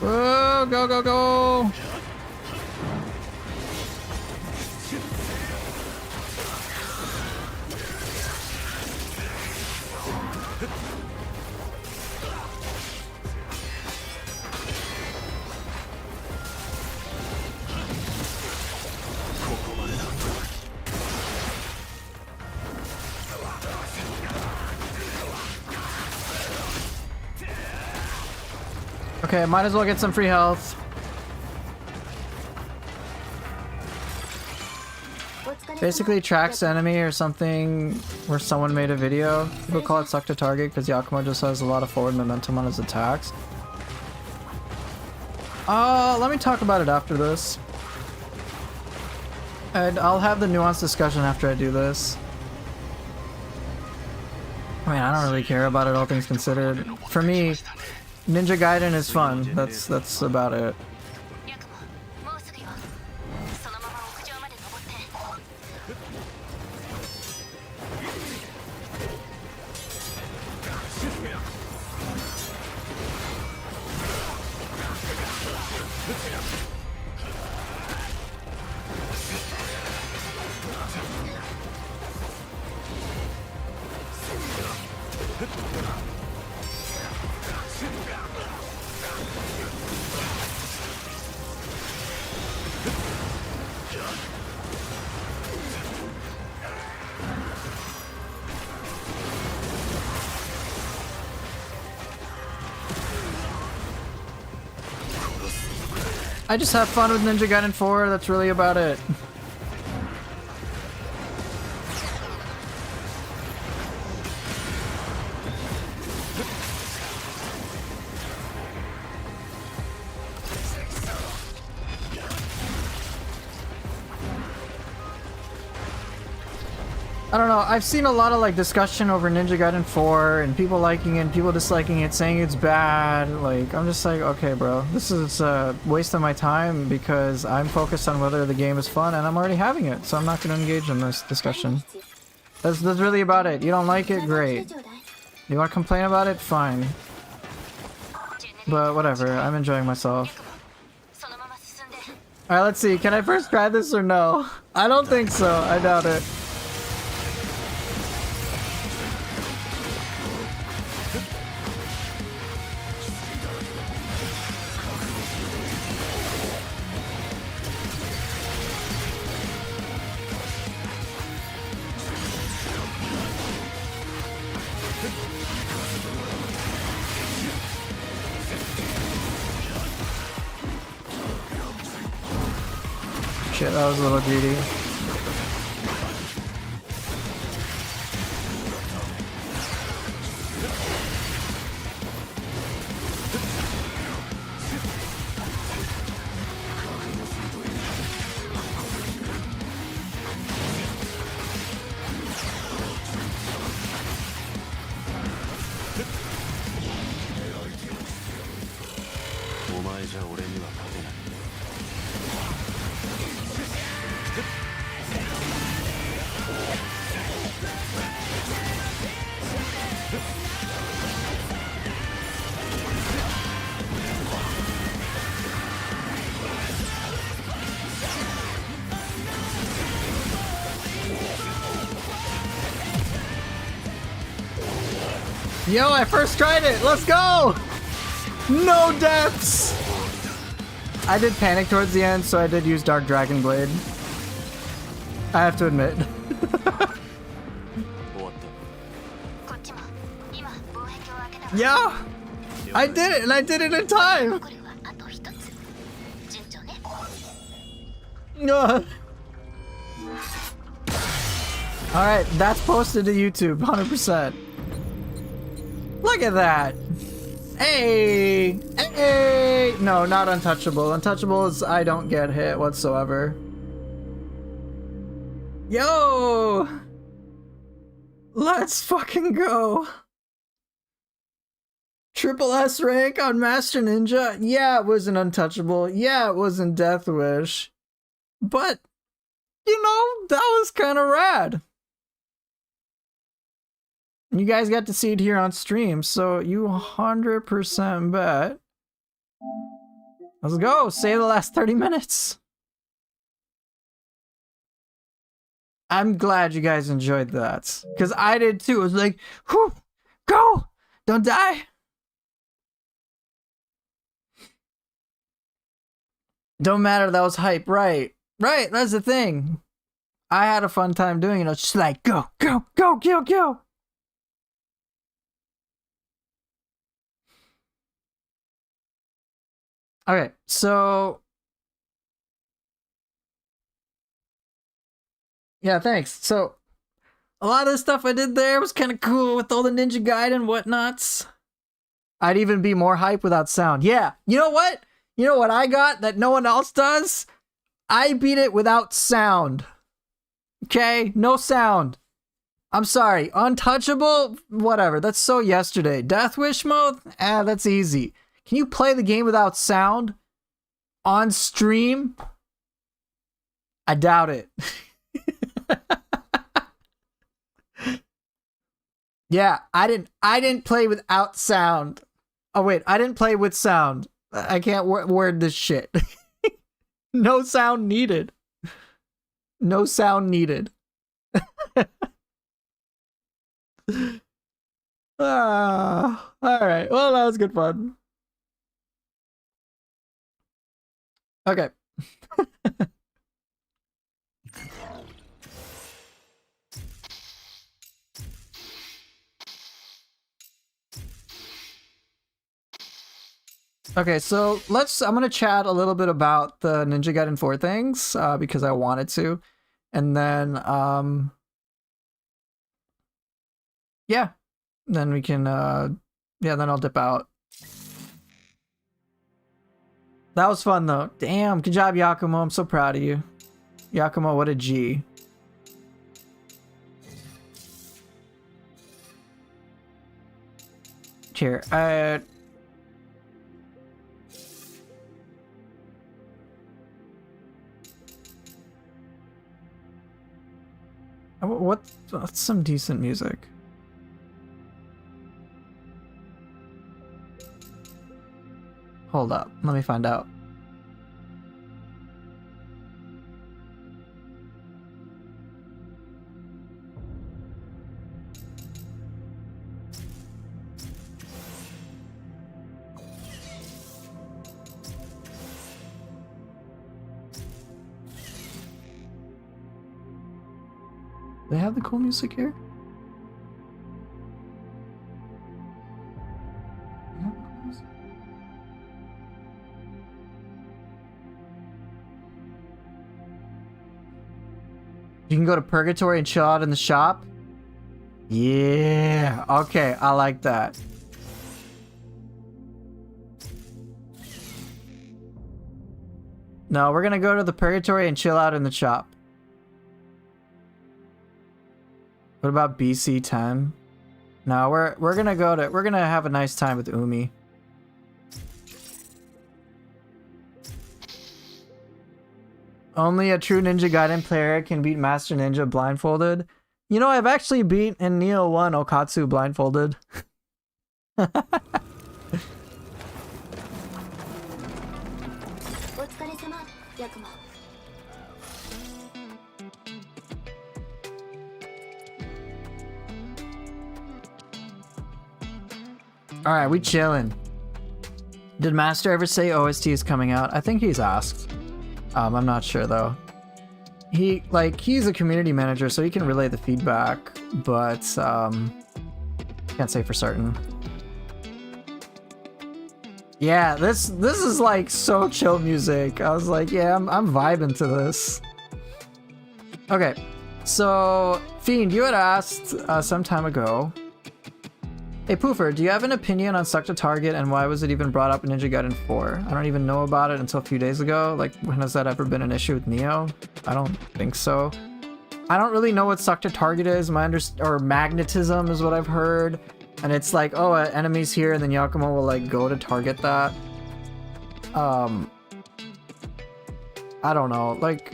Whoa, go, go, go! Okay, might as well get some free health. Basically tracks enemy or something where someone made a video. People call it Suck to Target because Yakumo just has a lot of forward momentum on his attacks. Let me talk about it after this. And I'll have the nuanced discussion after I do this. I mean, I don't really care about it, all things considered. For me, Ninja Gaiden is fun. That's about it. I just have fun with Ninja Gaiden 4, that's really about it. I don't know, I've seen a lot of like discussion over Ninja Gaiden 4 and people liking it and people disliking it, saying it's bad. Like, I'm just like, okay bro, this is a waste of my time because I'm focused on whether the game is fun and I'm already having it, so I'm not going to engage in this discussion. That's really about it. You don't like it? Great. You want to complain about it? Fine. But whatever, I'm enjoying myself. Alright, let's see, can I first try this or no? I don't think so, I doubt it. Shit, that was a little greedy. Yo, I first tried it! Let's go! No deaths! I did panic towards the end, so I did use Dark Dragon Blade. I have to admit. Yeah! I did it, and I did it in time! Alright, that's posted to YouTube, 100%. Look at that! Hey! Hey! No, not untouchable. Untouchables, I don't get hit whatsoever. Yo! Let's fucking go! Triple S rank on Master Ninja? Yeah, it wasn't untouchable. Yeah, it wasn't Death Wish. But, you know, that was kind of rad. You guys got to see it here on stream, so you 100% bet. Let's go, save the last 30 minutes. I'm glad you guys enjoyed that, because I did too. It was like, whew, go, don't die. Don't matter, that was hype, right? Right, that's the thing. I had a fun time doing it. I was just like, go, go, go, kill, kill. Okay, so yeah, thanks. So a lot of the stuff I did there was kind of cool with all the Ninja Gaiden and whatnots. I'd even be more hype without sound. Yeah, you know what? You know what I got that no one else does? I beat it without sound. Okay, no sound. I'm sorry, untouchable? Whatever, that's so yesterday. Death Wish mode? That's easy. Can you play the game without sound? On stream? I doubt it. Yeah, I didn't play without sound. Oh wait, I didn't play with sound. I can't word this shit. No sound needed. No sound needed. Alright. Well, that was good fun. Okay. Okay, so I'm gonna chat a little bit about the Ninja Gaiden 4 things, because I wanted to. And then, yeah. Then we can, yeah, then I'll dip out. That was fun, though. Damn, good job, Yakumo. I'm so proud of you. Yakumo, what a G. Here, what's some decent music? Hold up, let me find out. They have the cool music here? You can go to Purgatory and chill out in the shop? Yeah, okay, I like that. No, we're gonna go to the Purgatory and chill out in the shop. What about BC 10? No, we're gonna have a nice time with Umi. Only a true Ninja Gaiden player can beat Master Ninja blindfolded. You know, I've actually beat in Neo 1 Okatsu blindfolded. Alright, we chillin'. Did Master ever say OST is coming out? I think he's asked. I'm not sure though. He's a community manager, so he can relay the feedback, but can't say for certain. Yeah, this is like so chill music. I was like, yeah, I'm vibing to this. Okay, so Fiend, you had asked some time ago. Hey Poofer, do you have an opinion on Stuck to Target and why was it even brought up in Ninja Gaiden 4? I don't even know about it until a few days ago. Like, when has that ever been an issue with Neo? I don't think so. I don't really know what Stuck to Target is. Or magnetism is what I've heard. And it's like, oh, enemy's here, and then Yakumo will like go to target that. I don't know. Like,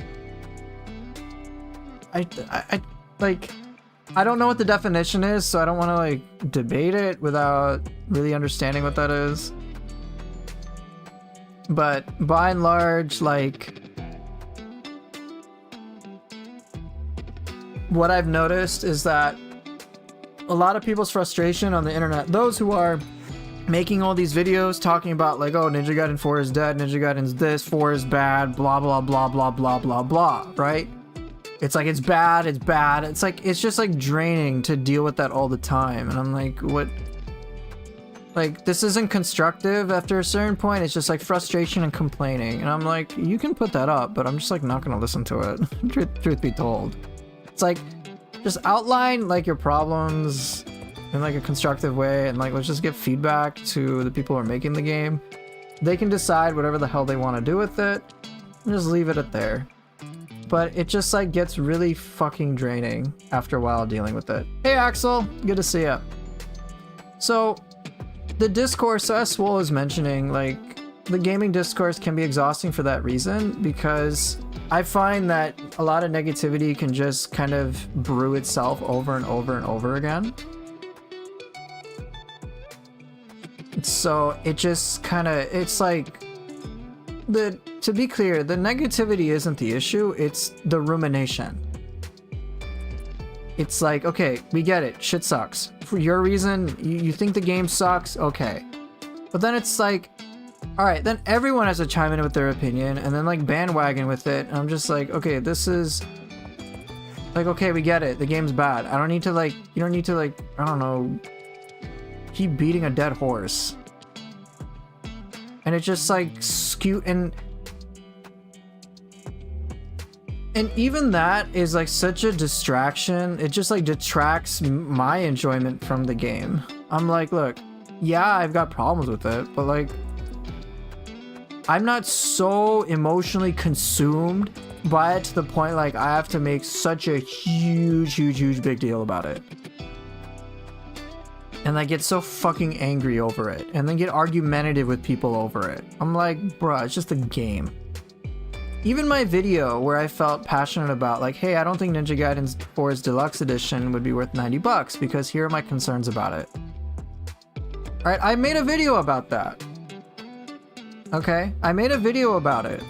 I don't know what the definition is, so I don't want to like debate it without really understanding what that is. But by and large, like, what I've noticed is that a lot of people's frustration on the internet, those who are making all these videos talking about like, oh, Ninja Gaiden 4 is dead, Ninja Gaiden's this, 4 is bad, blah blah blah blah blah blah blah, right? It's like, it's bad, it's bad. It's like, it's just like draining to deal with that all the time. And I'm like, what? Like, this isn't constructive after a certain point. It's just like frustration and complaining. And I'm like, you can put that up, but I'm just like not gonna listen to it. Truth be told. It's like, just outline like your problems in like a constructive way, and like, let's just give feedback to the people who are making the game. They can decide whatever the hell they want to do with it, and just leave it at there. But it just like gets really fucking draining after a while dealing with it. Hey Axel, good to see ya. So the discourse, as Swole was mentioning, like, the gaming discourse can be exhausting for that reason, because I find that a lot of negativity can just kind of brew itself over and over and over again. So it just kind of, it's like, to be clear, the negativity isn't the issue, it's the rumination. It's like, okay, we get it, shit sucks. For your reason, you think the game sucks, okay. But then it's like, alright, then everyone has to chime in with their opinion, and then like bandwagon with it, and I'm just like, okay, this is... Like, okay, we get it, the game's bad. I don't need to like, you don't need to like, I don't know, keep beating a dead horse. and it just like skew and even that is like such a distraction. It just like detracts my enjoyment from the game. I'm like, look, yeah, I've got problems with it, but like I'm not so emotionally consumed by it to the point like I have to make such a huge big deal about it. And I get so fucking angry over it, and then get argumentative with people over it. I'm like, bruh, it's just a game. Even my video where I felt passionate about like, hey, I don't think Ninja Gaiden 4's Deluxe Edition would be worth $90 because here are my concerns about it. Alright, I made a video about that. Okay? I made a video about it.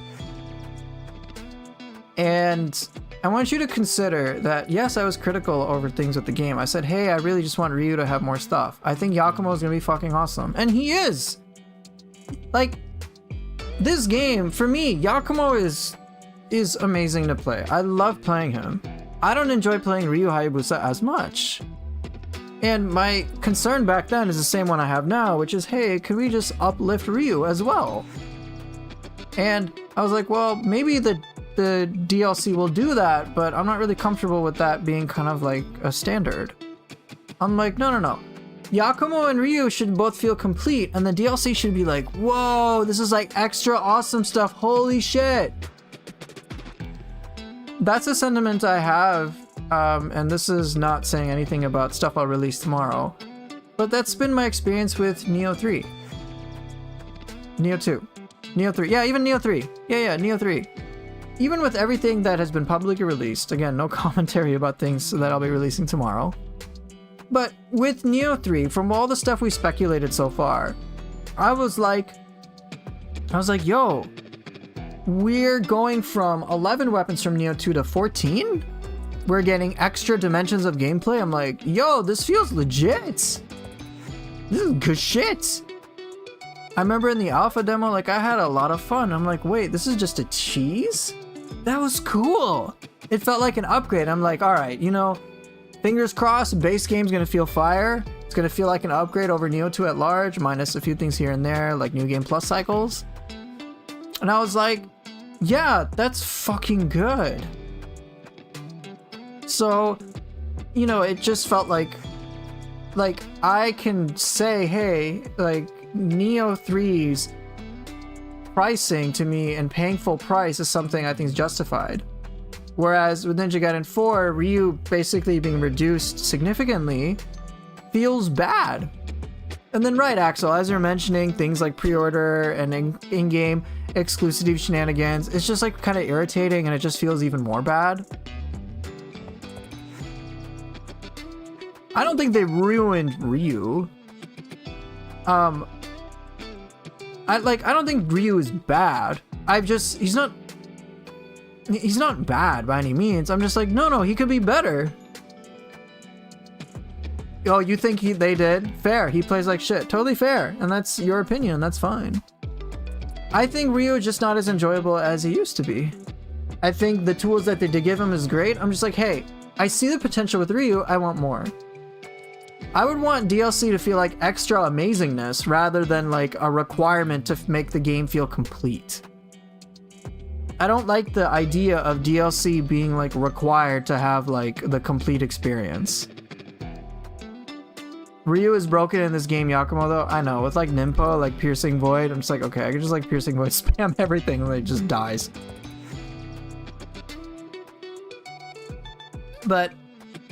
And I want you to consider that, yes, I was critical over things with the game. I said, hey, I really just want Ryu to have more stuff. I think Yakumo is going to be fucking awesome. And he is! Like, this game, for me, Yakumo is amazing to play. I love playing him. I don't enjoy playing Ryu Hayabusa as much. And my concern back then is the same one I have now, which is, hey, could we just uplift Ryu as well? And I was like, well, maybe the DLC will do that, but I'm not really comfortable with that being kind of like a standard. I'm like, no. Yakumo and Ryu should both feel complete, and the DLC should be like, whoa, this is like extra awesome stuff, holy shit. That's a sentiment I have, and this is not saying anything about stuff I'll release tomorrow, but that's been my experience with Neo 3. Neo 2. Neo 3. Yeah, even Neo 3. Yeah, Neo 3. Even with everything that has been publicly released, again, no commentary about things that I'll be releasing tomorrow. But with Neo 3, from all the stuff we speculated so far, I was like, yo, we're going from 11 weapons from Neo 2 to 14? We're getting extra dimensions of gameplay? I'm like, yo, this feels legit. This is good shit. I remember in the alpha demo, like, I had a lot of fun. I'm like, wait, this is just a tease? That was cool. It felt like an upgrade. I'm like, all right, you know, fingers crossed, base game's gonna feel fire. It's gonna feel like an upgrade over Neo 2 at large, minus a few things here and there, like New Game Plus cycles. And I was like, yeah, that's fucking good. So, you know, it just felt like I can say, hey, like, Neo 3's pricing to me and paying full price is something I think is justified. Whereas with Ninja Gaiden 4, Ryu basically being reduced significantly feels bad. And then right, Axel, as you're mentioning things like pre-order and in-game exclusivity shenanigans, it's just like kind of irritating and it just feels even more bad. I don't think they ruined Ryu. I don't think Ryu is bad. He's not bad by any means. I'm just like, no, he could be better. Oh, you think they did? Fair. He plays like shit. Totally fair. And that's your opinion. That's fine. I think Ryu is just not as enjoyable as he used to be. I think the tools that they did give him is great. I'm just like, hey, I see the potential with Ryu. I want more. I would want DLC to feel like extra amazingness rather than like a requirement to make the game feel complete. I don't like the idea of DLC being like required to have like the complete experience. Ryu is broken in this game, Yakumo, though. I know, with like Ninpo, like Piercing Void, I'm just like, okay, I can just like Piercing Void spam everything and it just dies. But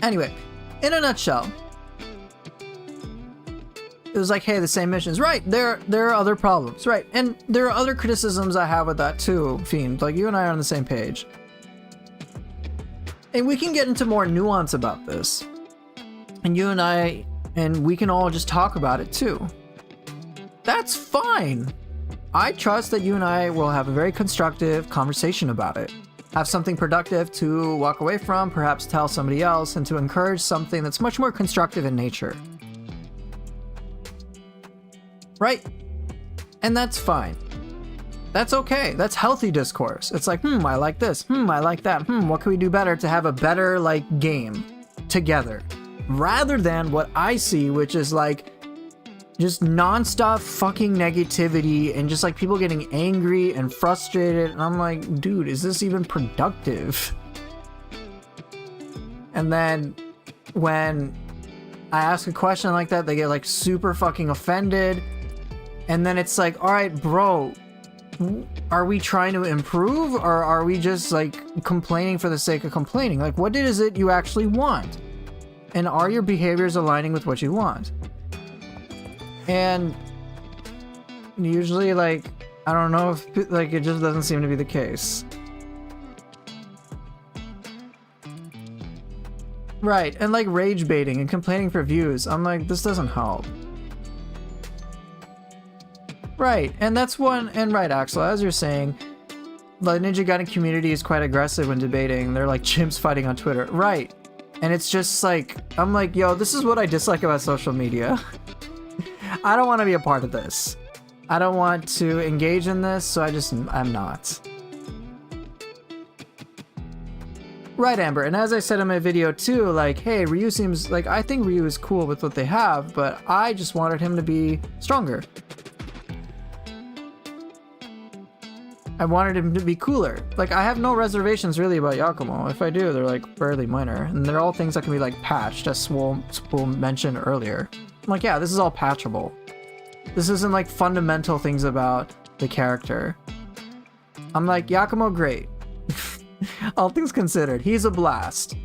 anyway, in a nutshell, it was like, hey, the same missions. Right, there are other problems. Right, and there are other criticisms I have with that too, Fiend. Like, you and I are on the same page. And we can get into more nuance about this. And we can all just talk about it too. That's fine. I trust that you and I will have a very constructive conversation about it. Have something productive to walk away from, perhaps tell somebody else, and to encourage something that's much more constructive in nature. Right? And that's fine. That's okay. That's healthy discourse. It's like, I like this. I like that. What can we do better to have a better, like, game together? Rather than what I see, which is like, just nonstop fucking negativity and just like people getting angry and frustrated. And I'm like, dude, is this even productive? And then when I ask a question like that, they get like super fucking offended. And then it's like, all right, bro, are we trying to improve, or are we just like complaining for the sake of complaining? Like, what is it you actually want? And are your behaviors aligning with what you want? And usually, like, I don't know if, like, it just doesn't seem to be the case. Right, and like rage baiting and complaining for views. I'm like, this doesn't help. Right, and that's one, and right, Axel, as you're saying, the Ninja Gaiden community is quite aggressive when debating. They're like chimps fighting on Twitter. Right, and it's just like, I'm like, yo, this is what I dislike about social media. I don't want to be a part of this. I don't want to engage in this, so I'm not. Right, Amber, and as I said in my video too, like, hey, Ryu seems, like, I think Ryu is cool with what they have, but I just wanted him to be stronger. I wanted him to be cooler. Like, I have no reservations really about Yakumo. If I do, they're like fairly minor, and they're all things that can be like patched, as Swole mentioned earlier. I'm like, yeah, this is all patchable. This isn't like fundamental things about the character. I'm like, Yakumo, great. All things considered, he's a blast.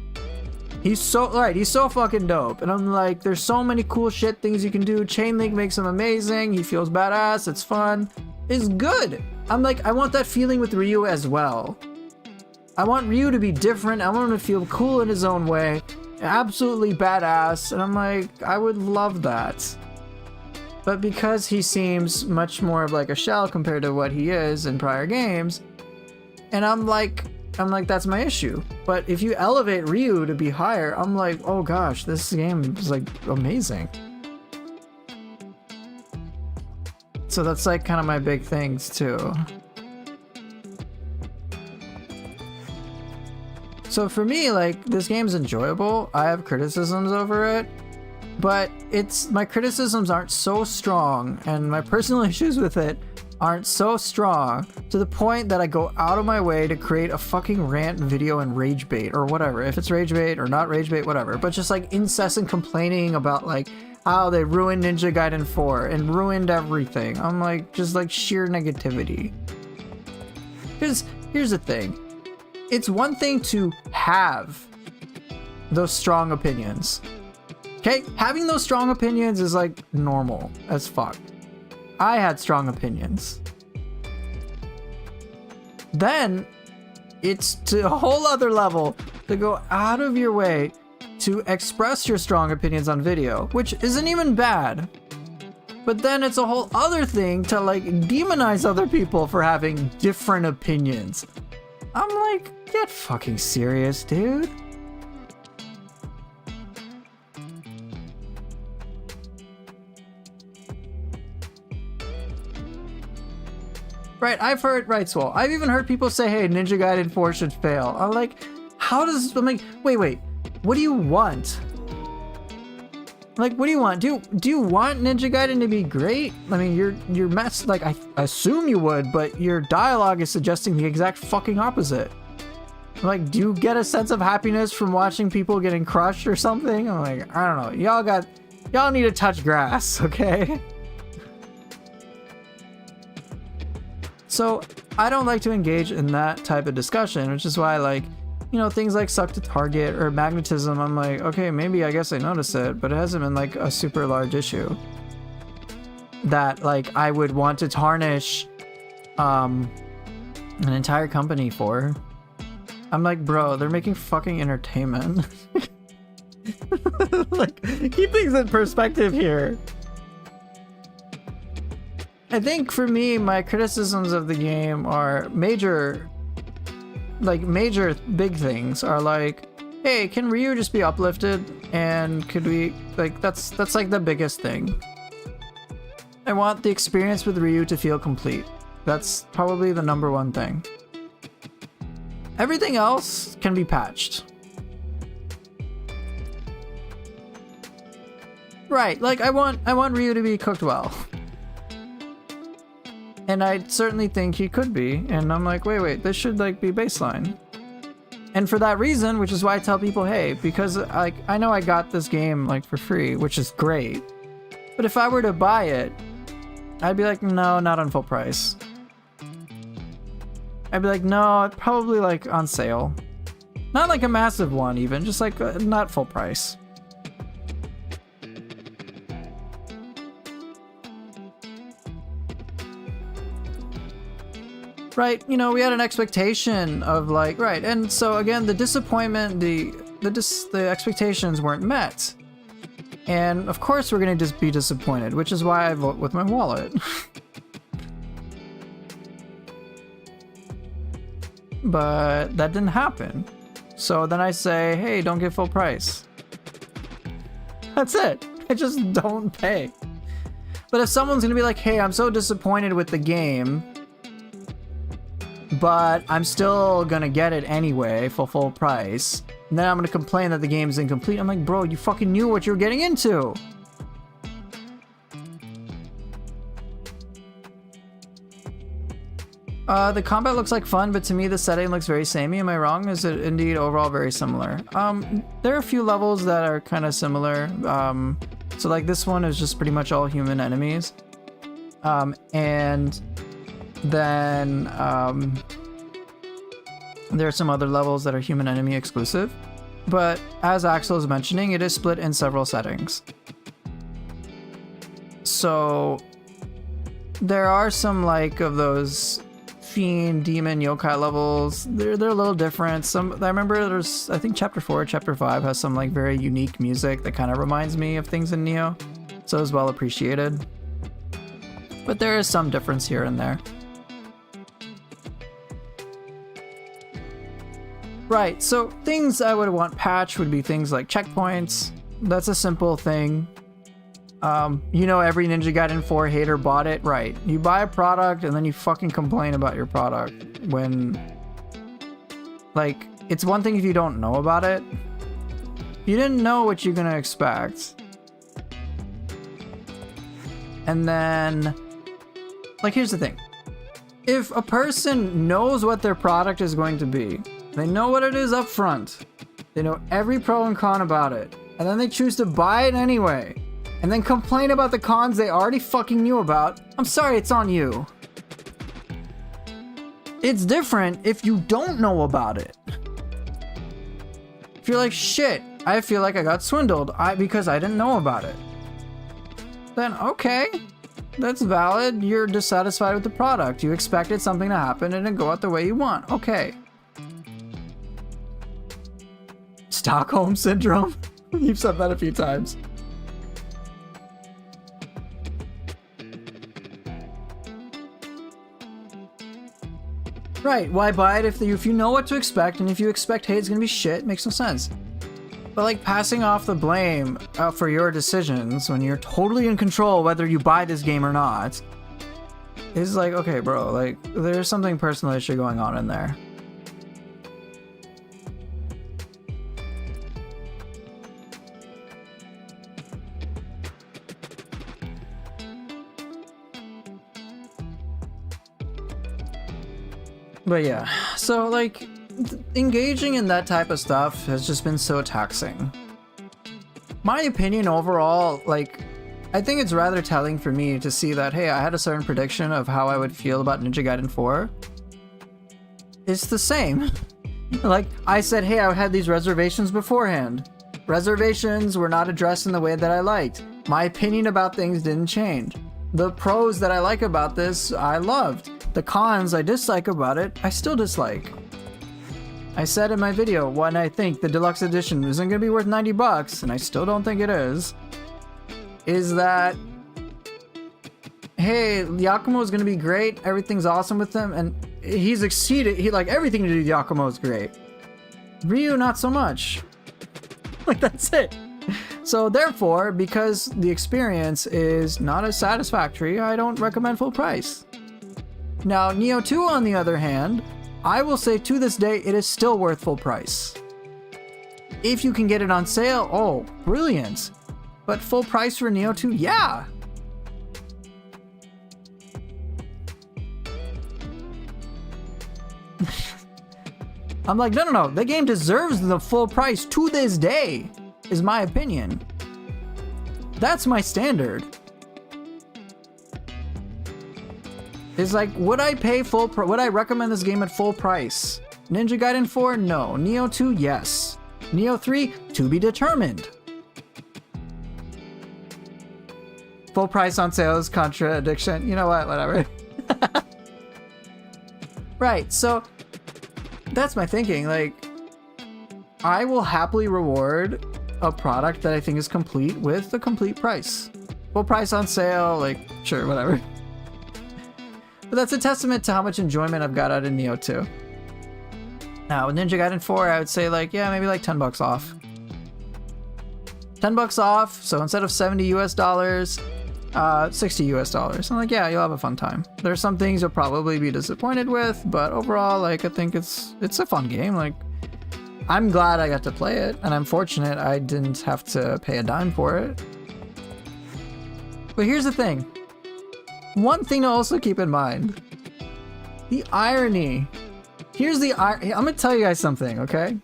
He's so fucking dope. And I'm like, there's so many cool shit things you can do. Chain Link makes him amazing. He feels badass. It's fun. It's good. I'm like, I want that feeling with Ryu as well. I want Ryu to be different. I want him to feel cool in his own way. Absolutely badass. And I'm like, I would love that. But because he seems much more of like a shell compared to what he is in prior games, and I'm like, that's my issue. But if you elevate Ryu to be higher, I'm like, oh gosh, this game is like amazing. So that's like kind of my big things too. So for me, like, this game's enjoyable. I have criticisms over it, but my criticisms aren't so strong, and my personal issues with it aren't so strong to the point that I go out of my way to create a fucking rant video and rage bait or whatever. If it's rage bait or not rage bait, whatever. But just like incessant complaining about like how they ruined Ninja Gaiden 4 and ruined everything. I'm like, just like sheer negativity. Because here's the thing. It's one thing to have those strong opinions. Okay? Having those strong opinions is like normal as fuck. I had strong opinions. Then it's to a whole other level to go out of your way to express your strong opinions on video, which isn't even bad. But then it's a whole other thing to like demonize other people for having different opinions. I'm like, get fucking serious, dude. Right, I've heard, right, Swole. I've even heard people say, hey, Ninja Gaiden 4 should fail. I'm like, I'm like, wait, what do you want? Like, what do you want? Do you want Ninja Gaiden to be great? I mean, you're like, I assume you would, but your dialogue is suggesting the exact fucking opposite. Like, do you get a sense of happiness from watching people getting crushed or something? I'm like, I don't know. Y'all need to touch grass, okay? So I don't like to engage in that type of discussion, which is why, like, you know, things like Suck to Target or Magnetism, I'm like, okay, maybe I guess I notice it, but it hasn't been like a super large issue that like I would want to tarnish an entire company for. I'm like, bro, they're making fucking entertainment. Like, keep things in perspective here. I think for me, my criticisms of the game are major big things are like, hey, can Ryu just be uplifted? And could we, like, that's like the biggest thing. I want the experience with Ryu to feel complete. That's probably the number one thing. Everything else can be patched. Right, like I want Ryu to be cooked well. And I certainly think he could be, and I'm like, wait, this should like be baseline. And for that reason, which is why I tell people, hey, because like I know I got this game like for free, which is great. But if I were to buy it, I'd be like, no, not on full price. I'd be like, no, probably like on sale. Not like a massive one even, just like not full price. Right, you know, we had an expectation of like, right, and so again, the disappointment, the expectations weren't met. And of course we're gonna just be disappointed, which is why I vote with my wallet. But that didn't happen. So then I say, hey, don't get full price. That's it. I just don't pay. But if someone's gonna be like, hey, I'm so disappointed with the game, but I'm still gonna get it anyway for full price, and then I'm gonna complain that the game's incomplete. I'm like, bro, you fucking knew what you were getting into. The combat looks like fun, but to me the setting looks very samey. Am I wrong? Is it indeed overall very similar? There are a few levels that are kind of similar. So like this one is just pretty much all human enemies. And then there are some other levels that are human enemy exclusive. But as Axel is mentioning, it is split in several settings. So there are some like of those fiend, demon, yokai levels. They're a little different. Some I remember there's, I think chapter 4, chapter 5 has some like very unique music that kind of reminds me of things in Nioh. So it was well appreciated. But there is some difference here and there. Right, so things I would want patched would be things like checkpoints. That's a simple thing. You know, every Ninja Gaiden 4 hater bought it. Right, you buy a product and then you fucking complain about your product when, like, it's one thing if you don't know about it. You didn't know what you're gonna expect. And then, like, here's the thing. If a person knows what their product is going to be, they know what it is up front, they know every pro and con about it, and then they choose to buy it anyway, and then complain about the cons they already fucking knew about, I'm sorry, it's on you. It's different if you don't know about it. If you're like, shit, I feel like I got swindled because I didn't know about it. Then okay, that's valid. You're dissatisfied with the product. You expected something to happen and it didn't go out the way you want. Okay. Stockholm Syndrome? You've said that a few times. Right, why buy it if you know what to expect, and if you expect, hey, it's gonna be shit, it makes no sense. But like passing off the blame for your decisions when you're totally in control whether you buy this game or not is like, okay, bro, like there's something personal issue going on in there. But yeah, so like engaging in that type of stuff has just been so taxing. My opinion overall, like, I think it's rather telling for me to see that, hey, I had a certain prediction of how I would feel about Ninja Gaiden 4. It's the same. Like, I said, hey, I had these reservations beforehand. Reservations were not addressed in the way that I liked. My opinion about things didn't change. The pros that I like about this, I loved. The cons I dislike about it, I still dislike. I said in my video when I think the deluxe edition isn't going to be worth $90, and I still don't think it is that, hey, Yakumo is going to be great, everything's awesome with him, and he's exceeded, like, everything to do with Yakumo is great. Ryu, not so much. Like, that's it. So therefore, because the experience is not as satisfactory, I don't recommend full price. Now, Nioh 2, on the other hand, I will say to this day, it is still worth full price. If you can get it on sale, oh, brilliant. But full price for Nioh 2? Yeah! I'm like, no, the game deserves the full price to this day, is my opinion. That's my standard. It's like, would I pay would I recommend this game at full price? Ninja Gaiden 4? No. Nioh 2? Yes. Nioh 3? To be determined. Full price on sale is contradiction. You know what? Whatever. Right, so that's my thinking. Like, I will happily reward a product that I think is complete with the complete price. Full price on sale, like, sure, whatever. But that's a testament to how much enjoyment I've got out of Nioh 2. Now, with Ninja Gaiden 4, I would say, like, yeah, maybe like $10 off. $10 off, so instead of $70 US, $60 US. I'm like, yeah, you'll have a fun time. There's some things you'll probably be disappointed with, but overall, like, I think it's a fun game. Like, I'm glad I got to play it, and I'm fortunate I didn't have to pay a dime for it. But here's the thing. One thing to also keep in mind. The irony. Here's the irony. I'm gonna tell you guys something, okay?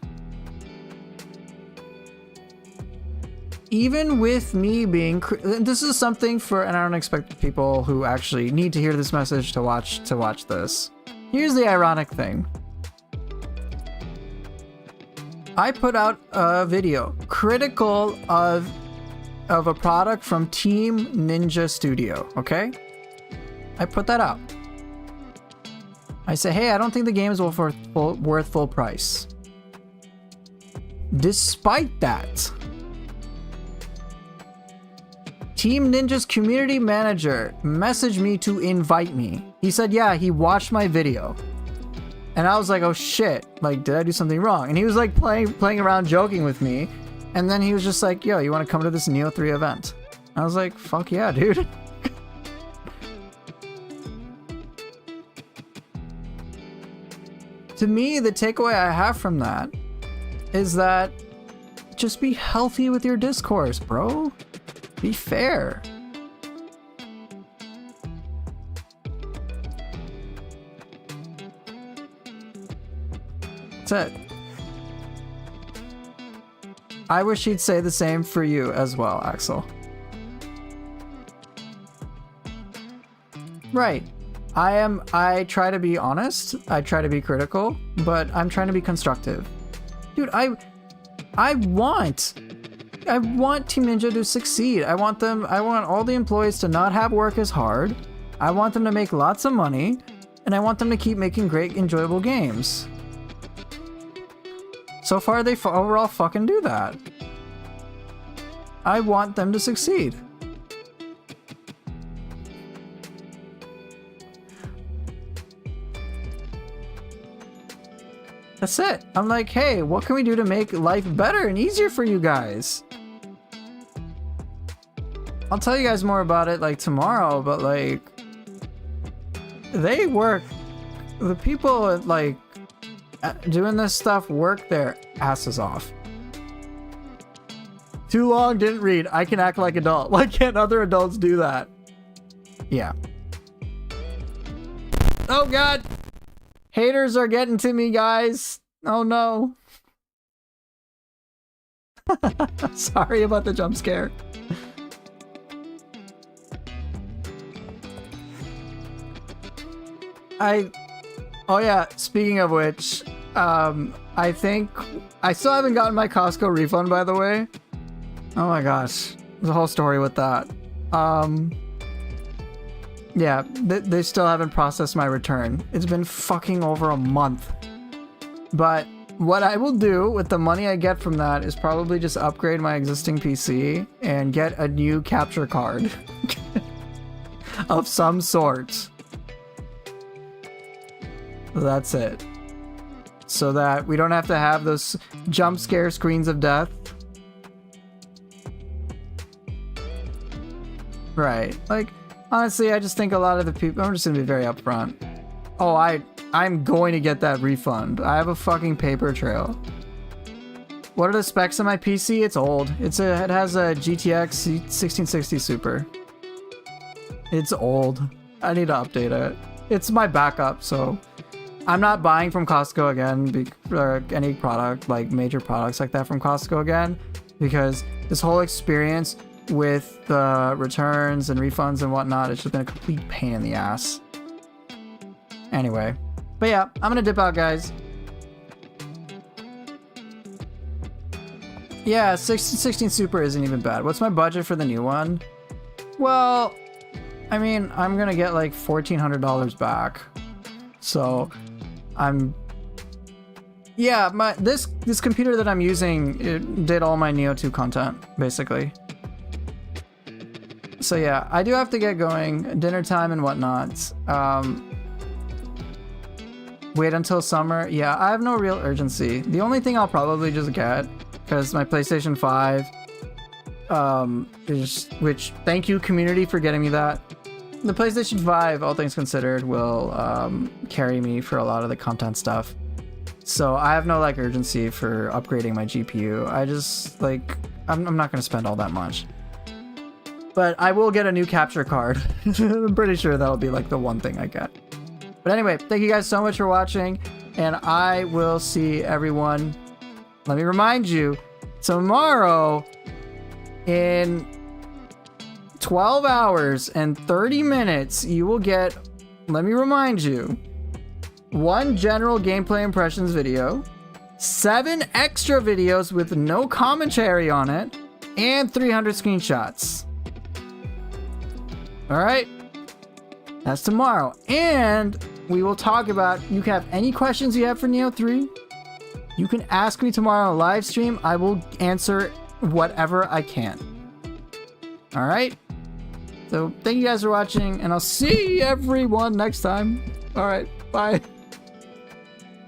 Even with me being, this is something for, and I don't expect people who actually need to hear this message to watch this. Here's the ironic thing. I put out a video critical of a product from Team Ninja Studio, okay? I put that out. I say, hey, I don't think the game is worth full price. Despite that, Team Ninja's community manager messaged me to invite me. He said, yeah, he watched my video. And I was like, oh shit, like, did I do something wrong? And he was like playing around joking with me. And then he was just like, yo, you want to come to this Nioh 3 event? I was like, fuck yeah, dude. To me, the takeaway I have from that is that just be healthy with your discourse, bro. Be fair. That's it. I wish he'd say the same for you as well, Axel. Right. I try to be honest, I try to be critical, but I'm trying to be constructive. Dude, I want Team Ninja to succeed. I want all the employees to not have work as hard. I want them to make lots of money, and I want them to keep making great, enjoyable games. So far, they overall fucking do that. I want them to succeed. That's it. I'm like, hey, what can we do to make life better and easier for you guys? I'll tell you guys more about it like tomorrow, but like, they work, the people like doing this stuff work their asses off. Too long, didn't read. I can act like adult. Why can't other adults do that? Yeah. Oh god! Haters are getting to me, guys. Oh no. Sorry about the jump scare. Oh yeah, speaking of which, I think I still haven't gotten my Costco refund, by the way. Oh my gosh, there's a whole story with that. Yeah, they still haven't processed my return. It's been fucking over a month. But what I will do with the money I get from that is probably just upgrade my existing PC and get a new capture card of some sort. That's it. So that we don't have to have those jump scare screens of death. Right. Like, honestly, I just think a lot of the people, I'm just gonna be very upfront. Oh, I'm going to get that refund. I have a fucking paper trail. What are the specs on my PC? It's old. It has a GTX 1660 Super. It's old. I need to update it. It's my backup, so I'm not buying from Costco again, or any product, like major products like that from Costco again, because this whole experience with the returns and refunds and whatnot, it's just been a complete pain in the ass. Anyway, but yeah, I'm gonna dip out, guys. Yeah, 16 Super isn't even bad. What's my budget for the new one? Well, I mean, I'm gonna get like $1,400 back. So, yeah, this computer that I'm using, it did all my Neo 2 content, basically. So yeah, I do have to get going, dinner time and whatnot. Wait until summer. Yeah, I have no real urgency. The only thing I'll probably just get, because my PlayStation 5, which thank you community for getting me that. The PlayStation 5, all things considered, will carry me for a lot of the content stuff. So I have no like urgency for upgrading my GPU. I just like, I'm not going to spend all that much. But I will get a new capture card. I'm pretty sure that'll be like the one thing I get. But anyway, thank you guys so much for watching, and I will see everyone. Let me remind you, tomorrow in 12 hours and 30 minutes, you will get, let me remind you, 1 general gameplay impressions video, 7 extra videos with no commentary on it, and 300 screenshots. All right, that's tomorrow. And we will talk about, you can have any questions you have for Neo 3. You can ask me tomorrow on a live stream. I will answer whatever I can. All right. So thank you guys for watching, and I'll see everyone next time. All right. Bye.